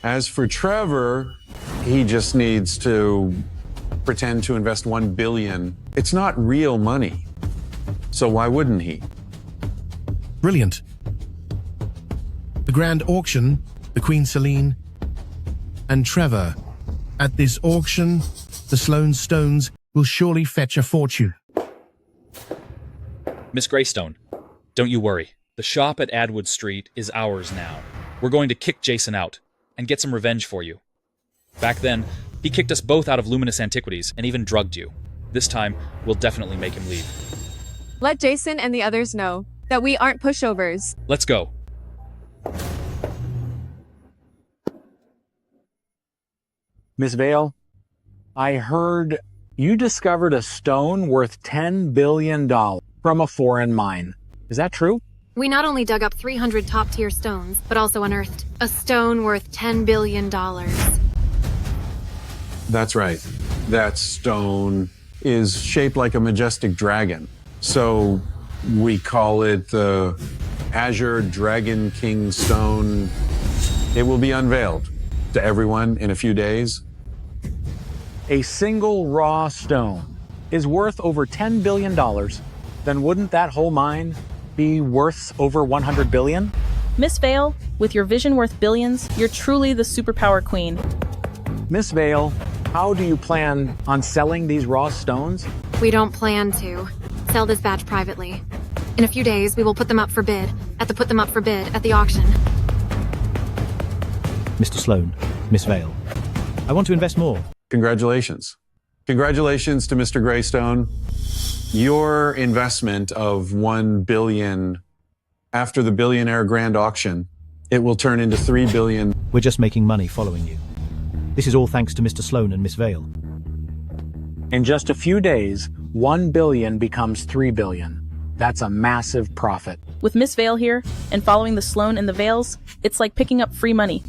As for Trevor, he just needs to pretend to invest $1 billion. It's not real money. So why wouldn't he? Brilliant. The grand auction, the Queen Selene, and Trevor. At this auction, the Sloan stones will surely fetch a fortune. Miss Greystone, don't you worry. The shop at Adwood Street is ours now. We're going to kick Jason out and get some revenge for you. Back then, He kicked us both out of Luminous Antiquities and even drugged you. This time, we'll definitely make him leave. Let Jason and the others know that we aren't pushovers. Let's go. Miss Vale, I heard you discovered a stone worth $10 billion from a foreign mine. Is that true? We not only dug up 300 top-tier stones, but also unearthed a stone worth $10 billion. That's right. That stone is shaped like a majestic dragon. So we call it the Azure Dragon King Stone. It will be unveiled to everyone in a few days. A single raw stone is worth over $10 billion. Then wouldn't that whole mine be worth over 100 billion? Miss Vale, with your vision worth billions, you're truly the superpower queen. Miss Vale, how do you plan on selling these raw stones? We don't plan to. Sell this batch privately. In a few days, we will put them up for bid at the auction. Mr. Sloan, Miss Vale, I want to invest more. Congratulations. Congratulations to Mr. Greystone. Your investment of $1 billion after the billionaire grand auction, it will turn into $3 billion. We're just making money following you. This is all thanks to Mr. Sloan and Miss Vale. In just a few days, 1 billion becomes 3 billion. That's a massive profit. With Miss Vale here, and following the Sloan and the Vales, it's like picking up free money.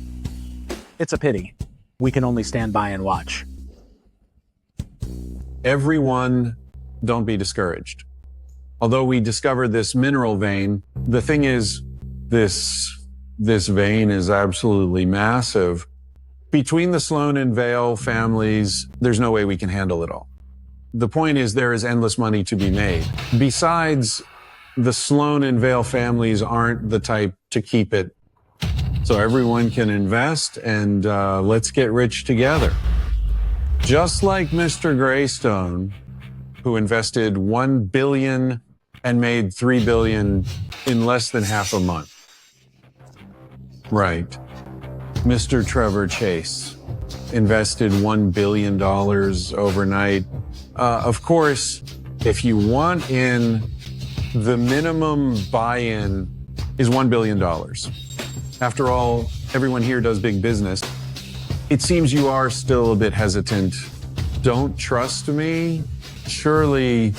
It's a pity. We can only stand by and watch. Everyone, don't be discouraged. Although we discovered this mineral vein, the thing is, this vein is absolutely massive. Between the Sloan and Vale families, there's no way we can handle it all. The point is there is endless money to be made. Besides, the Sloan and Vale families aren't the type to keep it. So everyone can invest and let's get rich together. Just like Mr. Greystone, who invested $1 billion and made $3 billion in less than half a month. Right. Mr. Trevor Chase invested $1 billion overnight. Of course, if you want in, the minimum buy-in is $1 billion. After all, everyone here does big business. It seems you are still a bit hesitant. Don't trust me? Surely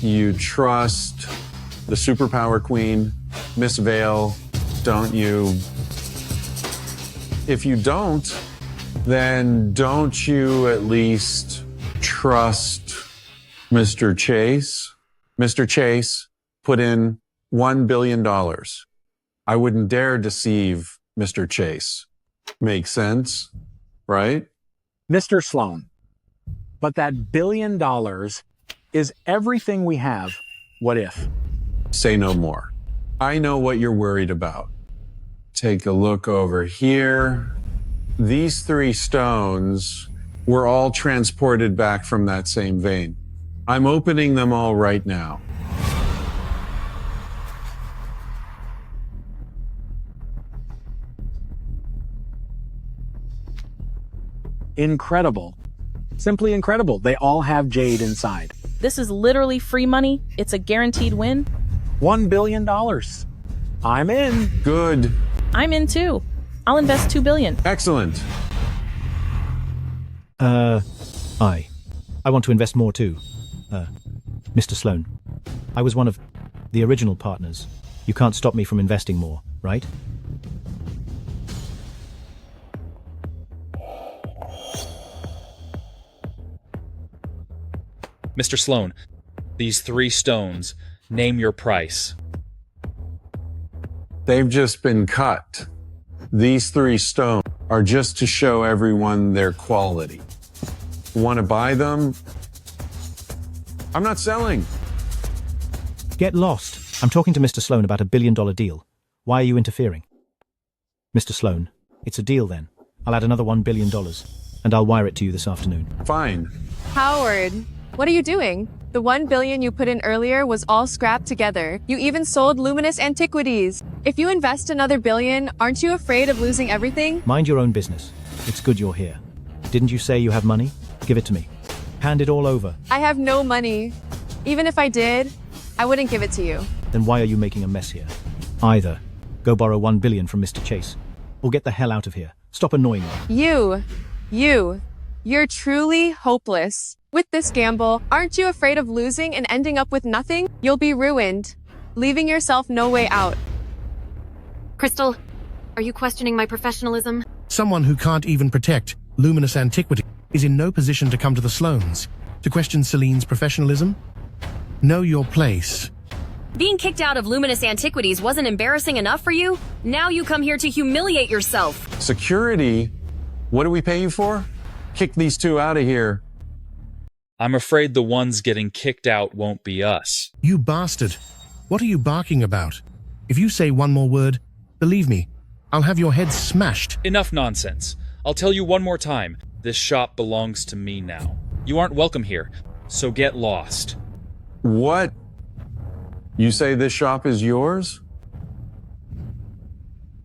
you trust the superpower queen, Miss Vale, don't you? If you don't, then don't you at least trust Mr. Chase? Mr. Chase put in $1 billion. I wouldn't dare deceive Mr. Chase. Makes sense, right? Mr. Sloan, but that $1 billion is everything we have. What if? Say no more. I know what you're worried about. Take a look over here. These 3 stones were all transported back from that same vein. I'm opening them all right now. Incredible. Simply incredible. They all have jade inside. This is literally free money. It's a guaranteed win. $1 billion. I'm in. Good. I'm in too. I'll invest $2 billion. Excellent. I want to invest more too. Mr. Sloan, I was one of the original partners. You can't stop me from investing more, right? Mr. Sloan, these 3 stones, name your price. They've just been cut. These 3 stones are just to show everyone their quality. Want to buy them? I'm not selling. Get lost. I'm talking to Mr. Sloan about $1 billion deal. Why are you interfering? Mr. Sloan, it's a deal then. I'll add another $1 billion, and I'll wire it to you this afternoon. Fine. Howard, what are you doing? The $1 billion you put in earlier was all scrapped together. You even sold Luminous Antiquities. If you invest another $1 billion, aren't you afraid of losing everything? Mind your own business. It's good you're here. Didn't you say you have money? Give it to me. Hand it all over. I have no money. Even if I did, I wouldn't give it to you. Then why are you making a mess here? Either go borrow 1 billion from Mr. Chase, or get the hell out of here. Stop annoying me. You're truly hopeless. With this gamble, aren't you afraid of losing and ending up with nothing? You'll be ruined, leaving yourself no way out. Crystal, are you questioning my professionalism? Someone who can't even protect luminous antiquity is in no position to come to the Sloans to question Celine's professionalism. Know your place. Being kicked out of Luminous Antiquities wasn't embarrassing enough for you? Now you come here to humiliate yourself. Security? What do we pay you for? Kick these two out of here. I'm afraid the ones getting kicked out won't be us. You bastard. What are you barking about? If you say one more word, believe me, I'll have your head smashed. Enough nonsense. I'll tell you one more time. This shop belongs to me now. You aren't welcome here, so get lost. What? You say this shop is yours?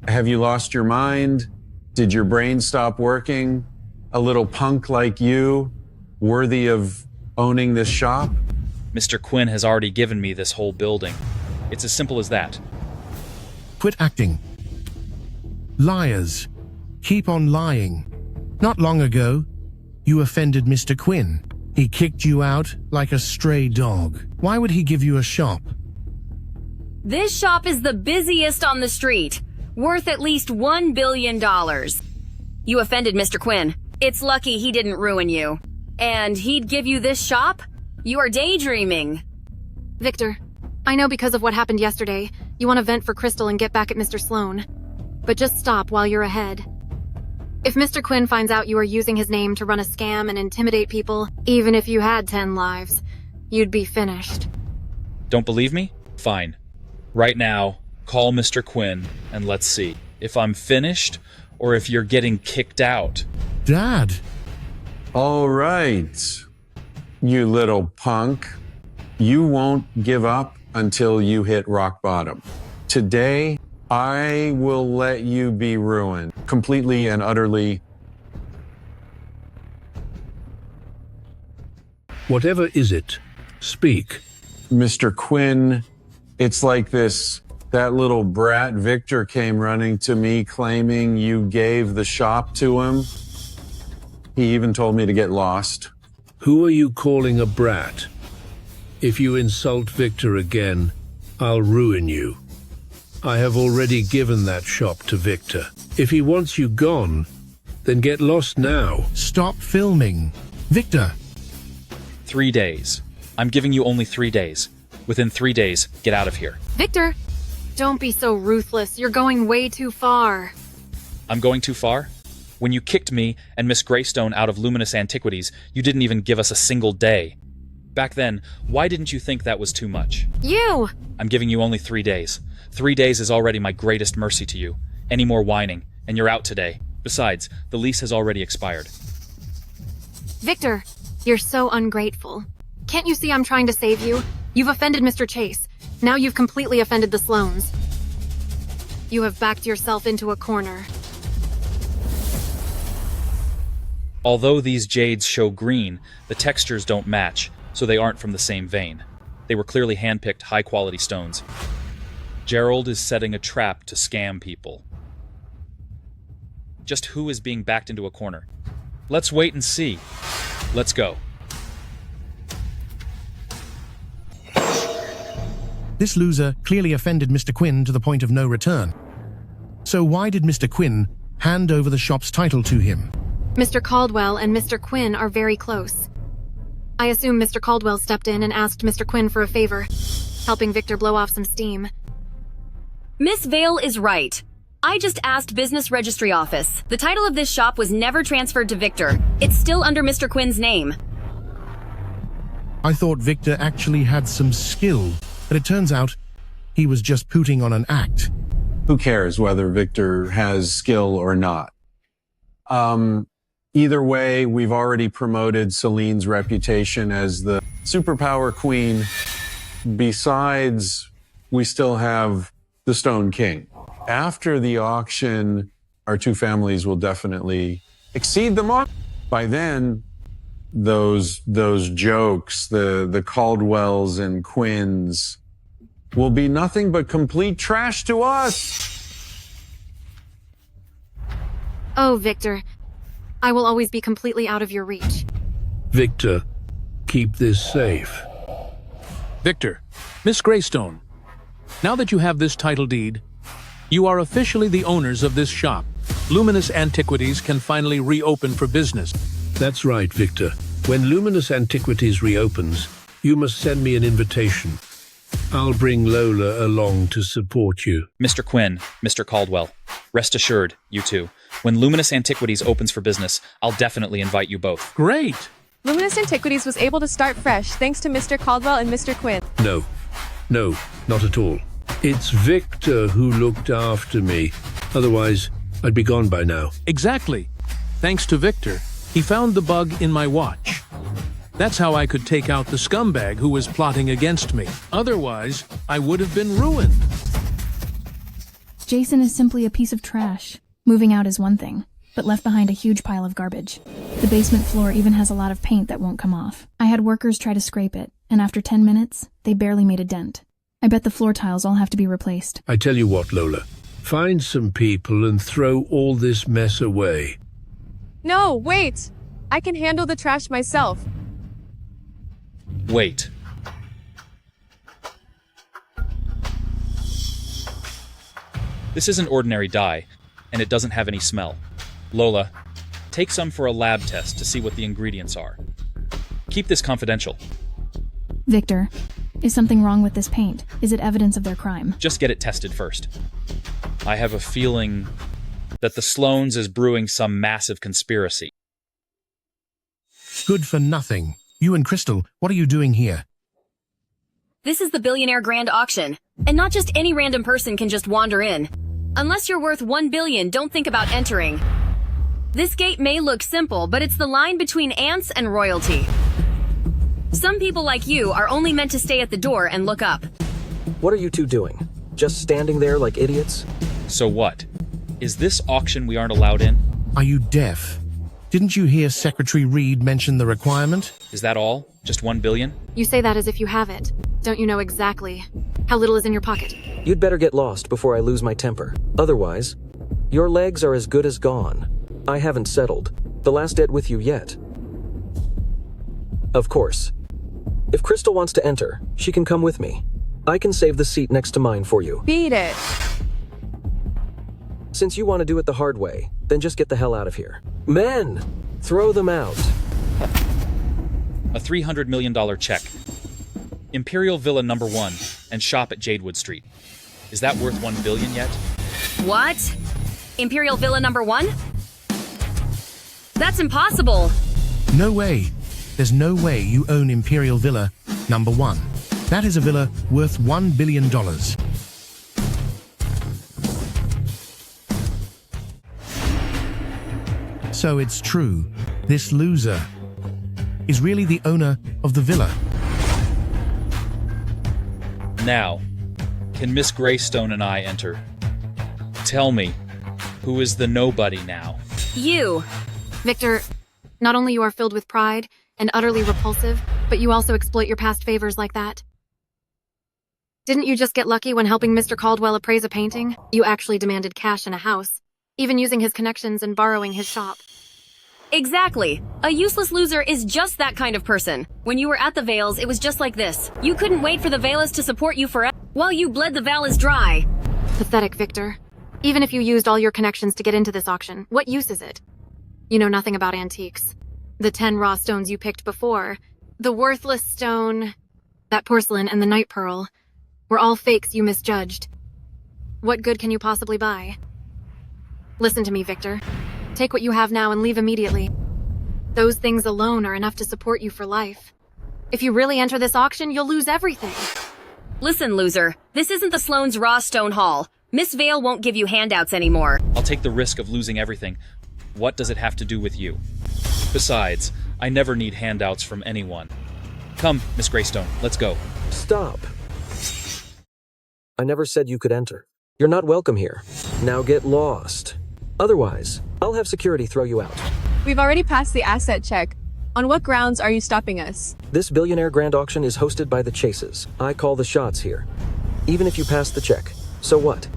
Have you lost your mind? Did your brain stop working? A little punk like you, worthy of owning this shop? Mr. Quinn has already given me this whole building. It's as simple as that. Quit acting. Liars. Keep on lying. Not long ago, you offended Mr. Quinn. He kicked you out like a stray dog. Why would he give you a shop? This shop is the busiest on the street, worth at least $1 billion. You offended Mr. Quinn. It's lucky he didn't ruin you. And he'd give you this shop? You are daydreaming. Victor, I know because of what happened yesterday, you want to vent for Crystal and get back at Mr. Sloan. But just stop while you're ahead. If Mr. Quinn finds out you are using his name to run a scam and intimidate people, even if you had 10 lives, you'd be finished. Don't believe me? Fine. Right now, call Mr. Quinn and let's see if I'm finished or if you're getting kicked out. Dad! All right, you little punk. You won't give up until you hit rock bottom. Today, I will let you be ruined, completely and utterly. Whatever is it? Speak. Mr. Quinn, it's like this. That little brat Victor came running to me claiming you gave the shop to him. He even told me to get lost. Who are you calling a brat? If you insult Victor again, I'll ruin you. I have already given that shop to Victor. If he wants you gone, then get lost now. Stop filming. Victor! 3 days. I'm giving you only 3 days. Within 3 days, get out of here. Victor! Don't be so ruthless. You're going way too far. I'm going too far? When you kicked me and Miss Greystone out of Luminous Antiquities, you didn't even give us a single day. Back then, why didn't you think that was too much? You! I'm giving you only 3 days. 3 days is already my greatest mercy to you. Any more whining, and you're out today. Besides, the lease has already expired. Victor, you're so ungrateful. Can't you see I'm trying to save you? You've offended Mr. Chase. Now you've completely offended the Sloans. You have backed yourself into a corner. Although these jades show green, the textures don't match, so they aren't from the same vein. They were clearly hand-picked, high-quality stones. Gerald is setting a trap to scam people. Just who is being backed into a corner? Let's wait and see. Let's go. This loser clearly offended Mr. Quinn to the point of no return. So why did Mr. Quinn hand over the shop's title to him? Mr. Caldwell and Mr. Quinn are very close. I assume Mr. Caldwell stepped in and asked Mr. Quinn for a favor, helping Victor blow off some steam. Miss Vale is right. I just asked Business Registry Office. The title of this shop was never transferred to Victor. It's still under Mr. Quinn's name. I thought Victor actually had some skill, but it turns out he was just putting on an act. Who cares whether Victor has skill or not? Either way, we've already promoted Celine's reputation as the superpower queen. Besides, we still have the Stone King. After the auction, our two families will definitely exceed the mark. By then, those jokes, the Caldwells and Quinns, will be nothing but complete trash to us. Oh, Victor. I will always be completely out of your reach. Victor, keep this safe. Victor, Miss Greystone, now that you have this title deed, you are officially the owners of this shop. Luminous Antiquities can finally reopen for business. That's right, Victor. When Luminous Antiquities reopens, you must send me an invitation. I'll bring Lola along to support you. Mr. Quinn, Mr. Caldwell, rest assured, you two, when Luminous Antiquities opens for business, I'll definitely invite you both. Great! Luminous Antiquities was able to start fresh thanks to Mr. Caldwell and Mr. Quinn. No, not at all. It's Victor who looked after me. Otherwise, I'd be gone by now. Exactly. Thanks to Victor, he found the bug in my watch. That's how I could take out the scumbag who was plotting against me. Otherwise, I would have been ruined. Jason is simply a piece of trash. Moving out is one thing, but left behind a huge pile of garbage. The basement floor even has a lot of paint that won't come off. I had workers try to scrape it, and after 10 minutes, they barely made a dent. I bet the floor tiles all have to be replaced. I tell you what, Lola. Find some people and throw all this mess away. No, wait! I can handle the trash myself. Wait. This isn't ordinary dye, and it doesn't have any smell. Lola, take some for a lab test to see what the ingredients are. Keep this confidential. Victor, is something wrong with this paint? Is it evidence of their crime? Just get it tested first. I have a feeling that the Sloans is brewing some massive conspiracy. Good for nothing. You and Crystal, what are you doing here? This is the Billionaire Grand Auction, and not just any random person can just wander in. Unless you're worth $1 billion, don't think about entering. This gate may look simple, but it's the line between ants and royalty. Some people like you are only meant to stay at the door and look up. What are you two doing? Just standing there like idiots? So what? Is this auction we aren't allowed in? Are you deaf? Didn't you hear Secretary Reed mention the requirement? Is that all? Just $1 billion? You say that as if you have it. Don't you know exactly how little is in your pocket? You'd better get lost before I lose my temper. Otherwise, your legs are as good as gone. I haven't settled the last debt with you yet. Of course. If Crystal wants to enter, she can come with me. I can save the seat next to mine for you. Beat it. Since you want to do it the hard way, then just get the hell out of here. Men! Throw them out. A $300 million check. Imperial Villa number 1 and shop at Jadewood Street. Is that worth $1 billion yet? What? Imperial Villa number 1? That's impossible. No way. There's no way you own Imperial Villa number 1. That is a villa worth $1 billion. So it's true. This loser is really the owner of the villa. Now, can Miss Greystone and I enter? Tell me, who is the nobody now? You. Victor, not only you are filled with pride and utterly repulsive, but you also exploit your past favors like that. Didn't you just get lucky when helping Mr. Caldwell appraise a painting? You actually demanded cash and a house, even using his connections and borrowing his shop. Exactly. A useless loser is just that kind of person. When you were at the Vales, it was just like this. You couldn't wait for the Vales to support you forever, while you bled the Vales dry. Pathetic, Victor. Even if you used all your connections to get into this auction, what use is it? You know nothing about antiques. The 10 raw stones you picked before, the worthless stone, that porcelain and the night pearl, were all fakes you misjudged. What good can you possibly buy? Listen to me, Victor. Take what you have now and leave immediately. Those things alone are enough to support you for life. If you really enter this auction, you'll lose everything. Listen, loser. This isn't the Sloan's Raw Stone Hall. Miss Vale won't give you handouts anymore. I'll take the risk of losing everything. What does it have to do with you? Besides, I never need handouts from anyone. Come, Miss Greystone, let's go. Stop. I never said you could enter. You're not welcome here. Now get lost. Otherwise, I'll have security throw you out. We've already passed the asset check. On what grounds are you stopping us? This billionaire grand auction is hosted by the Chases. I call the shots here. Even if you pass the check, so what?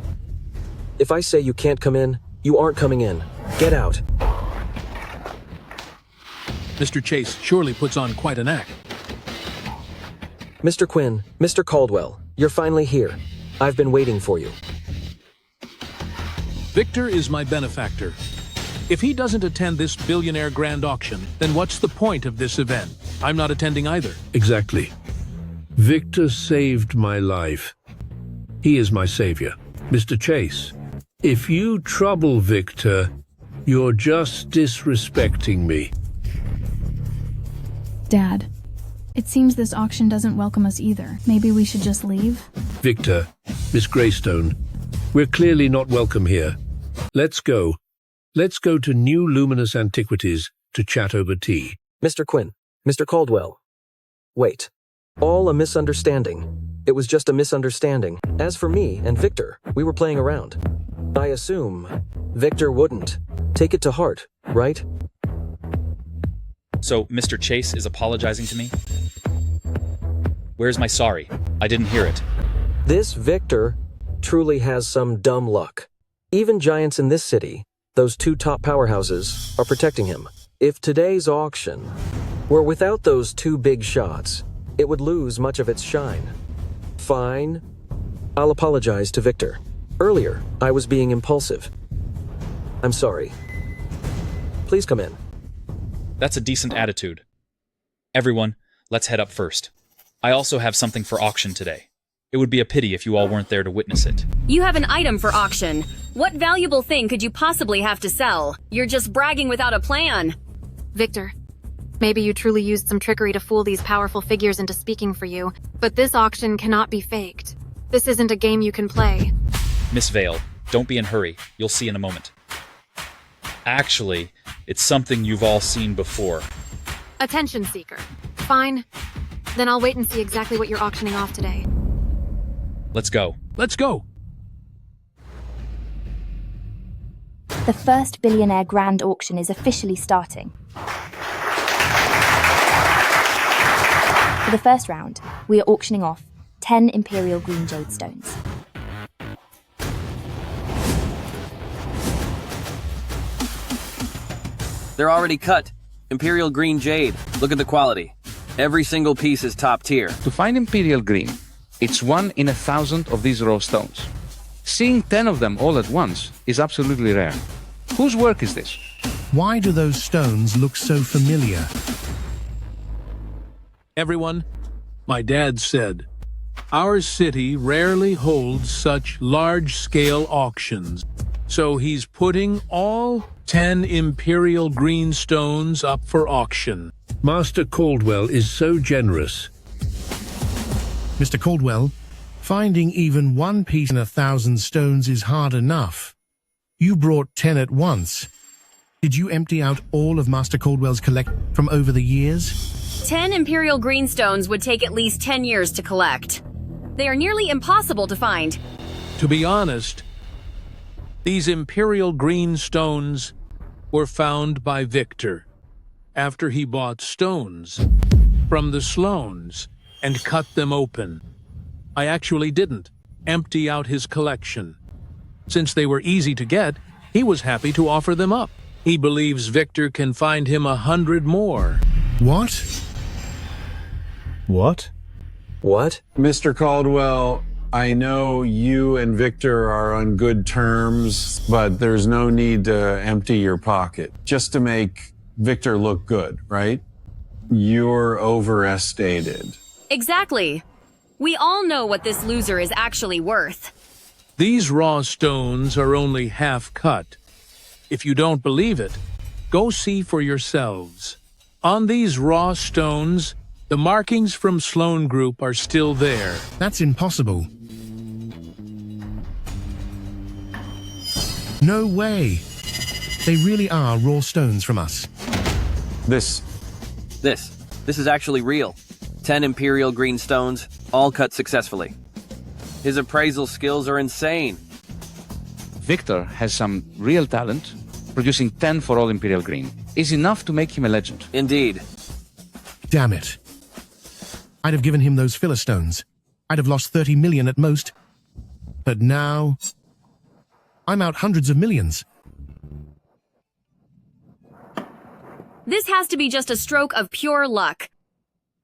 If I say you can't come in, you aren't coming in. Get out. Mr. Chase surely puts on quite an act. Mr. Quinn, Mr. Caldwell, you're finally here. I've been waiting for you. Victor is my benefactor. If he doesn't attend this billionaire grand auction, then what's the point of this event? I'm not attending either. Exactly. Victor saved my life. He is my savior. Mr. Chase, if you trouble Victor, you're just disrespecting me. Dad, it seems this auction doesn't welcome us either. Maybe we should just leave? Victor, Miss Greystone, we're clearly not welcome here. Let's go. Let's go to New Luminous Antiquities to chat over tea. Mr. Quinn, Mr. Caldwell. Wait. All a misunderstanding. It was just a misunderstanding. As for me and Victor, we were playing around. I assume Victor wouldn't take it to heart, right? So, Mr. Chase is apologizing to me? Where's my sorry? I didn't hear it. This Victor truly has some dumb luck. Even giants in this city, those two top powerhouses, are protecting him. If today's auction were without those two big shots, it would lose much of its shine. Fine. I'll apologize to Victor. Earlier, I was being impulsive. I'm sorry. Please come in. That's a decent attitude. Everyone, let's head up first. I also have something for auction today. It would be a pity if you all weren't there to witness it. You have an item for auction. What valuable thing could you possibly have to sell? You're just bragging without a plan. Victor, maybe you truly used some trickery to fool these powerful figures into speaking for you, but this auction cannot be faked. This isn't a game you can play. Miss Vale, don't be in a hurry. You'll see in a moment. Actually, it's something you've all seen before. Attention seeker. Fine. Then I'll wait and see exactly what you're auctioning off today. Let's go. Let's go. The first billionaire grand auction is officially starting. For the first round, we are auctioning off 10 imperial green jade stones. They're already cut. Imperial green jade. Look at the quality. Every single piece is top tier. To find imperial green, it's 1 in 1,000 of these raw stones. Seeing 10 of them all at once is absolutely rare. Whose work is this? Why do those stones look so familiar? Everyone, my dad said, our city rarely holds such large-scale auctions. So he's putting all 10 imperial green stones up for auction. Master Caldwell is so generous. Mr. Caldwell, finding even one piece in 1,000 stones is hard enough. You brought 10 at once. Did you empty out all of Master Caldwell's collection from over the years? 10 imperial green stones would take at least 10 years to collect. They are nearly impossible to find. To be honest, these imperial green stones were found by Victor after he bought stones from the Sloans and cut them open. I actually didn't empty out his collection. Since they were easy to get, he was happy to offer them up. He believes Victor can find him 100 more. What? What? What? Mr. Caldwell, I know you and Victor are on good terms, but there's no need to empty your pocket just to make Victor look good, right? You're overestimated. Exactly. We all know what this loser is actually worth. These raw stones are only half cut. If you don't believe it, go see for yourselves. On these raw stones, the markings from Sloan Group are still there. That's impossible. No way. They really are raw stones from us. This is actually real. 10 imperial green stones, all cut successfully. His appraisal skills are insane. Victor has some real talent, producing 10 for all Imperial Green, is enough to make him a legend. Indeed. Damn it. I'd have given him those filler stones. I'd have lost 30 million at most. But now, I'm out hundreds of millions. This has to be just a stroke of pure luck.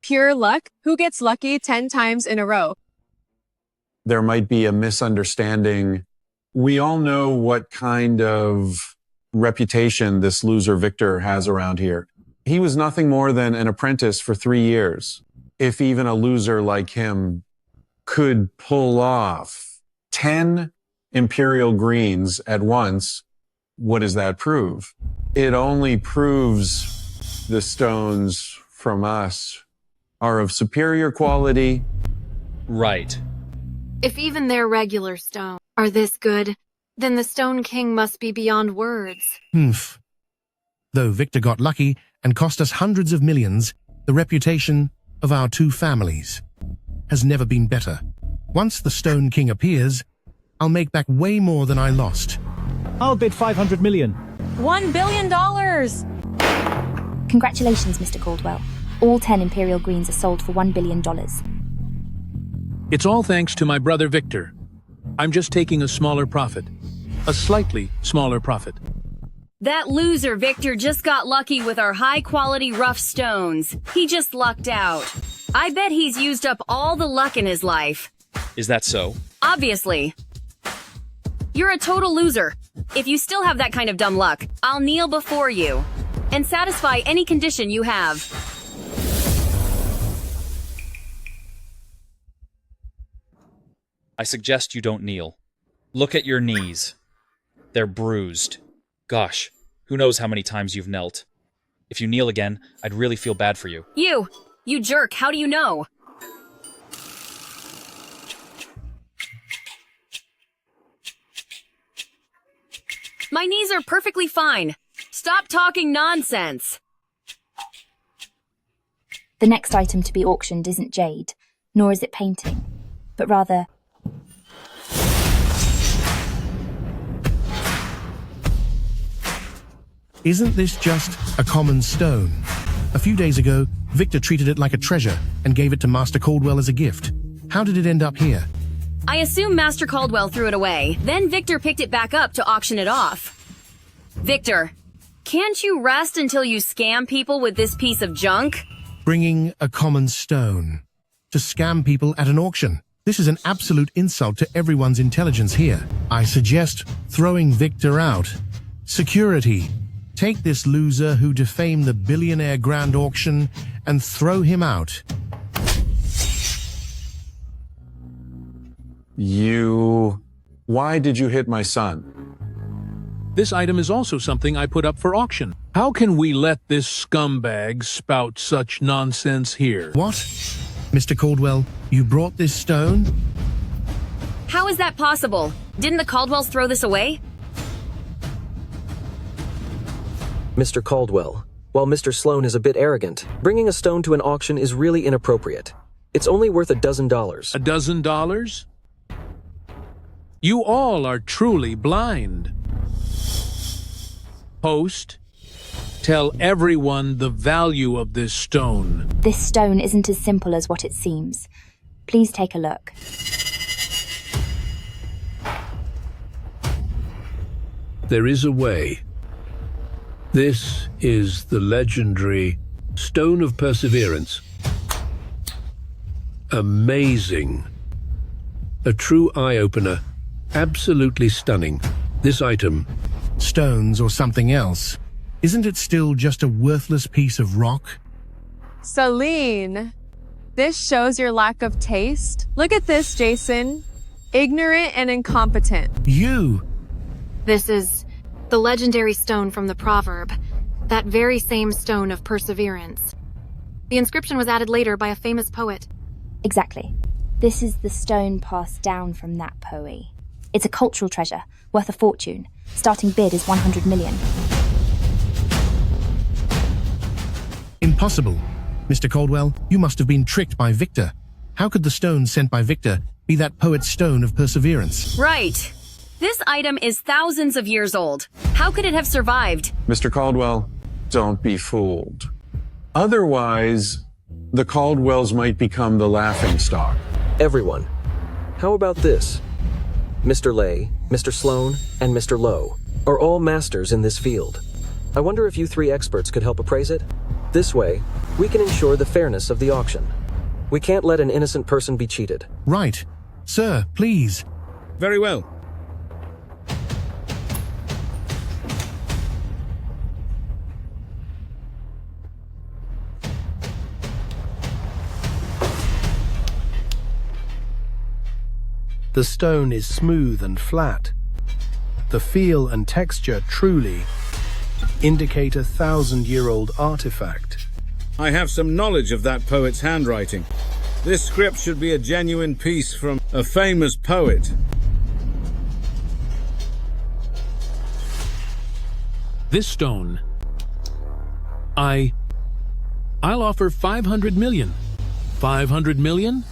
Pure luck? Who gets lucky 10 times in a row? There might be a misunderstanding. We all know what kind of reputation this loser Victor has around here. He was nothing more than an apprentice for 3 years. If even a loser like him could pull off 10 Imperial Greens at once, what does that prove? It only proves the stones from us are of superior quality. Right. If even their regular stone are this good, then the Stone King must be beyond words. Humph. Though Victor got lucky and cost us hundreds of millions, the reputation of our two families has never been better. Once the Stone King appears, I'll make back way more than I lost. I'll bid 500 million. $1 billion! Congratulations, Mr. Caldwell. All 10 Imperial Greens are sold for $1 billion. It's all thanks to my brother Victor. I'm just taking a smaller profit. A slightly smaller profit. That loser Victor just got lucky with our high-quality rough stones. He just lucked out. I bet he's used up all the luck in his life. Is that so? Obviously. You're a total loser. If you still have that kind of dumb luck, I'll kneel before you and satisfy any condition you have. I suggest you don't kneel. Look at your knees. They're bruised. Gosh, who knows how many times you've knelt. If you kneel again, I'd really feel bad for you. You jerk, how do you know? My knees are perfectly fine. Stop talking nonsense. The next item to be auctioned isn't jade, nor is it painting, but rather... Isn't this just a common stone? A few days ago, Victor treated it like a treasure and gave it to Master Caldwell as a gift. How did it end up here? I assume Master Caldwell threw it away, then Victor picked it back up to auction it off. Victor, can't you rest until you scam people with this piece of junk? Bringing a common stone to scam people at an auction. This is an absolute insult to everyone's intelligence here. I suggest throwing Victor out. Security, take this loser who defamed the billionaire grand auction and throw him out. Why did you hit my son? This item is also something I put up for auction. How can we let this scumbag spout such nonsense here? What? Mr. Caldwell, you brought this stone? How is that possible? Didn't the Caldwells throw this away? Mr. Caldwell, while Mr. Sloan is a bit arrogant, bringing a stone to an auction is really inappropriate. It's only worth $12. $12? You all are truly blind. Host, tell everyone the value of this stone. This stone isn't as simple as what it seems. Please take a look. There is a way. This is the legendary Stone of Perseverance. Amazing. A true eye-opener. Absolutely stunning. This item... Stones or something else. Isn't it still just a worthless piece of rock? Celine, this shows your lack of taste. Look at this, Jason. Ignorant and incompetent. You! This is the legendary stone from the proverb, that very same stone of perseverance. The inscription was added later by a famous poet. Exactly. This is the stone passed down from that poet. It's a cultural treasure, worth a fortune. Starting bid is 100 million. Impossible. Mr. Caldwell, you must have been tricked by Victor. How could the stone sent by Victor be that poet's stone of perseverance? Right. This item is thousands of years old. How could it have survived? Mr. Caldwell, don't be fooled. Otherwise, the Caldwells might become the laughingstock. Everyone, how about this? Mr. Lay, Mr. Sloan, and Mr. Lowe are all masters in this field. I wonder if you three experts could help appraise it? This way, we can ensure the fairness of the auction. We can't let an innocent person be cheated. Right. Sir, please. Very well. The stone is smooth and flat. The feel and texture truly indicate a 1,000-year-old artifact. I have some knowledge of that poet's handwriting. This script should be a genuine piece from a famous poet. This stone. I'll offer 500 million. 500 million?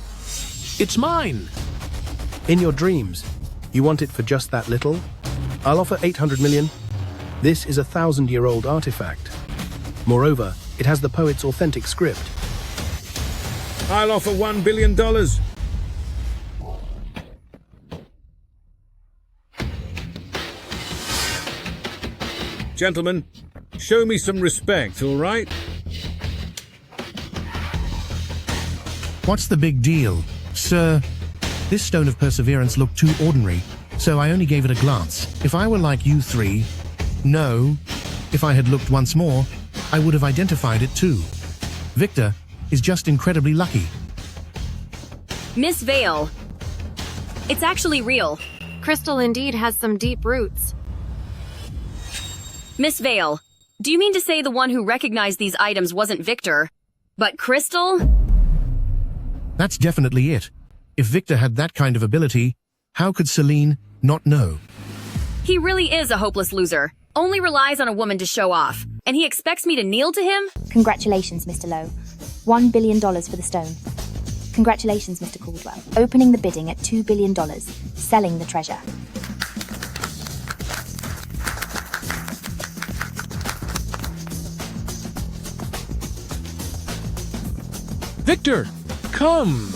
It's mine. In your dreams, you want it for just that little? I'll offer 800 million. This is a 1,000-year-old artifact. Moreover, it has the poet's authentic script. I'll offer $1 billion. Gentlemen, show me some respect, all right? What's the big deal? Sir, this stone of perseverance looked too ordinary, so I only gave it a glance. If I were like you three, no. If I had looked once more, I would have identified it too. Victor is just incredibly lucky. Miss Vale. It's actually real. Crystal indeed has some deep roots. Miss Vale, do you mean to say the one who recognized these items wasn't Victor, but Crystal? That's definitely it. If Victor had that kind of ability, how could Celine not know? He really is a hopeless loser. Only relies on a woman to show off. And he expects me to kneel to him? Congratulations, Mr. Lowe. $1 billion for the stone. Congratulations, Mr. Caldwell. Opening the bidding at $2 billion. Selling the treasure. Victor, come!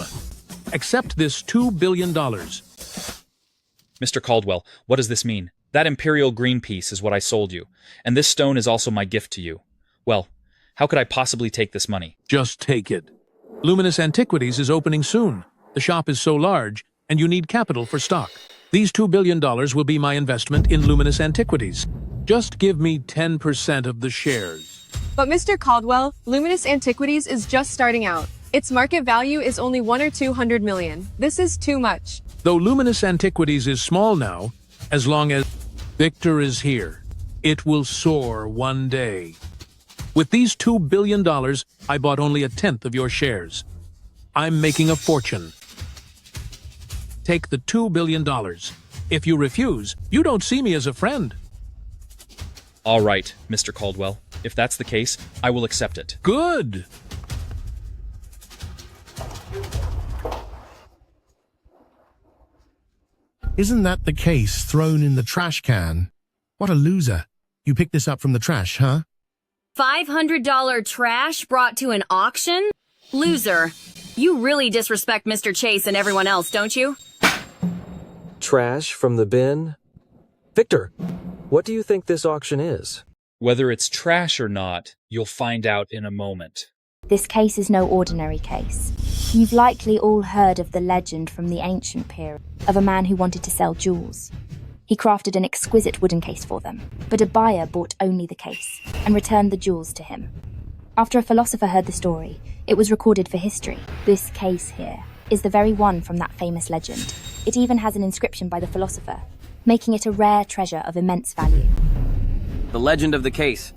Accept this $2 billion. Mr. Caldwell, what does this mean? That imperial green piece is what I sold you, and this stone is also my gift to you. Well, how could I possibly take this money? Just take it. Luminous Antiquities is opening soon. The shop is so large, and you need capital for stock. These $2 billion will be my investment in Luminous Antiquities. Just give me 10% of the shares. But Mr. Caldwell, Luminous Antiquities is just starting out. Its market value is only 100 or 200 million. This is too much. Though Luminous Antiquities is small now, as long as Victor is here, it will soar one day. With these $2 billion, I bought only 1/10 of your shares. I'm making a fortune. Take the $2 billion. If you refuse, you don't see me as a friend. All right, Mr. Caldwell. If that's the case, I will accept it. Good. Isn't that the case thrown in the trash can? What a loser. You picked this up from the trash, huh? $500 trash brought to an auction? Loser. You really disrespect Mr. Chase and everyone else, don't you? Trash from the bin? Victor, what do you think this auction is? Whether it's trash or not, you'll find out in a moment. This case is no ordinary case. You've likely all heard of the legend from the ancient period of a man who wanted to sell jewels. He crafted an exquisite wooden case for them, but a buyer bought only the case and returned the jewels to him. After a philosopher heard the story, it was recorded for history. This case here is the very one from that famous legend. It even has an inscription by the philosopher, making it a rare treasure of immense value. The legend of the case.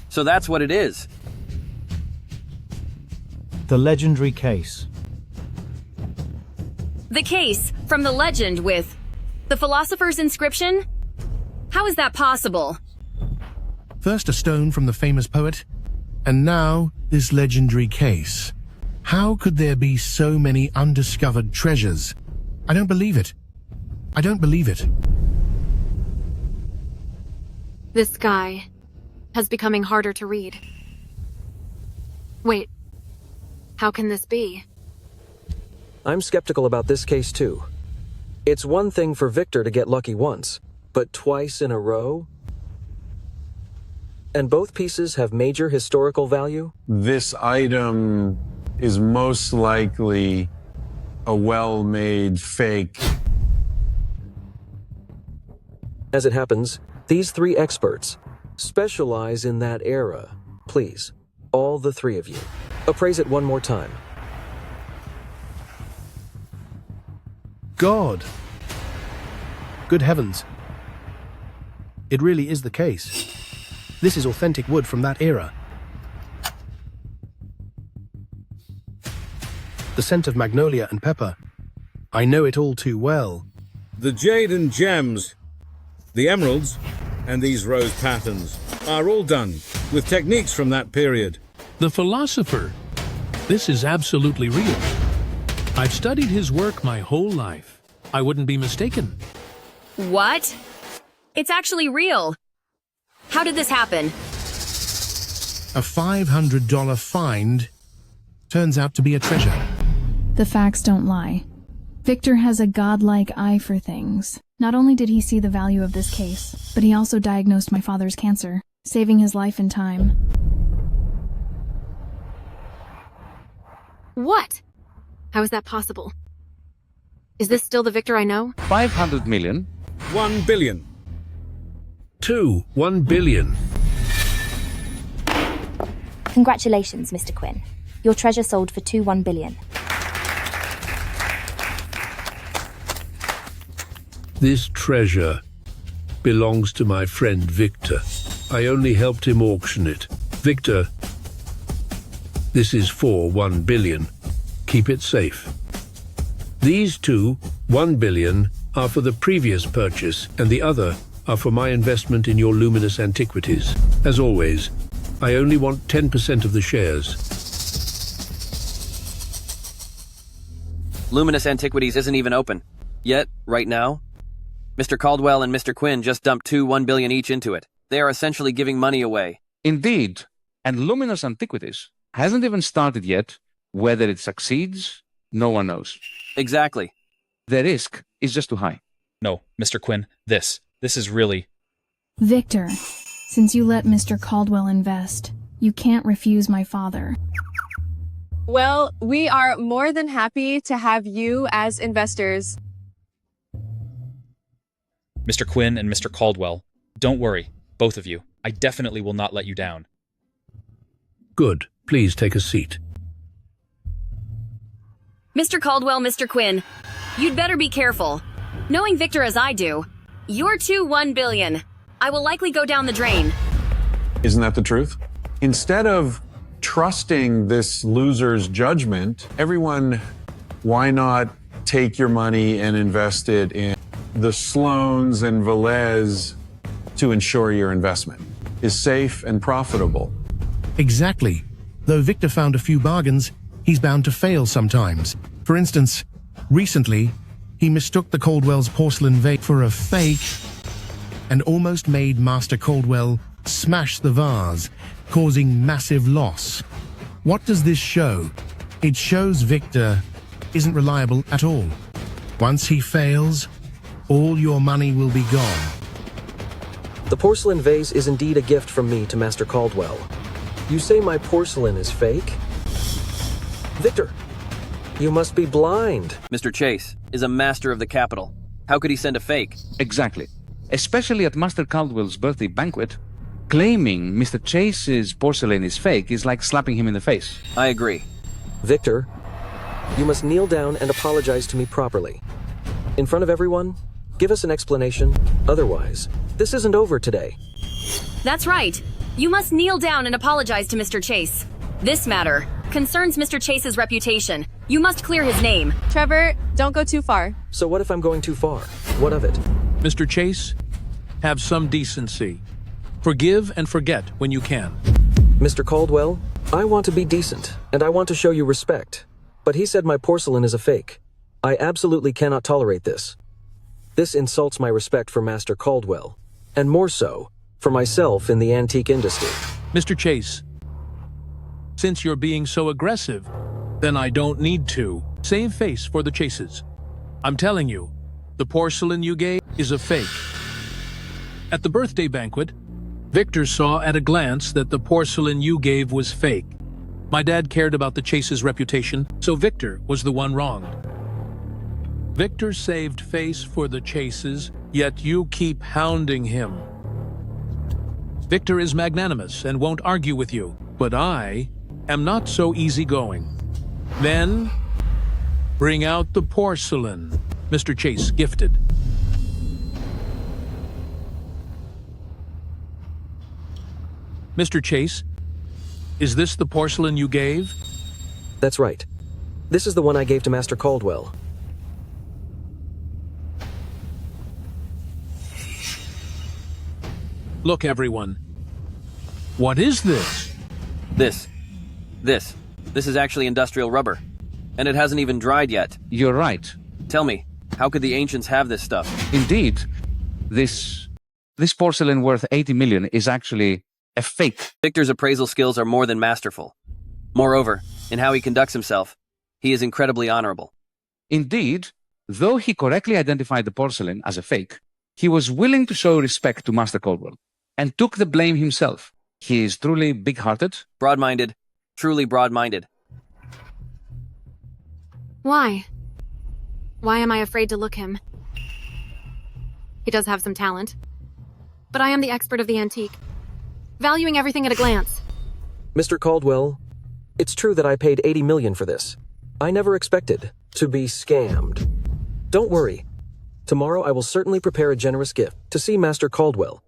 So that's what it is. The legendary case. The case from the legend with the philosopher's inscription? How is that possible? First a stone from the famous poet, and now this legendary case. How could there be so many undiscovered treasures? I don't believe it. I don't believe it. This guy has becoming harder to read. Wait, how can this be? I'm skeptical about this case too. It's one thing for Victor to get lucky once, but twice in a row? And both pieces have major historical value? This item is most likely a well-made fake. As it happens, these three experts specialize in that era. Please, all the three of you, appraise it one more time. God! Good heavens. It really is the case. This is authentic wood from that era. The scent of magnolia and pepper. I know it all too well. The jade and gems, the emeralds, and these rose patterns are all done with techniques from that period. The philosopher. This is absolutely real. I've studied his work my whole life. I wouldn't be mistaken. What? It's actually real. How did this happen? A $500 find turns out to be a treasure. The facts don't lie. Victor has a godlike eye for things. Not only did he see the value of this case, but he also diagnosed my father's cancer, saving his life in time. What? How is that possible? Is this still the Victor I know? 500 million. 1 billion. 1 billion. Congratulations, Mr. Quinn. Your treasure sold for 1 billion. This treasure belongs to my friend Victor. I only helped him auction it. Victor, this is for 1 billion. Keep it safe. These two, 1 billion, are for the previous purchase, and the other are for my investment in your luminous antiquities. As always, I only want 10% of the shares. Luminous Antiquities isn't even open. Yet, right now, Mr. Caldwell and Mr. Quinn just dumped 1 billion each into it. They are essentially giving money away. Indeed. And Luminous Antiquities hasn't even started yet. Whether it succeeds, no one knows. Exactly. The risk is just too high. No, Mr. Quinn, this is really... Victor, since you let Mr. Caldwell invest, you can't refuse my father. Well, we are more than happy to have you as investors. Mr. Quinn and Mr. Caldwell, don't worry, both of you. I definitely will not let you down. Good. Please take a seat. Mr. Caldwell, Mr. Quinn, you'd better be careful. Knowing Victor as I do, your 1 billion, I will likely go down the drain. Isn't that the truth? Instead of trusting this loser's judgment, everyone, why not take your money and invest it in the Sloans and Velez to ensure your investment is safe and profitable? Exactly. Though Victor found a few bargains, he's bound to fail sometimes. For instance, recently, he mistook the Caldwell's porcelain vase for a fake and almost made Master Caldwell smash the vase, causing massive loss. What does this show? It shows Victor isn't reliable at all. Once he fails, all your money will be gone. The porcelain vase is indeed a gift from me to Master Caldwell. You say my porcelain is fake? Victor, you must be blind. Mr. Chase is a master of the capital. How could he send a fake? Exactly. Especially at Master Caldwell's birthday banquet. Claiming Mr. Chase's porcelain is fake is like slapping him in the face. I agree. Victor, you must kneel down and apologize to me properly. In front of everyone, give us an explanation. Otherwise, this isn't over today. That's right. You must kneel down and apologize to Mr. Chase. This matter concerns Mr. Chase's reputation. You must clear his name. Trevor, don't go too far. So what if I'm going too far? What of it? Mr. Chase, have some decency. Forgive and forget when you can. Mr. Caldwell, I want to be decent, and I want to show you respect. But he said my porcelain is a fake. I absolutely cannot tolerate this. This insults my respect for Master Caldwell, and more so, for myself in the antique industry. Mr. Chase, since you're being so aggressive, then I don't need to. Save face for the Chases. I'm telling you, the porcelain you gave is a fake. At the birthday banquet, Victor saw at a glance that the porcelain you gave was fake. My dad cared about the Chase's reputation, so Victor was the one wronged. Victor saved face for the Chases, yet you keep hounding him. Victor is magnanimous and won't argue with you, but I am not so easygoing. Then, bring out the porcelain. Mr. Chase gifted. Mr. Chase, is this the porcelain you gave? That's right. This is the one I gave to Master Caldwell. Look, everyone. What is this? This is actually industrial rubber. And it hasn't even dried yet. You're right. Tell me, how could the ancients have this stuff? Indeed, this porcelain worth 80 million is actually a fake. Victor's appraisal skills are more than masterful. Moreover, in how he conducts himself, he is incredibly honorable. Indeed, though he correctly identified the porcelain as a fake, he was willing to show respect to Master Caldwell and took the blame himself. He is truly big-hearted. Broad-minded. Truly broad-minded. Why? Why am I afraid to look him? He does have some talent. But I am the expert of the antique, valuing everything at a glance. Mr. Caldwell, it's true that I paid 80 million for this. I never expected to be scammed. Don't worry. Tomorrow I will certainly prepare a generous gift to see Master Caldwell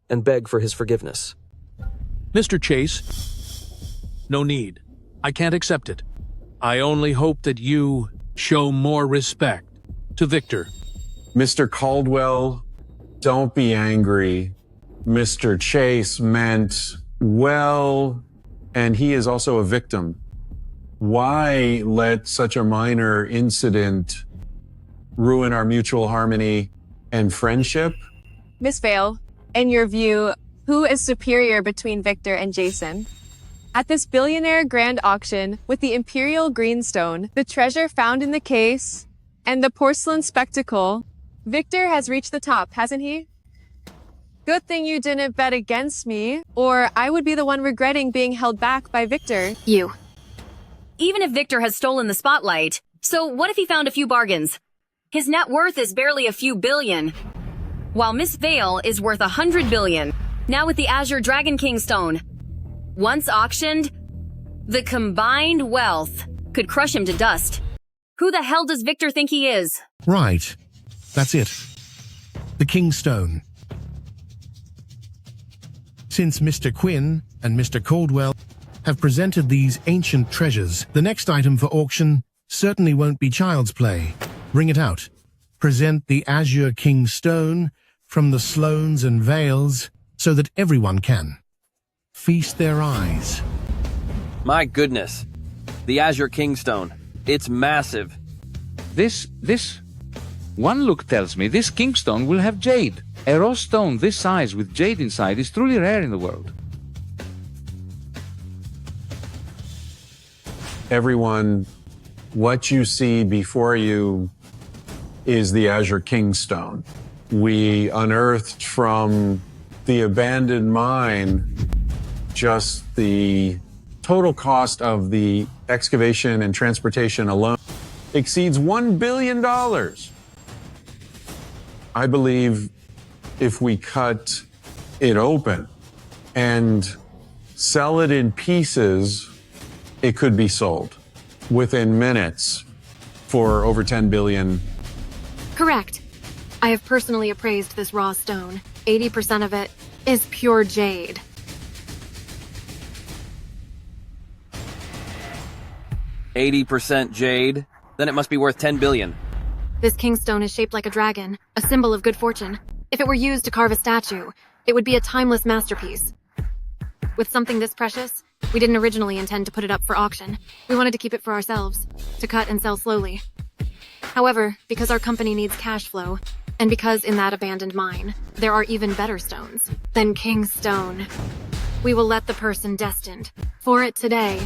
and beg for his forgiveness. Mr. Chase, no need. I can't accept it. I only hope that you show more respect to Victor. Mr. Caldwell, don't be angry. Mr. Chase meant well, and he is also a victim. Why let such a minor incident ruin our mutual harmony and friendship? Miss Vale, in your view, who is superior between Victor and Jason? At this billionaire grand auction with the imperial greenstone, the treasure found in the case, and the porcelain spectacle, Victor has reached the top, hasn't he? Good thing you didn't bet against me, or I would be the one regretting being held back by Victor. You. Even if Victor has stolen the spotlight, so what if he found a few bargains? His net worth is barely a few billion, while Miss Vale is worth 100 billion. Now with the Azure Dragon King stone. Once auctioned, the combined wealth could crush him to dust. Who the hell does Victor think he is? Right. That's it. The King's Stone. Since Mr. Quinn and Mr. Caldwell have presented these ancient treasures, the next item for auction certainly won't be child's play. Bring it out. Present the Azure King Stone from the Sloans and Vales so that everyone can feast their eyes. My goodness. The Azure Kingstone. It's massive. This one look tells me this kingstone will have jade. A raw stone this size with jade inside is truly rare in the world. Everyone, what you see before you is the Azure Kingstone. We unearthed from the abandoned mine just the total cost of the excavation and transportation alone exceeds $1 billion. I believe if we cut it open and sell it in pieces, it could be sold within minutes for over 10 billion. Correct. I have personally appraised this raw stone. 80% of it is pure jade. %80 jade? Then it must be worth 10 billion. This kingstone is shaped like a dragon, a symbol of good fortune. If it were used to carve a statue, it would be a timeless masterpiece. With something this precious, we didn't originally intend to put it up for auction. We wanted to keep it for ourselves, to cut and sell slowly. However, because our company needs cash flow, and because in that abandoned mine, there are even better stones, Then King's Stone. We will let the person destined for it today.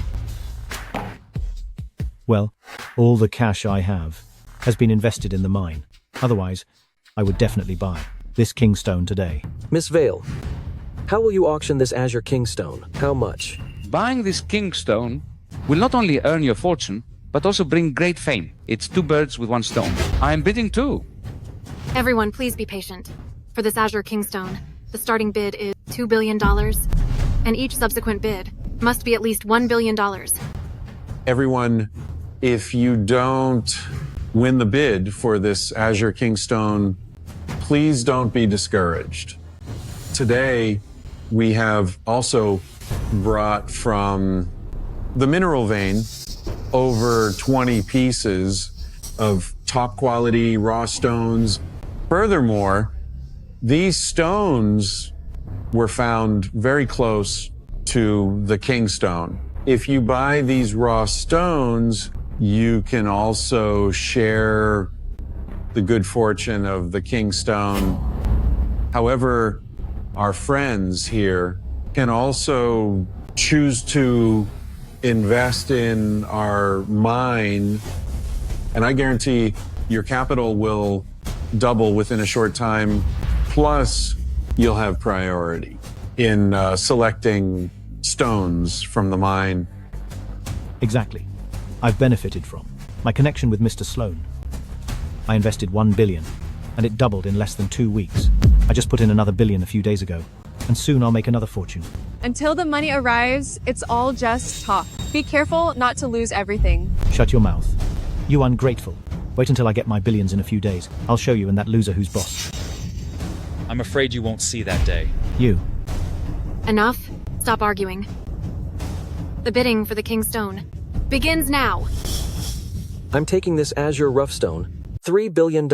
Well, all the cash I have has been invested in the mine. Otherwise, I would definitely buy this Kingstone today. Miss Vale, how will you auction this Azure Kingstone? How much? Buying this Kingstone will not only earn you a fortune, but also bring great fame. It's two birds with one stone. I am bidding too. Everyone, please be patient. For this Azure Kingstone, the starting bid is $2 billion, and each subsequent bid must be at least $1 billion. Everyone, if you don't win the bid for this Azure Kingstone, please don't be discouraged. Today, we have also brought from the mineral vein over 20 pieces of top quality raw stones. Furthermore, these stones were found very close to the Kingstone. If you buy these raw stones, you can also share the good fortune of the Kingstone. However, our friends here can also choose to invest in our mine, and I guarantee your capital will double within a short time. Plus, you'll have priority in selecting stones from the mine. Exactly. I've benefited from my connection with Mr. Sloan. I invested $1 billion, and it doubled in less than 2 weeks. I just put in another billion a few days ago, and soon I'll make another fortune. Until the money arrives, it's all just talk. Be careful not to lose everything. Shut your mouth. You ungrateful. Wait until I get my billions in a few days. I'll show you and that loser who's boss. I'm afraid you won't see that day. You. Enough. Stop arguing. The bidding for the Kingstone begins now. I'm taking this Azure Roughstone. $3 billion.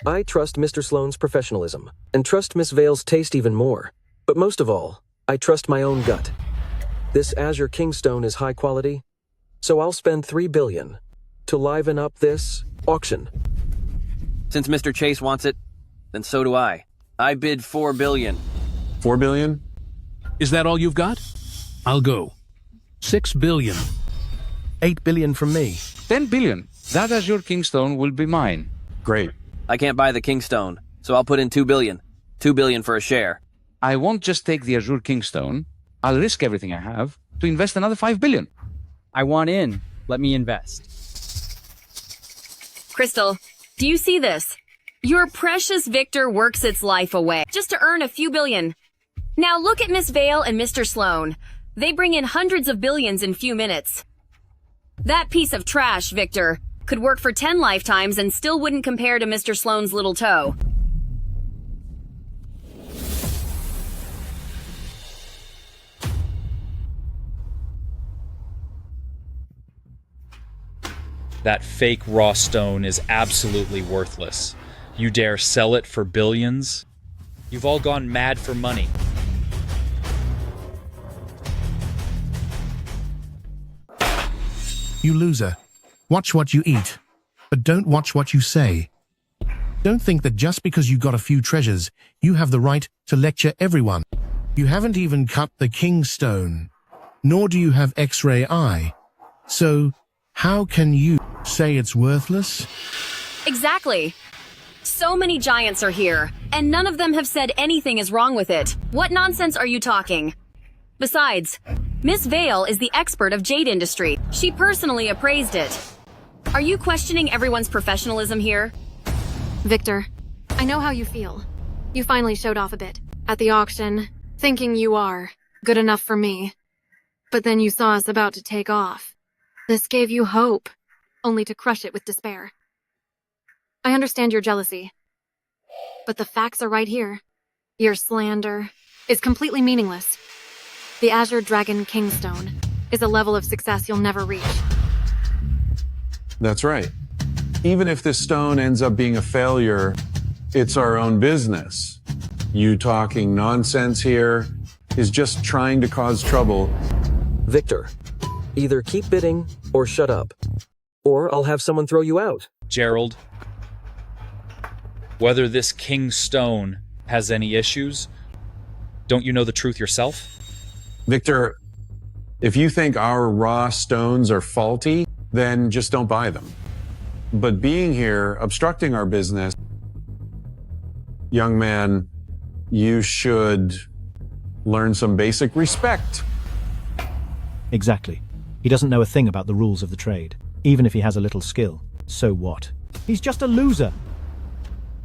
I trust Mr. Sloan's professionalism, and trust Miss Vale's taste even more. But most of all, I trust my own gut. This Azure Kingstone is high quality, so I'll spend $3 billion to liven up this auction. Since Mr. Chase wants it, then so do I. I bid $4 billion. $4 billion? Is that all you've got? I'll go. $6 billion. $8 billion from me. $10 billion. That Azure Kingstone will be mine. Great. I can't buy the Kingstone, so I'll put in $2 billion. $2 billion for a share. I won't just take the Azure Kingstone. I'll risk everything I have to invest another $5 billion. I want in. Let me invest. Crystal, do you see this? Your precious Victor works its life away just to earn a few billion. Now look at Miss Vale and Mr. Sloan. They bring in hundreds of billions in few minutes. That piece of trash, Victor, could work for 10 lifetimes and still wouldn't compare to Mr. Sloan's little toe. That fake raw stone is absolutely worthless. You dare sell it for billions? You've all gone mad for money. You loser. Watch what you eat, but don't watch what you say. Don't think that just because you got a few treasures, you have the right to lecture everyone. You haven't even cut the Kingstone, nor do you have X-ray eye. So, how can you say it's worthless? Exactly. So many giants are here, and none of them have said anything is wrong with it. What nonsense are you talking? Besides, Miss Vale is the expert of jade industry. She personally appraised it. Are you questioning everyone's professionalism here? Victor, I know how you feel. You finally showed off a bit at the auction, thinking you are good enough for me. But then you saw us about to take off. This gave you hope, only to crush it with despair. I understand your jealousy, but the facts are right here. Your slander is completely meaningless. The Azure Dragon Kingstone is a level of success you'll never reach. That's right. Even if this stone ends up being a failure, it's our own business. You talking nonsense here is just trying to cause trouble. Victor, either keep bidding or shut up, or I'll have someone throw you out. Gerald, whether this Kingstone has any issues, Don't you know the truth yourself? Victor, if you think our raw stones are faulty, then just don't buy them. But being here, obstructing our business, young man, you should learn some basic respect. Exactly. He doesn't know a thing about the rules of the trade. Even if he has a little skill, so what? He's just a loser.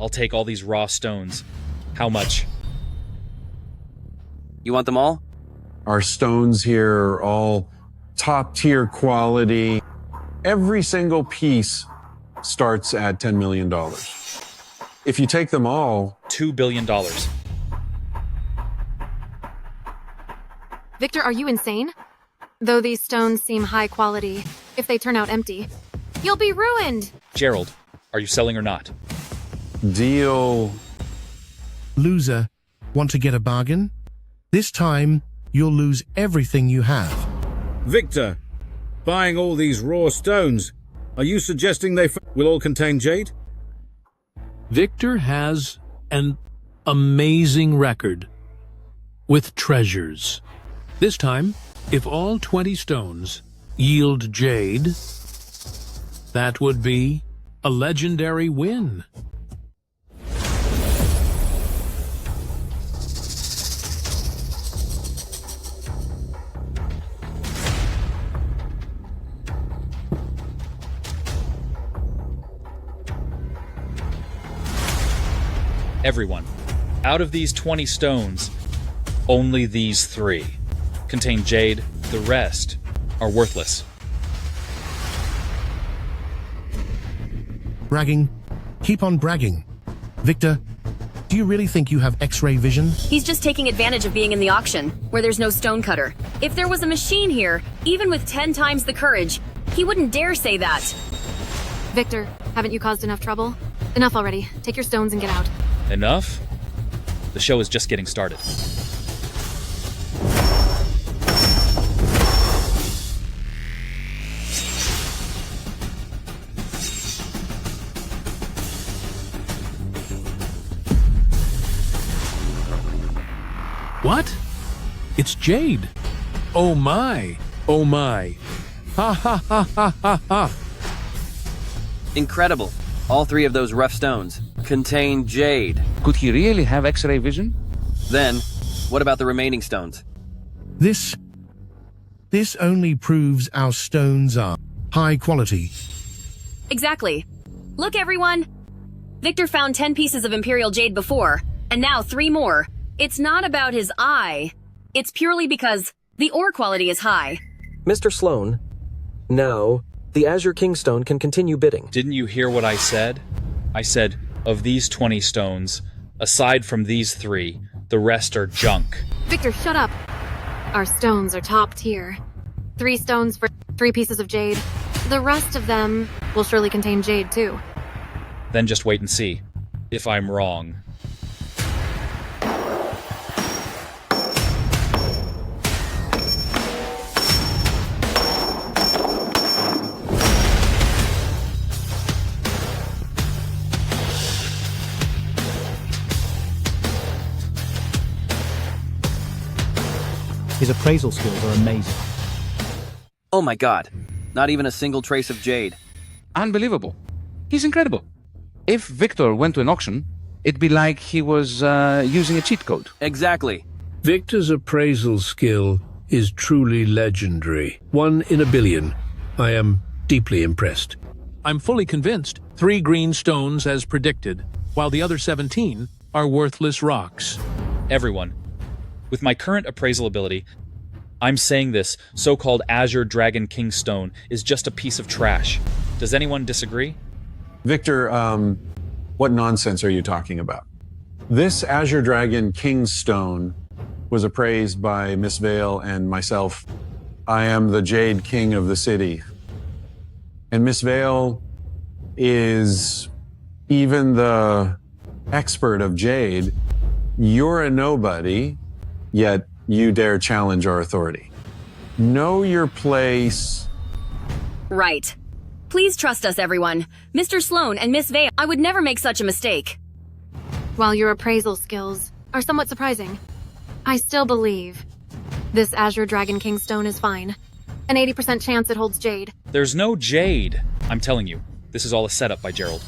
I'll take all these raw stones. How much? You want them all? Our stones here are all top tier quality. Every single piece starts at $10 million. If you take them all, $2 billion. Victor, are you insane? Though these stones seem high quality, if they turn out empty, you'll be ruined! Gerald, are you selling or not? Deal. Loser, want to get a bargain? This time, you'll lose everything you have. Victor, buying all these raw stones, are you suggesting they will all contain jade? Victor has an amazing record with treasures. This time, if all 20 stones yield jade, that would be a legendary win. Everyone, out of these 20 stones, only these 3 contain jade. The rest are worthless. Bragging. Keep on bragging. Victor, do you really think you have X-ray vision? He's just taking advantage of being in the auction, where there's no stonecutter. If there was a machine here, even with 10 times the courage, he wouldn't dare say that. Victor, haven't you caused enough trouble? Enough already. Take your stones and get out. Enough? The show is just getting started. What? It's jade. Oh my. Oh my. Ha ha ha ha ha ha. Incredible. All 3 of those rough stones contain jade. Could he really have X-ray vision? Then, what about the remaining stones? This only proves our stones are high quality. Exactly. Look, everyone. Victor found 10 pieces of imperial jade before, and now 3 more. It's not about his eye. It's purely because the ore quality is high. Mr. Sloan, now the Azure Kingstone can continue bidding. Didn't you hear what I said? I said, of these 20 stones, aside from these 3, the rest are junk. Victor, shut up. Our stones are top tier. 3 stones for 3 pieces of jade. The rest of them will surely contain jade too. Then just wait and see. If I'm wrong. His appraisal skills are amazing. Oh my god. Not even a single trace of jade. Unbelievable. He's incredible. If Victor went to an auction, it'd be like he was using a cheat code. Exactly. Victor's appraisal skill is truly legendary. 1 in a billion. I am deeply impressed. I'm fully convinced 3 green stones as predicted, while the other 17 are worthless rocks. Everyone, with my current appraisal ability, I'm saying this so-called Azure Dragon King Stone is just a piece of trash. Does anyone disagree? Victor, what nonsense are you talking about? This Azure Dragon King's Stone was appraised by Miss Vale and myself. I am the Jade King of the city. And Miss Vale is even the expert of jade. You're a nobody, yet you dare challenge our authority. Know your place. Right. Please trust us, everyone. Mr. Sloan and Miss Vale, I would never make such a mistake. While your appraisal skills are somewhat surprising, I still believe this Azure Dragon King stone is fine. An 80% chance it holds jade. There's no jade. I'm telling you, this is all a setup by Gerald.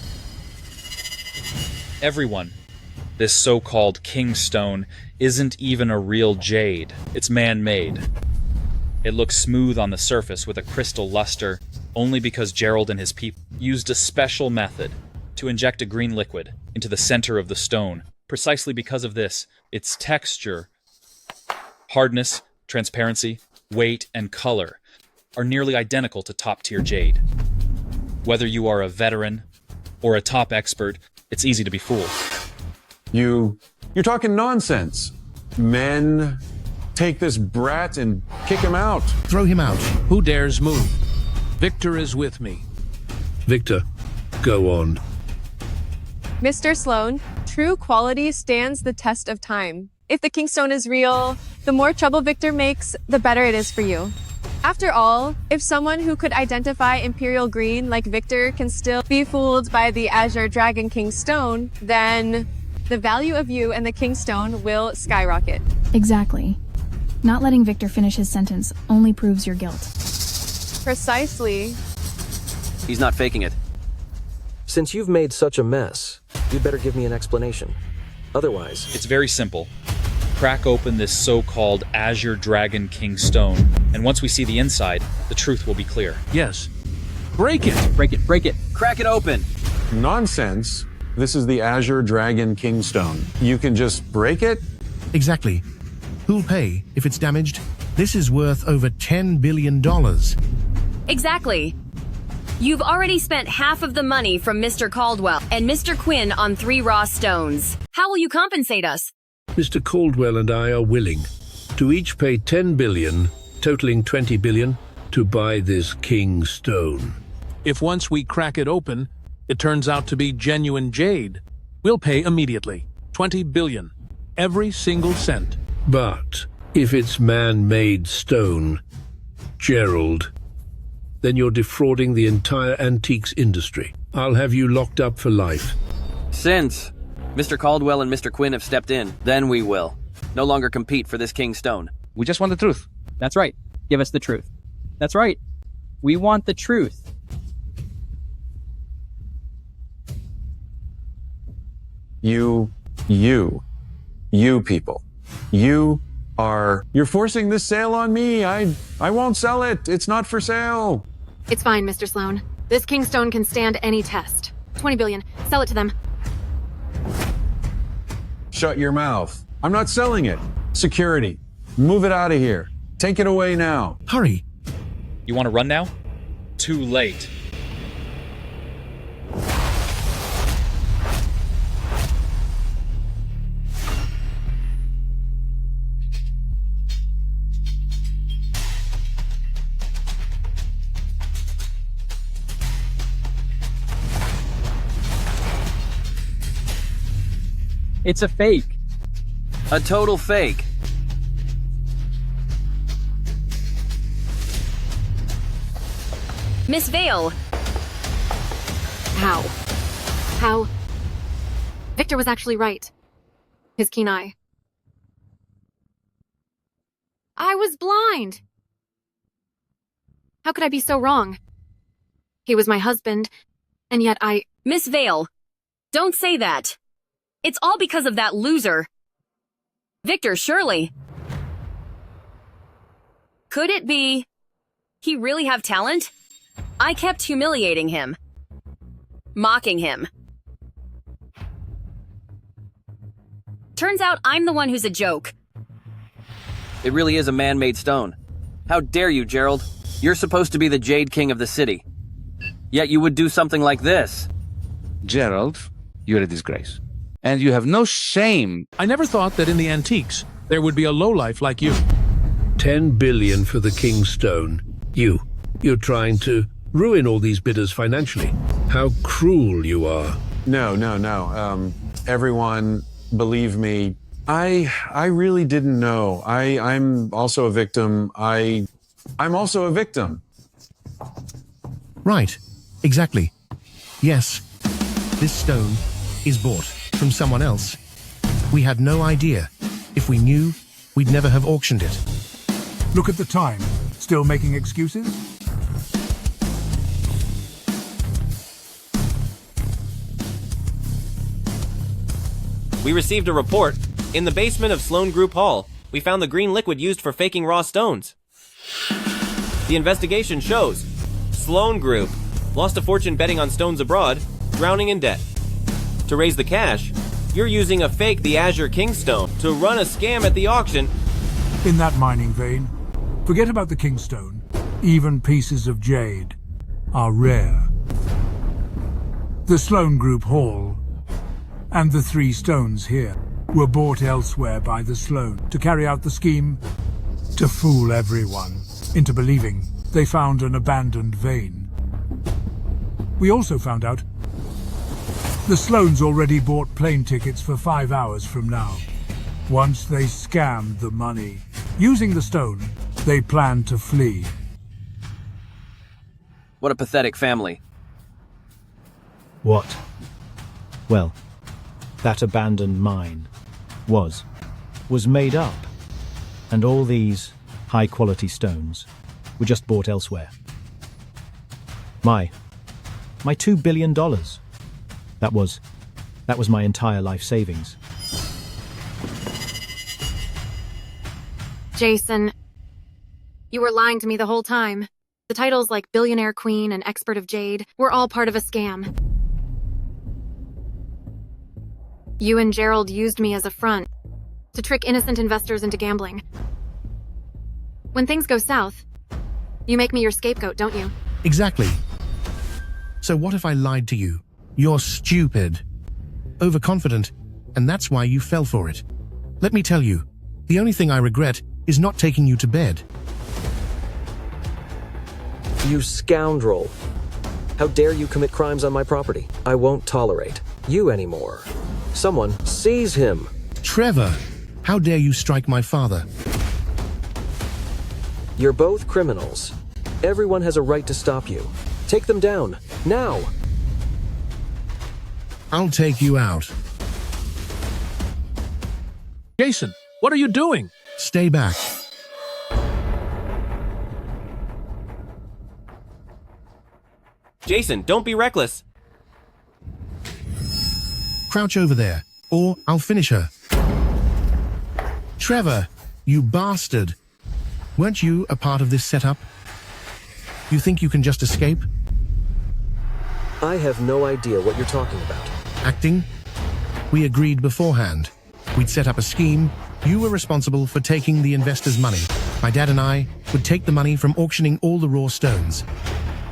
Everyone, this so-called king stone isn't even a real jade. It's man-made. It looks smooth on the surface with a crystal luster only because Gerald and his people used a special method to inject a green liquid into the center of the stone. Precisely because of this, its texture, hardness, transparency, weight, and color are nearly identical to top-tier jade. Whether you are a veteran or a top expert, it's easy to be fooled. You're talking nonsense. Men take this brat and kick him out. Throw him out. Who dares move? Victor is with me. Victor, go on. Mr. Sloan, true quality stands the test of time. If the Kingstone is real, the more trouble Victor makes, the better it is for you. After all, if someone who could identify Imperial Green like Victor can still be fooled by the Azure Dragon King Stone, then the value of you and the Kingstone will skyrocket. Exactly. Not letting Victor finish his sentence only proves your guilt. Precisely. He's not faking it. Since you've made such a mess, you'd better give me an explanation. Otherwise... It's very simple. Crack open this so-called Azure Dragon King stone, and once we see the inside, the truth will be clear. Yes. Break it! Break it, break it. Crack it open! Nonsense. This is the Azure Dragon Kingstone. You can just break it? Exactly. Who'll pay if it's damaged? This is worth over $10 billion. Exactly. You've already spent half of the money from Mr. Caldwell and Mr. Quinn on 3 raw stones. How will you compensate us? Mr. Caldwell and I are willing to each pay 10 billion, totaling 20 billion, to buy this king stone. If once we crack it open, it turns out to be genuine jade, we'll pay immediately. 20 billion. Every single cent. But if it's man-made stone, Gerald, then you're defrauding the entire antiques industry. I'll have you locked up for life. Since Mr. Caldwell and Mr. Quinn have stepped in, then we will. No longer compete for this king stone. We just want the truth. That's right. Give us the truth. That's right. We want the truth. You people. You're forcing this sale on me. I won't sell it. It's not for sale. It's fine, Mr. Sloan. This Kingstone can stand any test. 20 billion. Sell it to them. Shut your mouth. I'm not selling it. Security. Move it out of here. Take it away now. Hurry. You want to run now? Too late. It's a fake. A total fake. Miss Vale! How? Victor was actually right. His keen eye. I was blind! How could I be so wrong? He was my husband, and yet Miss Vale, don't say that. It's all because of that loser. Victor, surely. Could it be he really have talent? I kept humiliating him. Mocking him. Turns out I'm the one who's a joke. It really is a man-made stone. How dare you, Gerald? You're supposed to be the Jade King of the city. Yet you would do something like this. Gerald, you're a disgrace. And you have no shame. I never thought that in the antiques, there would be a lowlife like you. 10 billion for the king stone. You're trying to ruin all these bidders financially. How cruel you are. No. Everyone, believe me, I really didn't know. I'm also a victim. I'm also a victim. Right. Exactly. Yes. This stone is bought from someone else. We had no idea. If we knew, we'd never have auctioned it. Look at the time. Still making excuses? We received a report. In the basement of Sloan Group Hall, we found the green liquid used for faking raw stones. The investigation shows Sloan Group lost a fortune betting on stones abroad, drowning in debt. To raise the cash, you're using a fake the Azure Kingstone to run a scam at the auction. In that mining vein, forget about the Kingstone. Even pieces of jade are rare. The Sloan Group Hall and the 3 stones here were bought elsewhere by the Sloan to carry out the scheme to fool everyone into believing they found an abandoned vein. We also found out the Sloans already bought plane tickets for 5 hours from now. Once they scammed the money. Using the stone, they planned to flee. What a pathetic family. What? Well, that abandoned mine was made up, and all these high-quality stones were just bought elsewhere. My $2 billion. That was my entire life savings. Jason, you were lying to me the whole time. The titles like Billionaire Queen and Expert of Jade were all part of a scam. You and Gerald used me as a front to trick innocent investors into gambling. When things go south, you make me your scapegoat, don't you? Exactly. So what if I lied to you? You're stupid, overconfident, and that's why you fell for it. Let me tell you, the only thing I regret is not taking you to bed. You scoundrel. How dare you commit crimes on my property? I won't tolerate you anymore. Someone seize him. Trevor, how dare you strike my father? You're both criminals. Everyone has a right to stop you. Take them down, now! I'll take you out. Jason, what are you doing? Stay back. Jason, don't be reckless. Crouch over there, or I'll finish her. Trevor, you bastard. Weren't you a part of this setup? You think you can just escape? I have no idea what you're talking about. Acting? We agreed beforehand. We'd set up a scheme. You were responsible for taking the investors' money. My dad and I would take the money from auctioning all the raw stones.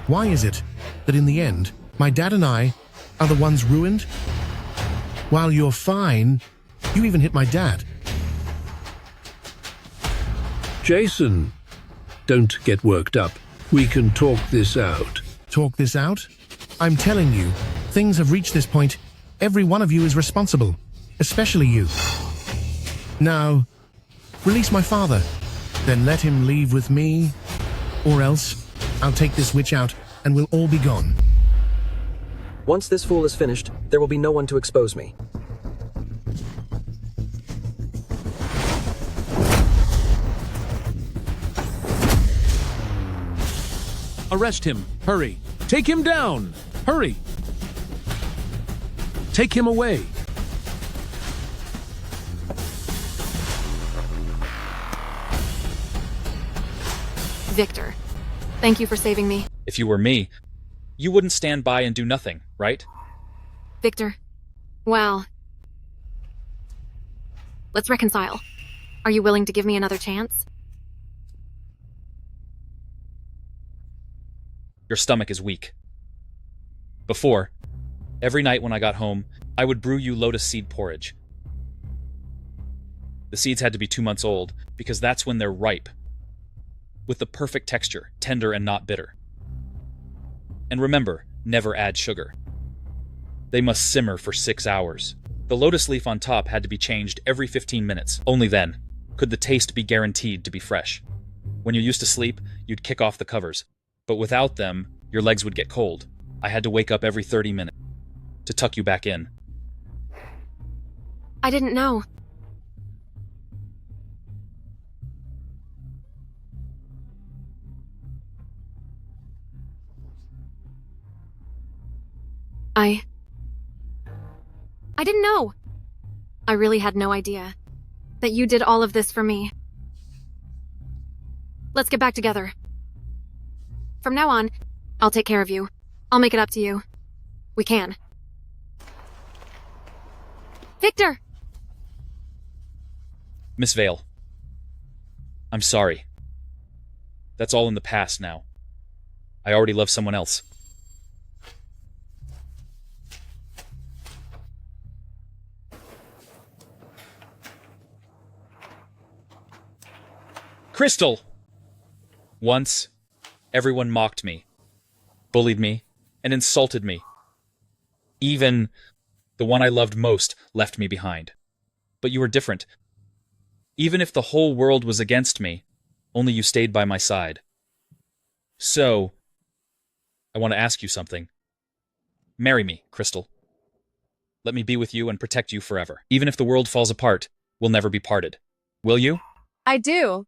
Why is it that in the end, my dad and I are the ones ruined? While you're fine, you even hit my dad. Jason, don't get worked up. We can talk this out. Talk this out? I'm telling you, things have reached this point. Every one of you is responsible, especially you. Now, release my father, then let him leave with me, or else I'll take this witch out and we'll all be gone. Once this fool is finished, there will be no one to expose me. Arrest him. Hurry. Take him down. Hurry. Take him away. Victor, thank you for saving me. If you were me, you wouldn't stand by and do nothing, right? Victor, well, let's reconcile. Are you willing to give me another chance? Your stomach is weak. Before, every night when I got home, I would brew you lotus seed porridge. The seeds had to be 2 months old, because that's when they're ripe, with the perfect texture, tender and not bitter. And remember, never add sugar. They must simmer for 6 hours. The lotus leaf on top had to be changed every 15 minutes. Only then could the taste be guaranteed to be fresh. When you used to sleep, you'd kick off the covers, but without them, your legs would get cold. I had to wake up every 30 minutes to tuck you back in. I didn't know. I didn't know. I really had no idea that you did all of this for me. Let's get back together. From now on, I'll take care of you. I'll make it up to you. We can. Victor! Miss Vale, I'm sorry. That's all in the past now. I already love someone else. Crystal! Once, everyone mocked me, bullied me, and insulted me. Even the one I loved most left me behind. But you were different. Even if the whole world was against me, only you stayed by my side. So, I want to ask you something. Marry me, Crystal. Let me be with you and protect you forever. Even if the world falls apart, we'll never be parted. Will you? I do.